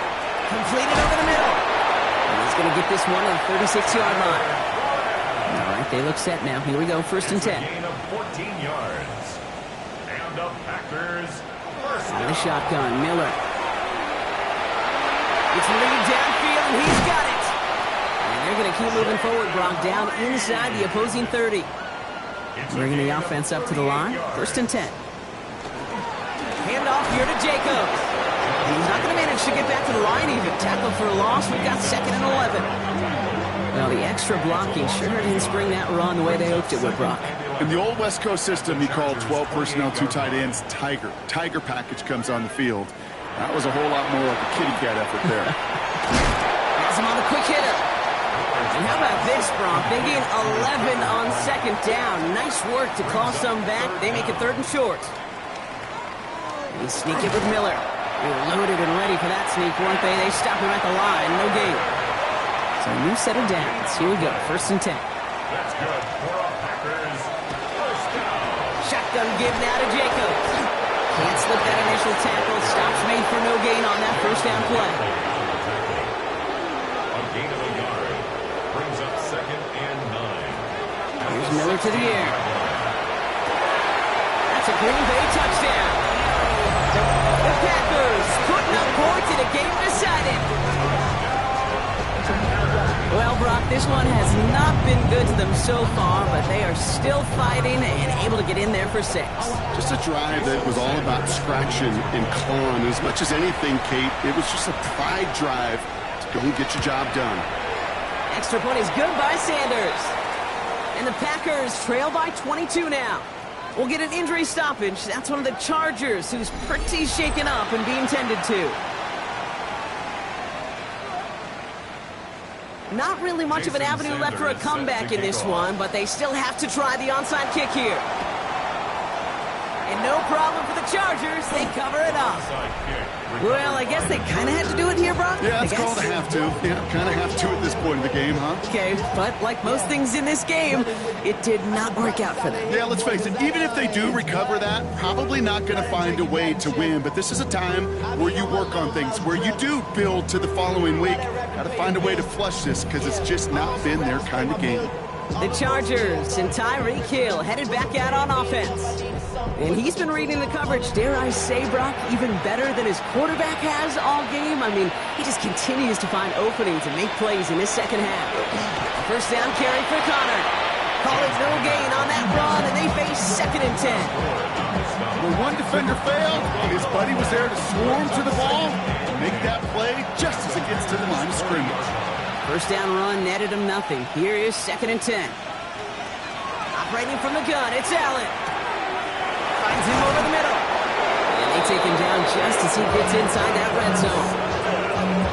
Completed over the middle. And he's going to get this one at the 36-yard line. All right, they look set now. Here we go, first and 10. Gain of 14 yards. And the Packers first On down. the shotgun, Miller. It's lead downfield, and he's got it. And they're going to keep moving forward, Brock, down inside the opposing 30. Bringing the offense up to the line, first and 10. Handoff here to Jacobs. He's not going to manage to get back to the line even. Tackle for a loss. We've got second and 11. Well, the extra blocking sure didn't spring that run the way they hoped it would, Brock. In the old West Coast system, you called 12 personnel, 2 tight ends, Tiger. Tiger package comes on the field. That was a whole lot more like a kitty cat effort there. Has him on the quick hitter. And how about this, Brock? They gain 11 on second down. Nice work to claw some back. They make it third and short. They sneak it with Miller. They were loaded and ready for that sneak, weren't they? They stop him at the line. No gain. So a new set of downs. Here we go. First and 10. That's good for a Packers first down. Shotgun give now to Jacobs. Can't slip that initial tackle. Stops made for no gain on that first down play. Here's Miller to the air. That's a Green Bay touchdown. The Packers putting up points in a game decided. Well, Brock, this one has not been good to them so far, but they are still fighting and able to get in there for 6. Just a drive that was all about scratching and clawing. As much as anything, Kate, it was just a pride drive to go and get your job done. Extra point is good by Sanders. And the Packers trail by 22 now. We'll get an injury stoppage. That's one of the Chargers who's pretty shaken up and being tended to. Not really much of an avenue left for a comeback in this one, but they still have to try the onside kick here. And no problem for the Chargers. They cover it up. Well, I guess they kind of had to do it here, Brock. Yeah, it's called a have to. Yeah, kind of have to at this point in the game, huh? Okay, but like most things in this game, it did not work out for them. Yeah, let's face it, even if they do recover that, probably not going to find a way to win. But this is a time where you work on things, where you do build to the following week. Got to find a way to flush this because it's just not been their kind of game. The Chargers and Tyreek Hill headed back out on offense. And he's been reading the coverage, dare I say, Brock, even better than his quarterback has all game. I mean, he just continues to find openings and make plays in this second half. First down carry for Connor. Call it no gain on that run, and they face 2nd and 10. When one defender failed, his buddy was there to swarm to the ball and make that play just as it gets to the line of scrimmage. First down run netted him nothing. Here is 2nd and 10. Operating from the gun, it's Allen. Finds him over the middle. And they take him down just as he gets inside that red zone.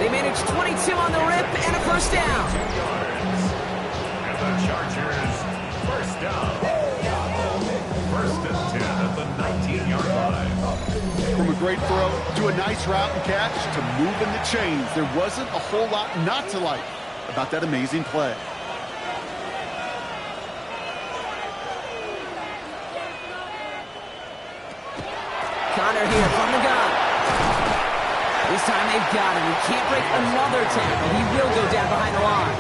They manage 22 on the rip and a first down. And the Chargers, first down. First and 10 at the 19-yard line. From a great throw to a nice route and catch to moving the chains, there wasn't a whole lot not to like about that amazing play. Connor here from the gun. This time they've got him. He can't break another tackle. He will go down behind the line.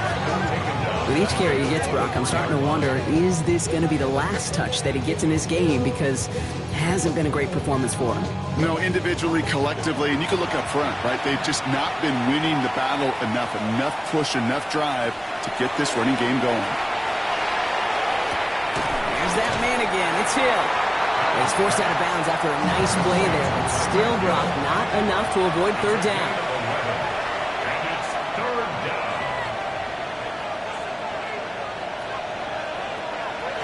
With each carry he gets, Brock, I'm starting to wonder, is this going to be the last touch that he gets in this game? Because it hasn't been a great performance for him. No, individually, collectively, and you can look up front, right? They've just not been winning the battle enough push, enough drive to get this running game going. There's that man again. It's Hill. He's forced out of bounds after a nice play there, but still, Brock, not enough to avoid third down. And it's third down.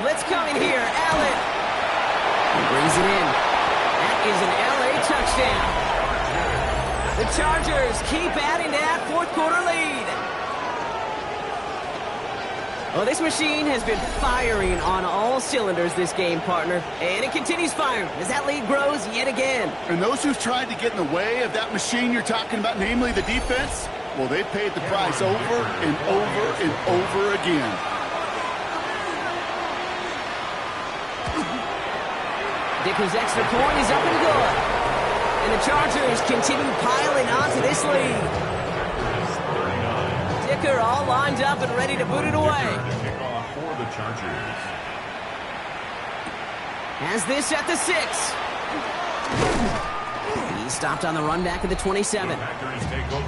Blitz coming here. Allen. He brings it in. That is an LA touchdown. The Chargers keep adding to that fourth quarter lead. Well, this machine has been firing on all cylinders this game, partner. And it continues firing as that lead grows yet again. And those who've tried to get in the way of that machine you're talking about, namely the defense, well, they've paid the price over and over and over again. Dicker's extra point is up and good. And the Chargers continue piling onto this lead. Dicker all lined up and ready to boot it away. Kickoff for the Chargers. Has this at the 6. He stopped on the run back at the 27.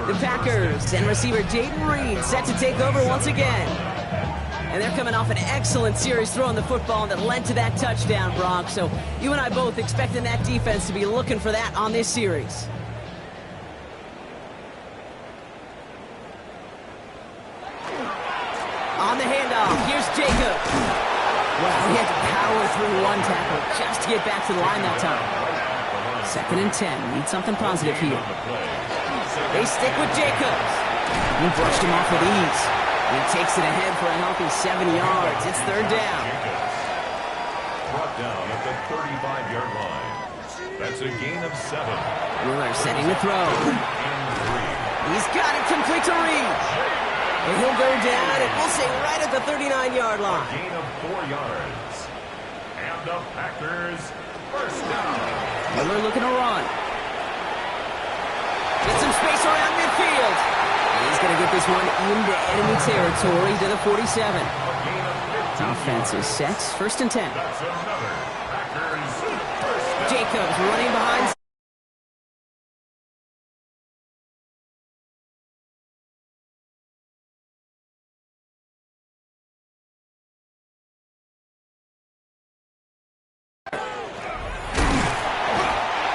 The Packers and receiver Jaden Reed set to take over once again. And they're coming off an excellent series throwing the football that led to that touchdown, Brock. So you and I both expecting that defense to be looking for that on this series. On the handoff, here's Jacob. Well, he had to power through one tackle just to get back to the line that time. 2nd and 10, need something positive here. They stick with Jacobs. He brushed him off with ease. He takes it ahead for a healthy 7 yards. It's third down. Brought down at the 35-yard line. That's a gain of 7. Miller setting the throw. He's got it complete to Reed. And he'll go down, and we'll say right at the 39-yard line. Gain of 4 yards. And the Packers first down. Miller looking to run. Get some space around midfield. And he's going to get this one into enemy territory to the 47. Offense is set. 1st and 10. That's another Packers first down. Jacobs running behind.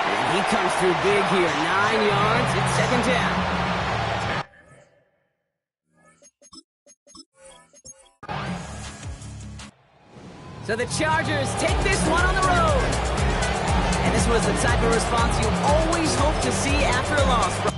And he comes through big here. 9 yards. It's 2nd down. So the Chargers take this one on the road. And this was the type of response you always hope to see after a loss.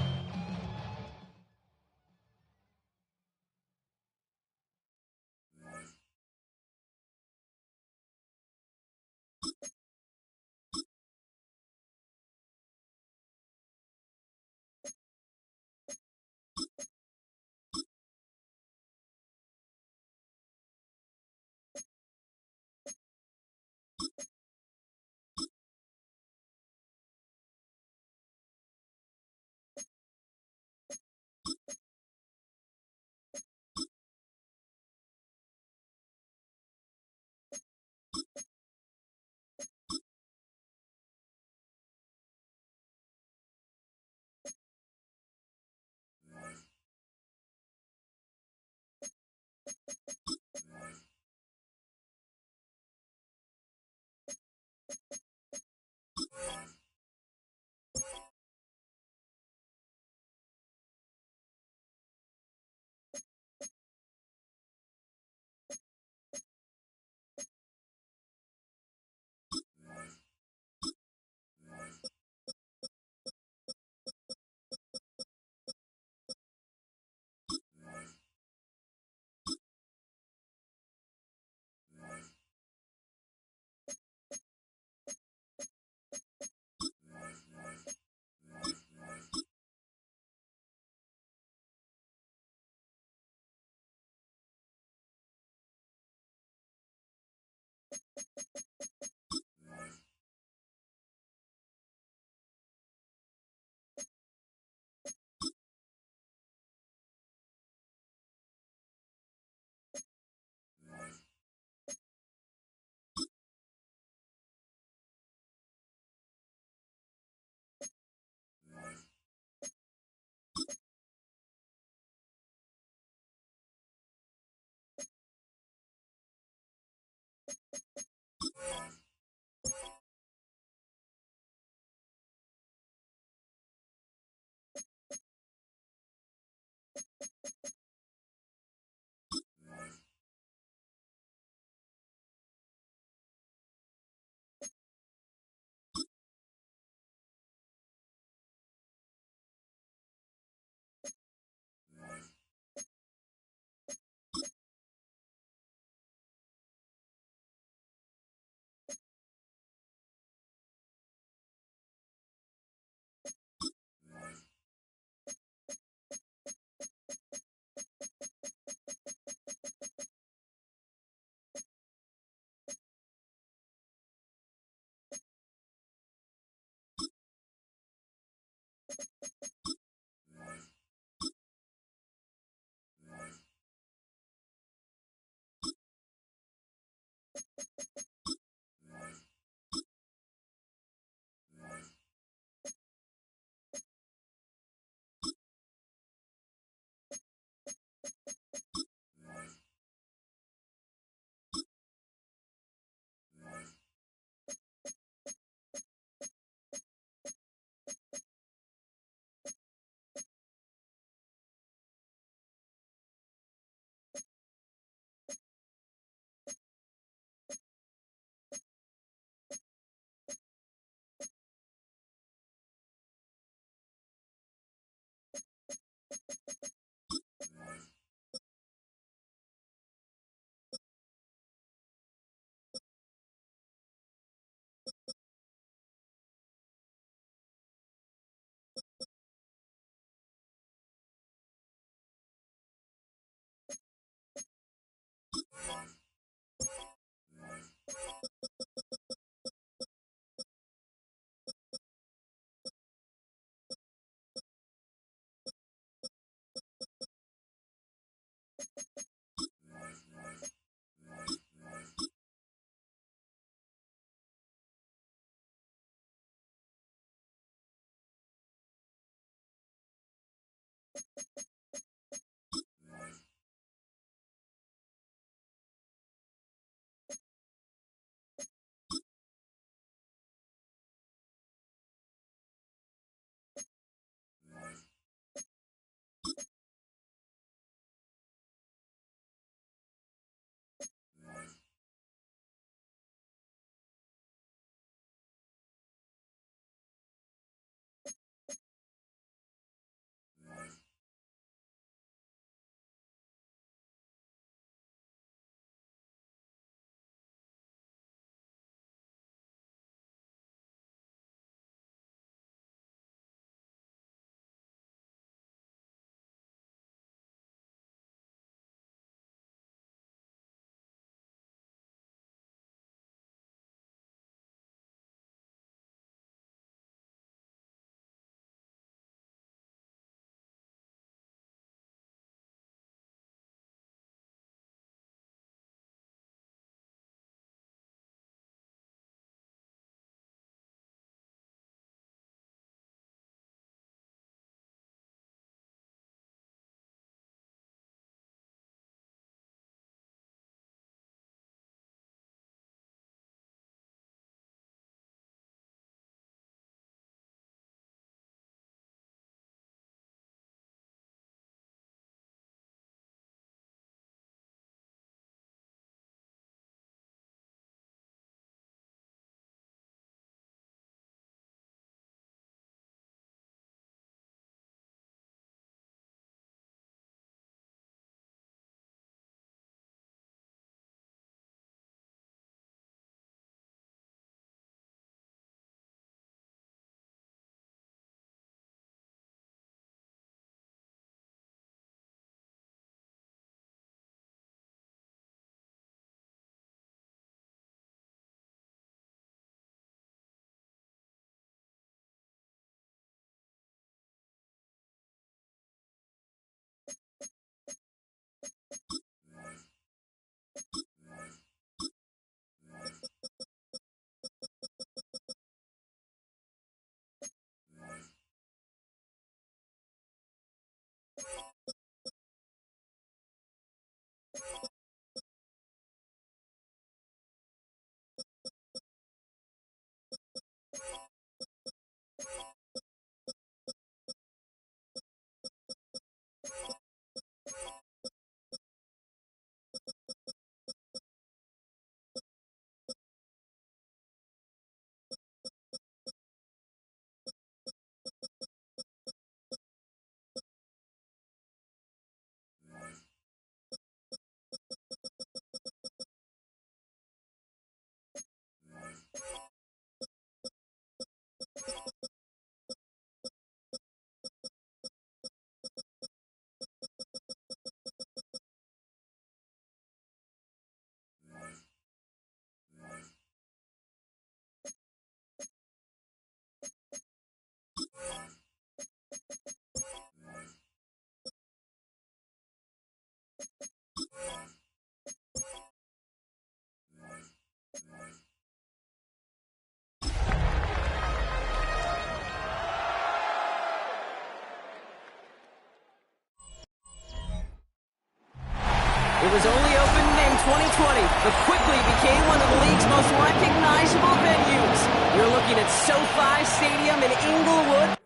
It was only opened in 2020, but quickly became one of the league's most recognizable venues. You're looking at SoFi Stadium in Inglewood.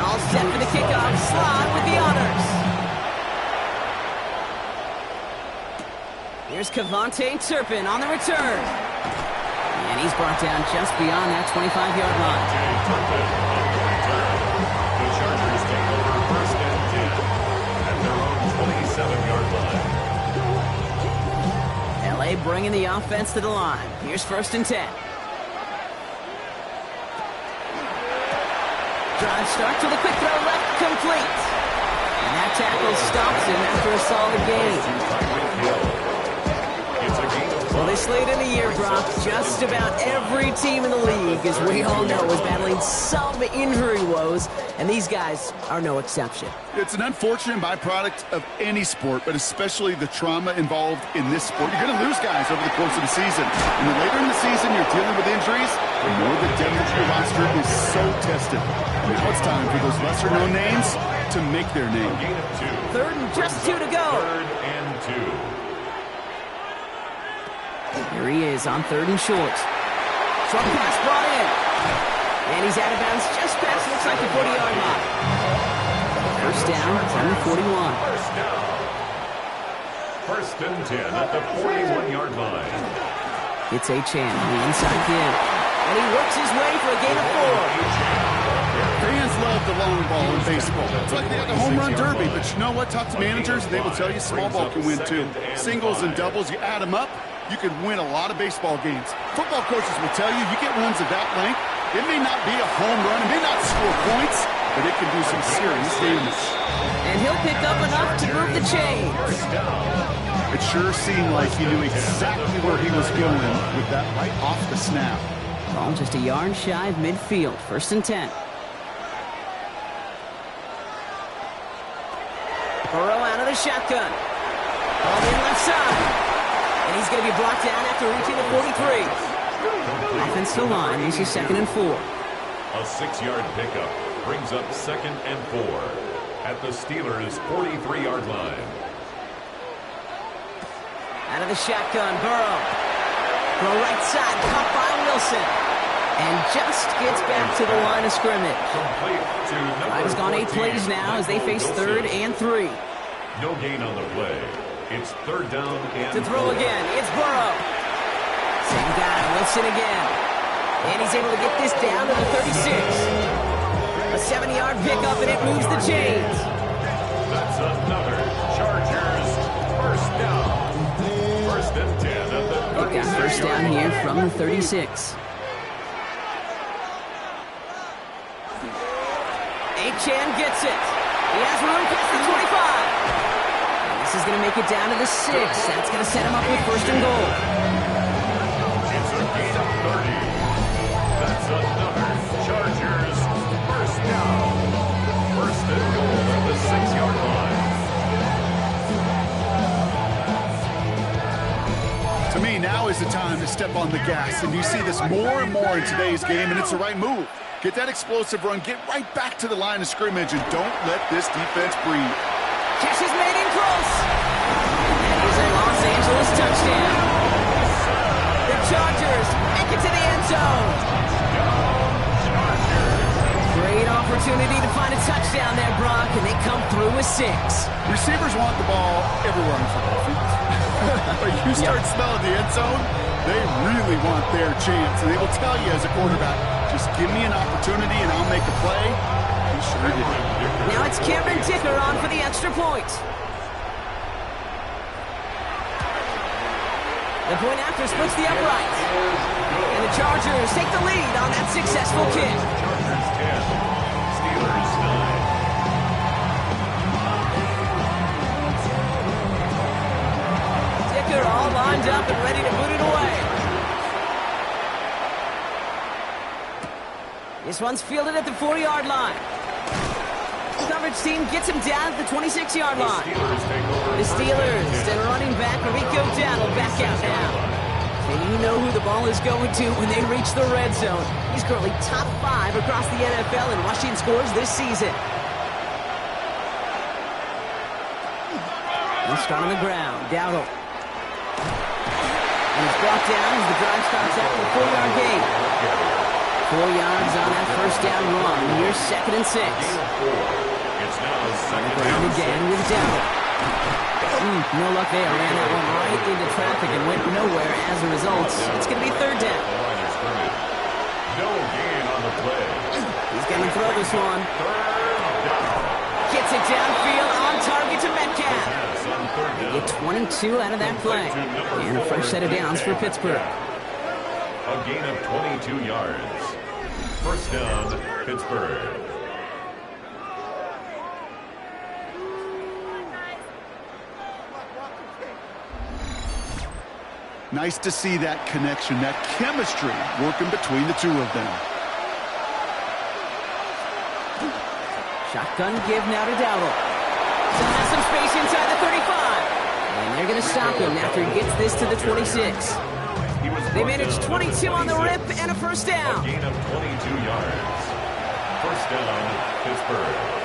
All set for the kickoff. Slot with the honors. Here's Kevontae Turpin on the return. And he's brought down just beyond that 25-yard line. The Chargers take over first and 10 at their own 27-yard line. LA bringing the offense to the line. Here's first and 10. drive starts with a quick throw left, complete. And that tackle stops him after a solid gain. Well, this late in the year, Brock, just about every team in the league, as we all know, is battling some injury woes, and these guys are no exception. It's an unfortunate byproduct of any sport, but especially the trauma involved in this sport. You're going to lose guys over the course of the season. And the later in the season you're dealing with injuries, the more the depth of your roster is so tested. Now it's time for those lesser-known names to make their name. Third and just 2 to go. Third and 2. Here he is on 3rd and short. Short pass brought in. And he's out of bounds just past, looks like the 40-yard line. First down from the 41. First down. First and 10 at the 41-yard line. It's Achane on the inside kid. And he works his way for a gain of 4. Fans love the long ball in baseball. It's like they have the home run derby, but you know what? Talk to managers, and they will tell you small ball can win too. Singles and doubles, you add them up, you can win a lot of baseball games. Football coaches will tell you, you get runs of that length, it may not be a home run, it may not score points, but it can do some serious damage. And he'll pick up enough to move the chains. It sure seemed like he knew exactly where he was going with that right off the snap. Ball just a yard shy of midfield. First and 10. Burrow out of the shotgun. Ball in left side. And he's going to be brought down after reaching the 43. Offensive line, this is 2nd and 4. A 6-yard pickup brings up 2nd and 4 at the Steelers' 43-yard line. Out of the shotgun, Burrow. Throw right side, caught by Wilson. And just gets back to the line of scrimmage. Drive has gone 8 plays now as they face 3rd and 3. No gain on the play. It's 3rd down and to throw 4. again, it's Burrow. Same guy, Wilson again. And he's able to get this down to the 36. A 70-yard pickup, and it moves the chains. That's another Chargers first down. First and 10 at the 36. They've got first down here from the 36. Achane gets it. He has room past the 25. And this is going to make it down to the 6. That's going to set him up with first and goal. It's a gain of 30. That's another Chargers first down. First and goal at the 6-yard line. To me, now is the time to step on the gas, and you see this more and more in today's game, and it's the right move. Get that explosive run, get right back to the line of scrimmage, and don't let this defense breathe. Catch is made in close. And here's a Los Angeles touchdown. The Chargers make it to the end zone. Great opportunity to find a touchdown there, Brock, and they come through with 6. Receivers want the ball everywhere on football field. But you start smelling the end zone, they really want their chance. And they will tell you as a quarterback, just give me an opportunity and I'll make a play. He sure did. Now it's Cameron Dicker on for the extra point. The point after splits the uprights. And the Chargers take the lead on that successful kick. Chargers 10, Steelers 9. Dicker all lined up and ready to boot it away. This one's fielded at the 40-yard line. The coverage team gets him down at the 26-yard line. The Steelers and running back Rico Dowdle back out now. And you know who the ball is going to when they reach the red zone. He's currently top 5 across the NFL in rushing scores this season. He'll start on the ground. Dowdle. And he's brought down as the drive starts after the 4-yard gain. 4 yards on that first down run. Here's 2nd and 6. It's now second Ground again with Dowdle. No luck there. Ran that one right into traffic and went nowhere as a result. It's going to be 3rd down. No gain on the play. He's going to throw this one. Gets it downfield on target to Metcalf. They get 22 out of that play. And a fresh set of downs for Pittsburgh. A gain of 22 yards. First down, Pittsburgh. Nice to see that connection, that chemistry working between the two of them. Shotgun give now to Dowdle. Still has some space inside the 35. And they're going to stop him after he gets this to the 26. They managed 22 on the rip and a first down. A gain of 22 yards. First down, Pittsburgh.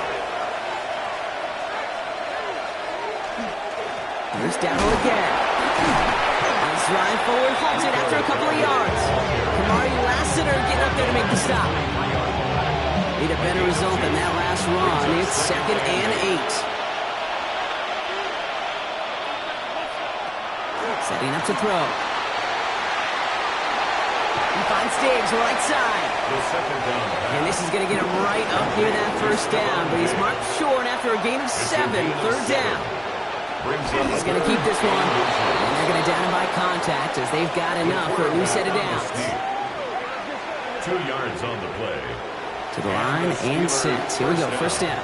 Here's Dowdle again. Nice ride forward, halted after a couple of yards. Kamari Lassiter getting up there to make the stop. Need a better result than that last run. It's 2nd and 8. Setting up to throw. He finds Diggs right side. And this is going to get him right up near that first down. But he's marked short after a gain of 7. Third down. He's going to keep this one. And they're going to down him by contact as they've got enough for a new set of downs. 2 yards on the play. To the line and sent. Here we go, first down.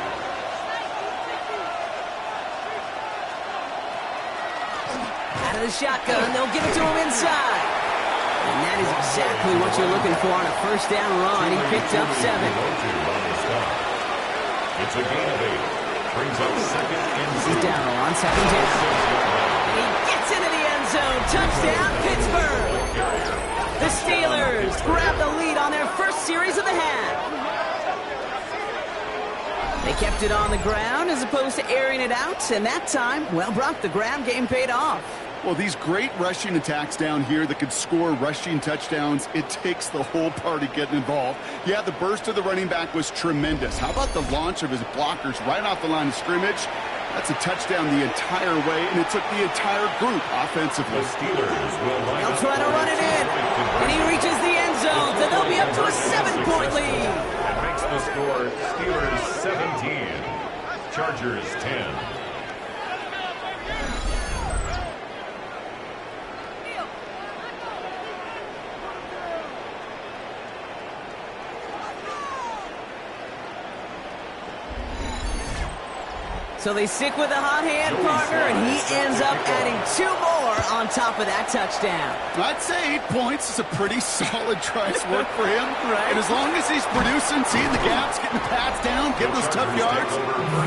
Out of the shotgun, they'll give it to him inside. And that is exactly what you're looking for on a first down run. He picked up 7. It's a gain of 8. Brings up 2nd and 2. He's down on 2nd down. And he gets into the end zone. Touchdown, Pittsburgh. The Steelers grab the lead on their first series of the half. They kept it on the ground as opposed to airing it out. And that time, well, Brock, the ground game paid off. Well, these great rushing attacks down here that could score rushing touchdowns, it takes the whole party getting involved. Yeah, the burst of the running back was tremendous. How about the launch of his blockers right off the line of scrimmage? That's a touchdown the entire way, and it took the entire group offensively. They'll try to run it in, and he reaches the end zone, so they'll be up to a 7-point lead. That makes the score Steelers 17, Chargers 10. So they stick with the hot hand partner, and he ends up adding 2 more on top of that touchdown. I'd say 8 points is a pretty solid try's work for him. Right. And as long as he's producing, seeing the gaps, getting the pads down, getting those tough yards,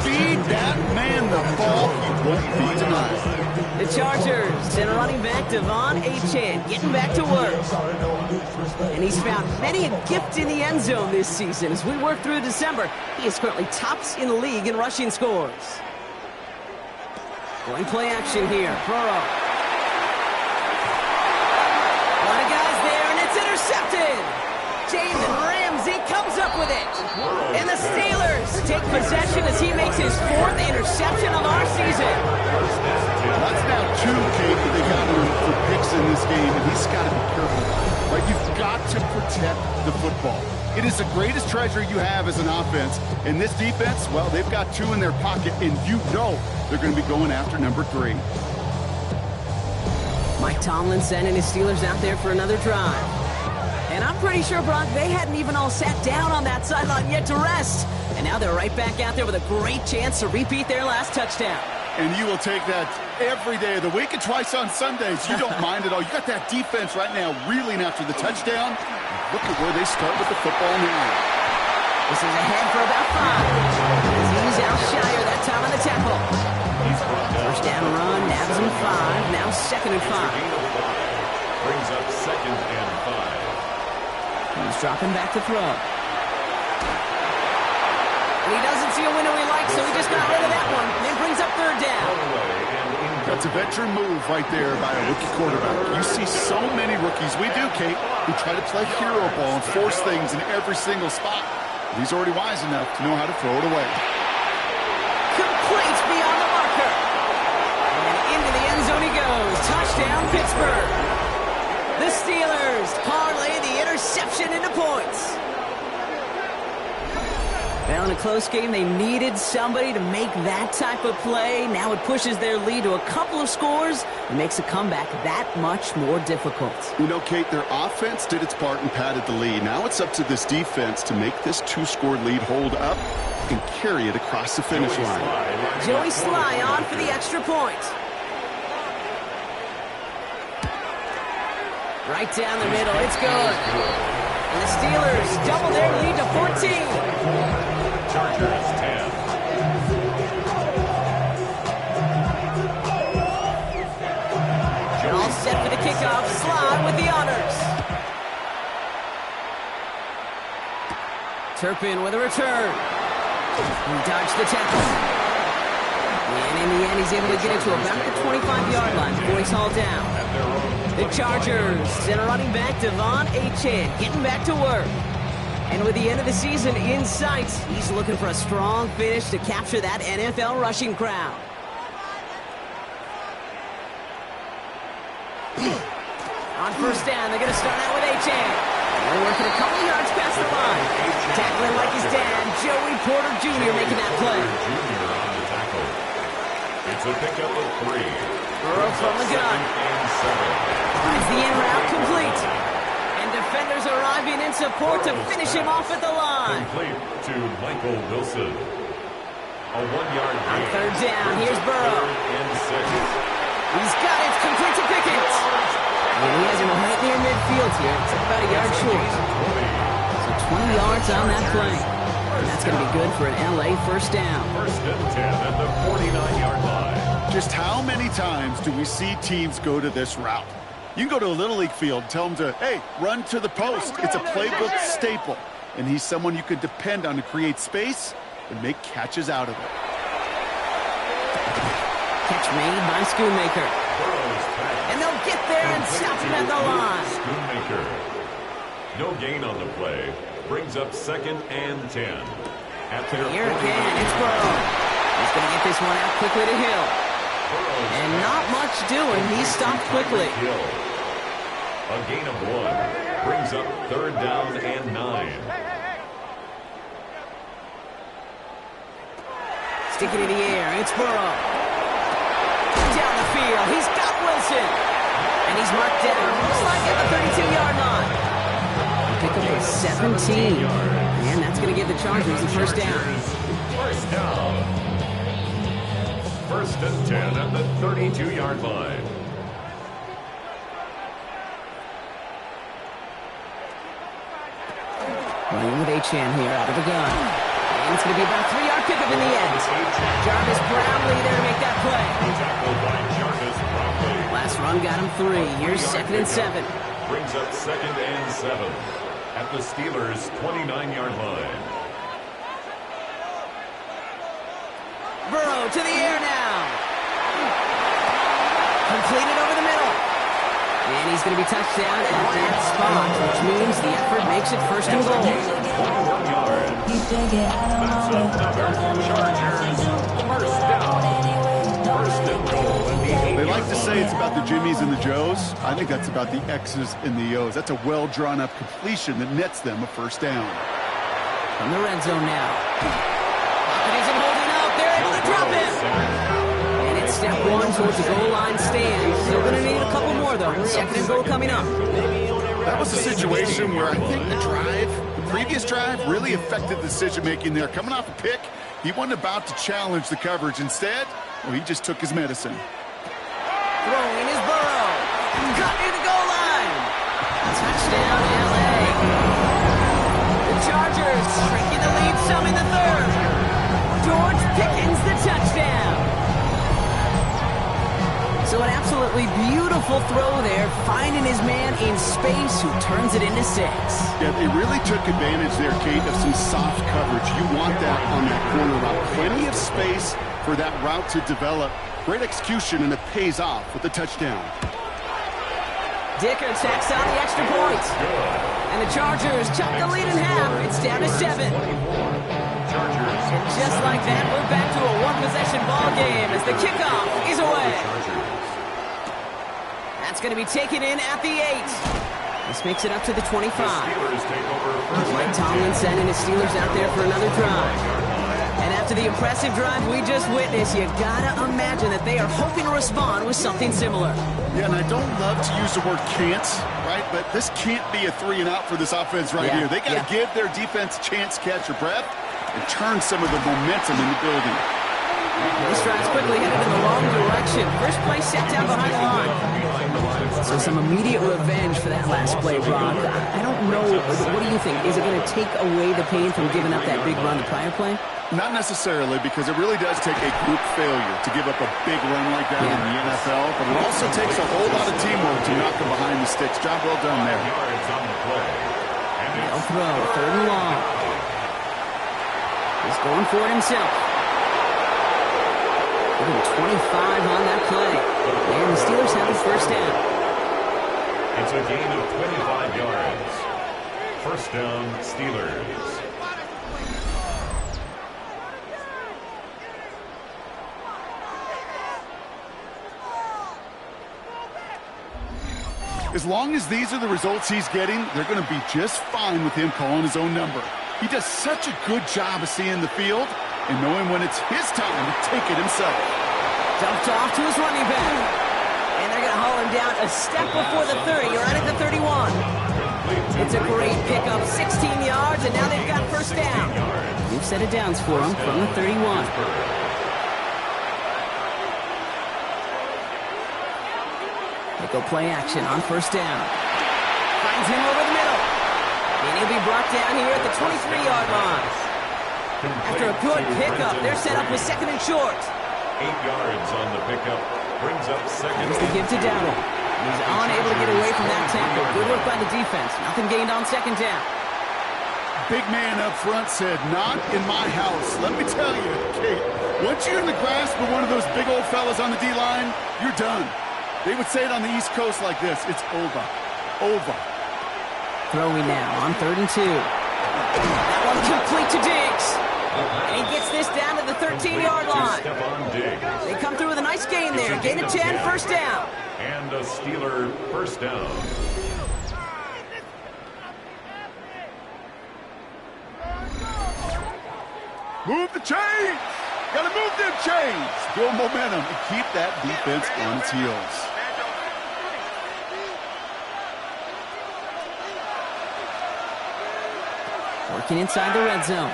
feed that man the ball. He won't be denied. The Chargers and running back Devon Achane getting back to work. And he's found many a gift in the end zone this season. As we work through December, he is currently tops in the league in rushing scores. Going play action here. Burrow. A lot of guys there, and it's intercepted. Jalen Ramsey comes up with it. And the Steelers take possession as he makes his 4th interception of our season. That's now 2, Kate, that they got him for picks in this game, and he's got to be careful. Right? You've got to protect the football. It is the greatest treasure you have as an offense. And this defense, well, they've got 2 in their pocket, and you know they're going to be going after number 3. Mike Tomlin sending his Steelers out there for another drive. And I'm pretty sure, Brock, they hadn't even all sat down on that sideline yet to rest. And now they're right back out there with a great chance to repeat their last touchdown. And you will take that every day of the week and twice on Sundays. You don't mind at all. You got that defense right now reeling after the touchdown. Look at where they start with the football now. This is ahead for about 5. As he's out shyer that time on the tackle. First down run, nabs him 5. Now 2nd and 5. Brings up 2nd and 5. He's dropping back to throw. And he doesn't see a window he likes, so he just got rid of that one. And then brings up 3rd down. That's a veteran move right there by a rookie quarterback. You see so many rookies, we do, Kate, who try to play hero ball and force things in every single spot. He's already wise enough to know how to throw it away. Complete beyond the marker. And into the end zone he goes. Touchdown, Pittsburgh. The Steelers parlay the interception into points. Well, in a close game, they needed somebody to make that type of play. Now it pushes their lead to a couple of scores and makes a comeback that much more difficult. You know, Kate, their offense did its part and padded the lead. Now it's up to this defense to make this 2-score lead hold up and carry it across the finish line. Joey Sly on for the extra point. Right down the middle. It's good. And the Steelers double their lead to 14. Chargers 10. All set for the kickoff. Slide with the honors. Turpin with a return. He dodged the tackle. And in the end, he's able to get it to about the 25-yard line before he's hauled down. The Chargers send a running back, Devon Achane, getting back to work. And with the end of the season in sight, he's looking for a strong finish to capture that NFL rushing crown. On first down, they're going to start out with Achane. They're working a couple yards past the line. Tackling like his dad, Joey Porter Jr. making that play. Jr. on the tackle. It's a pickup of 3. Burrow from the gun. Finds the in route complete. And defenders arriving in support to finish him off at the line. Complete to Michael Wilson. A 1-yard gain. On third down, here's Burrow. 3rd and 6. He's got it. It's complete to Pickens. And he has him right near midfield here. It's about a yard short. So 20 yards on that play. And that's going to be good for an LA first down. 1st and 10 at the 49-yard line. Just how many times do we see teams go to this route? You can go to a Little League field, tell them to, hey, run to the post. It's a playbook staple. And he's someone you could depend on to create space and make catches out of it. Catch made by Schoonmaker. And they'll get there and stop him at the line. Schoonmaker. No gain on the play. Brings up 2nd and 10. At their Here again, it's Burrow. He's going to get this one out quickly to Hill. And not much doing. He stopped quickly. A gain of 1. Brings up 3rd down and 9. Stick it in the air. It's Burrow. Down the field. He's got Wilson. And he's marked down. Looks like at the 32-yard line. Pick up a 17. And that's going to give the Chargers the first down. First down. 1st and 10 at the 32-yard line. Running with Achane here out of the gun. And it's going to be about a 3-yard pickup in the end. Jarvis Brownlee there to make that play. Tackled by Jarvis Brownlee. Last run got him 3. Here's 2nd and 7. Brings up 2nd and 7 at the Steelers' 29-yard line. Burrow to the air now. Completed over the middle. And he's going to be touched down at that spot, which means the effort makes it 1st and goal. 21 yards. That's another Chargers first down. 1st and goal at the 8-yard line. They like to say it's about the Jimmies and the Joes. I think that's about the X's and the O's. That's a well-drawn-up completion that nets them a first down. From the red zone now. And he's holding up. They're able to drop him. And it's step 1 towards the goal line stand. Still going to need a couple more, though. 2nd and goal coming up. That was a situation where I think the previous drive, really affected the decision-making there. Coming off a pick, he wasn't about to challenge the coverage. Instead, well, he just took his medicine. Throwing is Burrow. Cut near the goal line. Touchdown, LA. The Chargers shrinking the lead some in the 3rd. George Pickens, the touchdown. So an absolutely beautiful throw there, finding his man in space who turns it into 6. Yeah, they really took advantage there, Kate, of some soft coverage. You want that on that corner route. Plenty of space for that route to develop. Great execution, and it pays off with the touchdown. Dicker tacks on the extra point. And the Chargers chop the lead in half. It's down to 7. And just like that, we're back to a one-possession ball game as the kickoff is away. That's going to be taken in at the 8. This makes it up to the 25. Mike Tomlin sending his Steelers out there for another drive. And after the impressive drive we just witnessed, you gotta imagine that they are hoping to respond with something similar. Yeah, and I don't love to use the word can't, right? But this can't be a 3-and-out for this offense right here. They got to give their defense a chance to catch their breath and turn some of the momentum in the building. This drive's quickly headed in the wrong direction. First play set down behind the line. So some immediate revenge for that last play, Brock. I don't know. What do you think? Is it going to take away the pain from giving up that big run the prior play? Not necessarily, because it really does take a group failure to give up a big run like that in the NFL, but it also takes a whole lot of teamwork to knock them behind the sticks. Job well done there. They'll throw, third and long. He's going for it himself. Even 25 on that play. And the Steelers have the first down. It's a gain of 25 yards. First down, Steelers. As long as these are the results he's getting, they're going to be just fine with him calling his own number. He does such a good job of seeing the field and knowing when it's his time to take it himself. Dumped off to his running back. And they're going to haul him down a step before the 30. You're right at the 31. It's a great pickup, 16 yards, and now they've got first down. You've set it downs for him from the 31. They go play action on first down. Finds him over the middle. And he'll be brought down here at the 23-yard line. After a good pickup, they're set up with second and short. 8 yards on the pickup. Brings up second. Here's the give to Dowdle. He's unable to get away from that tackle. Good work by the defense. Nothing gained on second down. Big man up front said, "Not in my house." Let me tell you, Kate, once you're in the grasp of one of those big old fellas on the D-line, you're done. They would say it on the East Coast like this: it's over. Over. Throwing now on 3rd and 2. That one complete to Diggs. And he gets this down to the 13-yard line. They come through with a nice gain there. Gain of 10, first down. And a Steeler first down. Move the chains. Gotta move them chains. Build momentum and keep that defense on its heels. Working inside the red zone.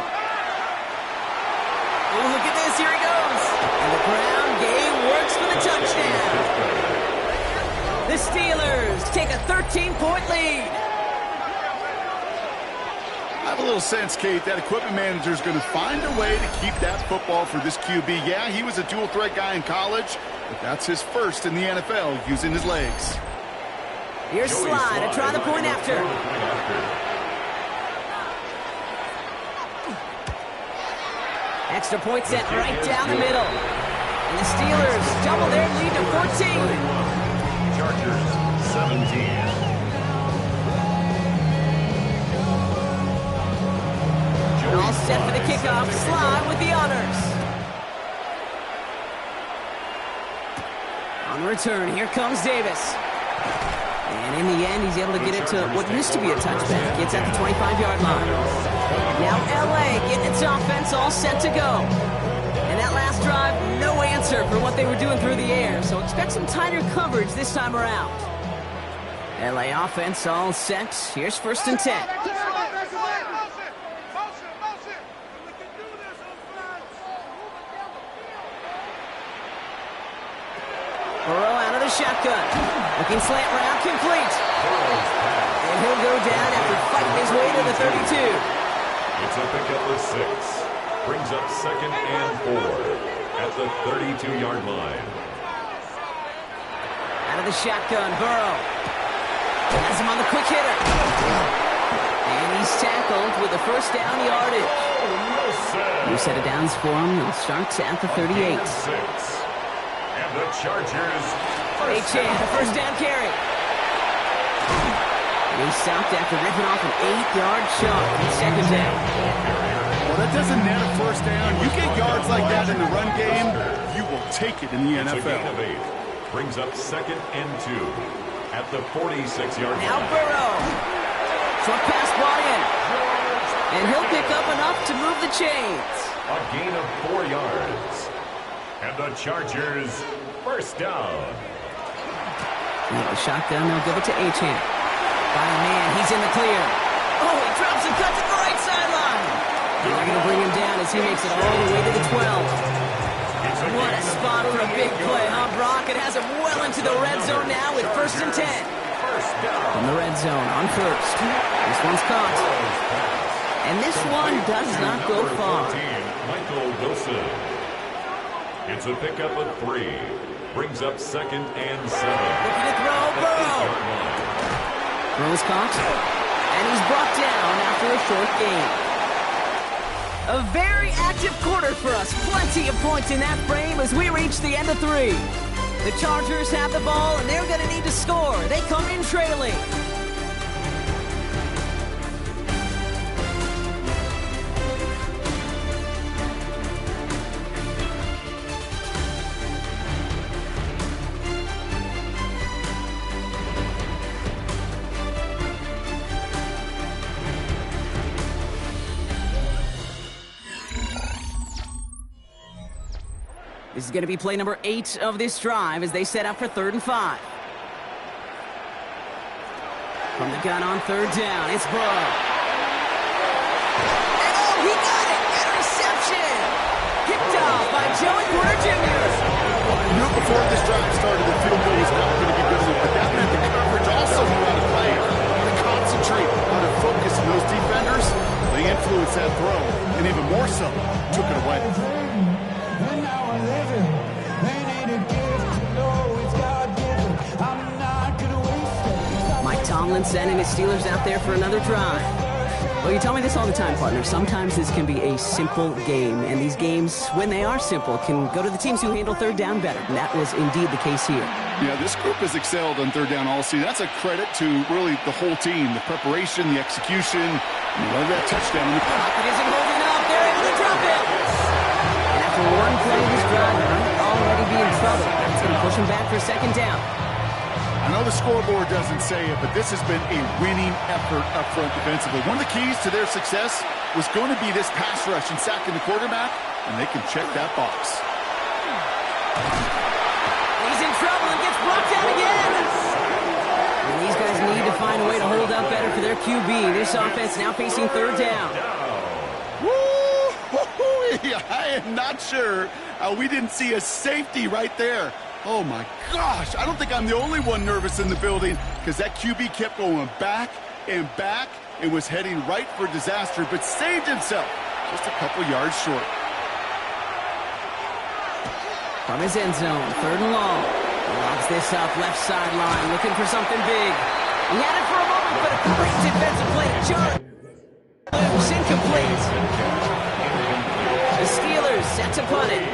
Oh, look at this. Here he goes. And the ground game works for the touchdown. The Steelers take a 13-point lead. I have a little sense, Kate, that equipment manager is going to find a way to keep that football for this QB. Yeah, he was a dual-threat guy in college, but that's his first in the NFL using his legs. Here's Slide to try the point after. Extra point set right down the middle. And the Steelers double their lead to 14. Chargers 17. All set for the kickoff. Slide with the honors. On the return, here comes Davis. And in the end, he's able to get it to what used to be a touchback. Gets at the 25-yard line. Now LA getting its offense all set to go. And that last drive, no answer for what they were doing through the air. So expect some tighter coverage this time around. LA offense all set. Here's 1st and 10. Burrow out of the shotgun. Looking slant route, complete. And he'll go down after fighting his way to the 32. It's a pickup of 6. Brings up 2nd and 4 at the 32-yard line. Out of the shotgun, Burrow. Has him on the quick hitter. And he's tackled with the first down yardage. New set of downs for him. He'll start at the 38. And the Chargers. Achane, the first down carry. And he's stopped after ripping off an 8-yard shot on second down. Well, that doesn't net a first down. You get yards like that in the run game, you will take it in the It's a gain NFL. of 8. Brings up 2nd and 2 at the 46-yard Now line. Burrow. Short pass brought in. And he'll pick up enough to move the chains. A gain of 4 yards. And the Chargers first down. The shotgun, they'll give it to Achane. By a man, he's in the clear. Oh, he drops and cuts at the right sideline. And they're going to bring him down as he makes it all the way to the 12. It's a What a spot for a big play, huh, Brock? It has him well into the red zone now with 1st and 10. From the red zone on first. This one's caught. And this one does not go far. Michael Wilson. It's a pickup of 3. Brings up 2nd and 7. Looking to throw, Burrow. Throw is caught. And he's brought down after a short gain. A very active quarter for us. Plenty of points in that frame as we reach the end of 3. The Chargers have the ball, and they're going to need to score. They come in trailing. This is going to be play number 8 of this drive as they set up for 3rd and 5. From the gun on 3rd down, it's Burrow. And oh, he got it! Interception! Picked off by Joey Porter Jr. I knew before this drive started the field goal was not going to be good enough, but that meant the coverage also knew how to play, how to concentrate, how to focus on those defenders. They influenced that throw, and even more so, took it away. Mike Tomlinson and his Steelers out there for another drive. Well, you tell me this all the time, partner. Sometimes this can be a simple game, and these games, when they are simple, can go to the teams who handle 3rd down better, and that was indeed the case here. Yeah, this group has excelled on 3rd down all season. That's a credit to really the whole team, the preparation, the execution. You love that touchdown. Pocket isn't holding up. They're able to drop it. And after one play of this drive, they might already be in trouble. It's going to push them back for 2nd down. I know the scoreboard doesn't say it, but this has been a winning effort up front defensively. One of the keys to their success was going to be this pass rush and sacking the quarterback, and they can check that box. He's in trouble and gets brought down again. And these guys need to find a way to hold up better for their QB. This offense now facing 3rd down. Woo! I am not sure how we didn't see a safety right there. Oh, my gosh. I don't think I'm the only one nervous in the building because that QB kept going back and back and was heading right for disaster, but saved himself just a couple yards short. From his end zone, 3rd and long. He lobs this up, left sideline, looking for something big. He had it for a moment, but a great defensive play to Charlie. It's incomplete. The Steelers set to punt it.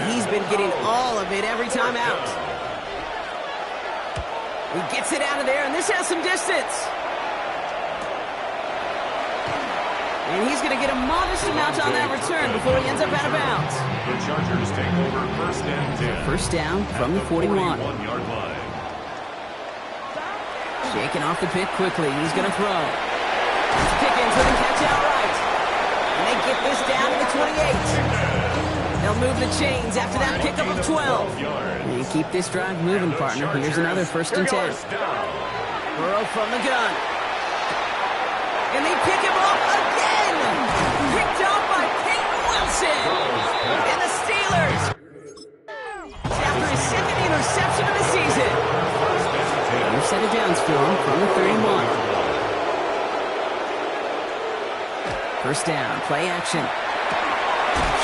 He's been getting all of it every time out. He gets it out of there, and this has some distance. And he's going to get a modest amount on that return before he ends up out of bounds. The Chargers take over 1st and 10. 1st down from the 41. 41-yard line. Shaking off the pick quickly. He's going to throw. It's Pickens with a catch outright. And they get this down to the 28. They'll move the chains after that pickup of 12. And you keep this drive moving, partner. Here's another 1st and 10. Burrow from the gun. And they pick him up again. Picked off by Peyton Wilson. And the Steelers. After his 2nd interception of the season. New set of downs for him from the 31. 1st down, play action.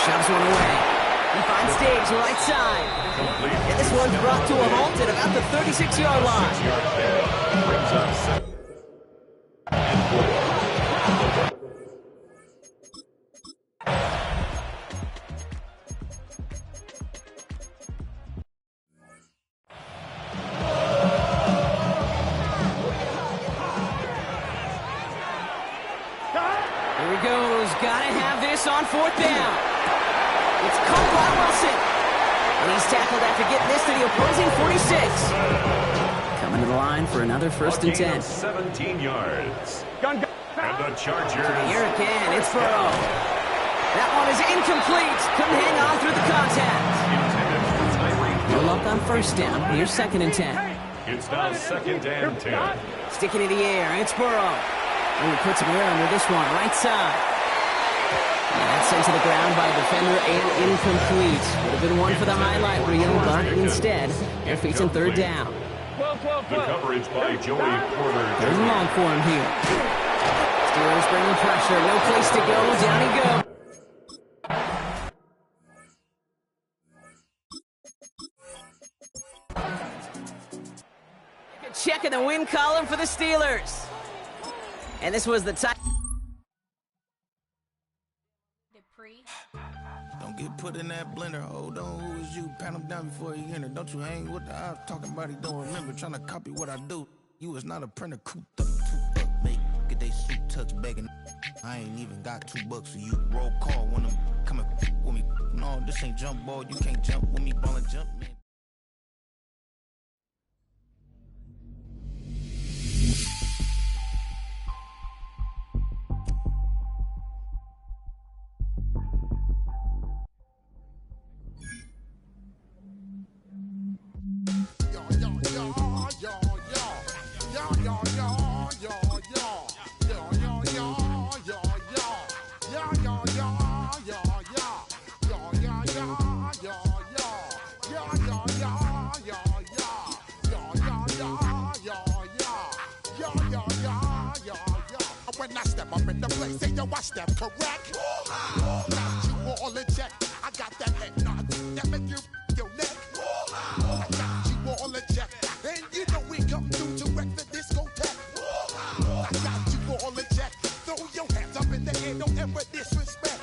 Shoves one away. He finds Diggs right side. And this one's brought to a halt at about the 36-yard line. Here he goes. Gotta have this on 4th down. It's caught by Wilson. And he's tackled after getting this to the opposing 46. Coming to the line for another 1st and 10. 17 yards. And the Chargers. Here again, it's Burrow. That one is incomplete. Couldn't hang on through the contact. No luck on 1st down. Here's 2nd and 10. It's now 2nd and 10. Sticking in the air, it's Burrow. Oh, he puts him air under this one, right side. That's sent to the ground by a defender and incomplete. Would have been one for the highlight reel, but instead, their feet's in third down. The coverage by Joey Porter. There's a long for him here. Steelers bringing pressure. No place to go. Down he goes. Check in the win column for the Steelers. And this was the time. Don't get put in that blender. Hold on, who is you? Pat him down before he enter. Don't you hang with the ops talking about he don't remember. Trying to copy what I do. You is not a printer. Cooped up, make get they suit touch begging. I ain't even got $2 for you. Roll call when I'm coming with me. No, this ain't jump ball. You can't jump with me. Ball and jump, man. When I step up in the place, say yo, I step correct. Got you all in check. I got that head nod that make you your neck. I got you all in check, and you know we come through to wreck the discotheque. I got you all in check. Throw your hands up in the air, don't ever disrespect.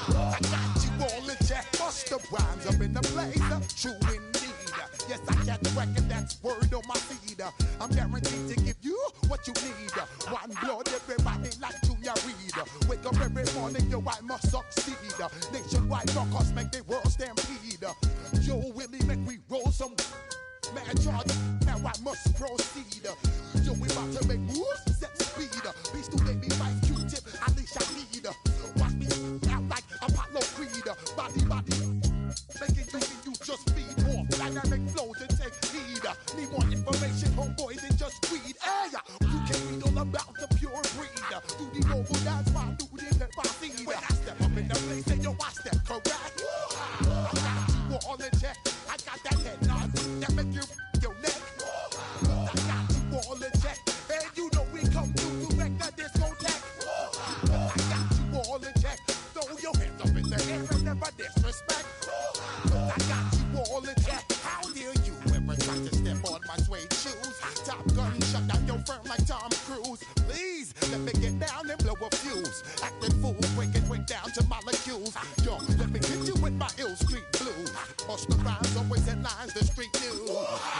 I got you all in check. Bust the rhymes up in the place, true indeed. Yes, I got the record, that's word on my feed. I'm guaranteed to give you what you need. One blood, everybody like Junior Reed. Wake up every morning, yo, I must succeed. Nationwide rockers make the world stampede. Yo, Willie, make we roll some mad charge. Now I must proceed. Yo, we about to make moves, set speed. Beast to make me fight Q-tip, at least I need. Watch me out like Apollo Creed. Body, making you just feed off dynamic flows and take heed. Need more information, homeboy, than just read. Hey, you can read all about the pure breed. Do the noble dance while do the seed. When I step up in the place, say yo, I step correct. I got you all in check. I got that head nod that make you your neck. I got you all in check, and you know we come through to wreck the discotheque. I got you all in check. Throw your hands up in the air and never disrespect. I got you all in check. How dare you ever try to step on my suede shoes? Top Gun shut down your firm like Tom Cruise. Please let me get down and blow a fuse. Acting fool, breaking way down to molecules. Yo, let me hit you with my ill street blues. Bust the rhymes, always headlines, the street news.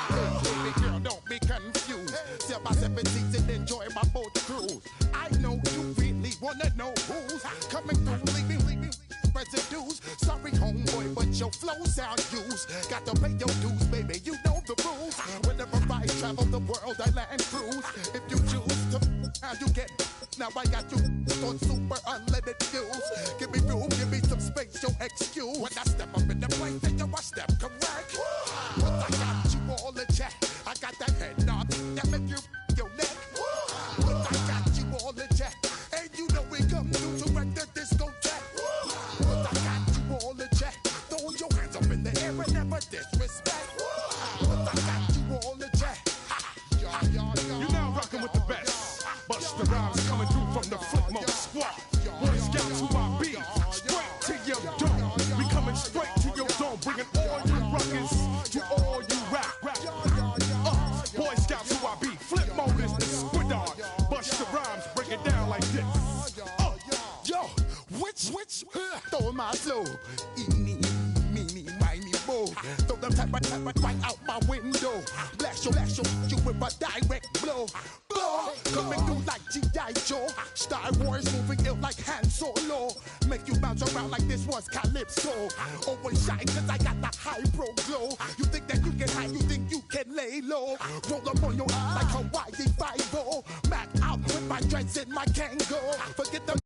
Hey, baby girl, don't be confused. Sell my 17s and enjoy my boat cruise. I know you really wanna know who's coming through, leaving residues. Sorry, homeboy, but your flow sound used. Got to pay your dues, baby, you know the rules. Whenever I travel the world, I land cruise. If you choose to, how you get. Now I got you on super unlimited views. Give me room, give me some space, your excuse. When I step up in the place, then I step correct. But I got you all in check. I got that head nod that make you your neck. But I got you all in check, and you know we come through to wreck the discotheque. But I got you all in check. Throw your hands up in the air and never disrespect. But I got you all in check. You're now rocking with the best. Bust the rhymes coming through from the Flipmode squad. Boy Scouts who I be. Straight to your dome. We coming straight to your dome. Bringing all you rockers to all you rap. Boy Scouts who I be. Flipmode is the squid on. Bust the rhymes, break it down like this. Yo, which, throw my flow. Eeny, meeny, miny, mo. Throw them type right out my window. Blast you with a direct blow. Coming through like G.I. Joe. Star Wars moving ill like Han Solo. Make you bounce around like this was Calypso. Always shine cause I got the high pro glow. You think that you can hide, you think you can lay low. Roll up on your eye like Hawaii 5-0. Mac out with my dreads and my Kango. Forget the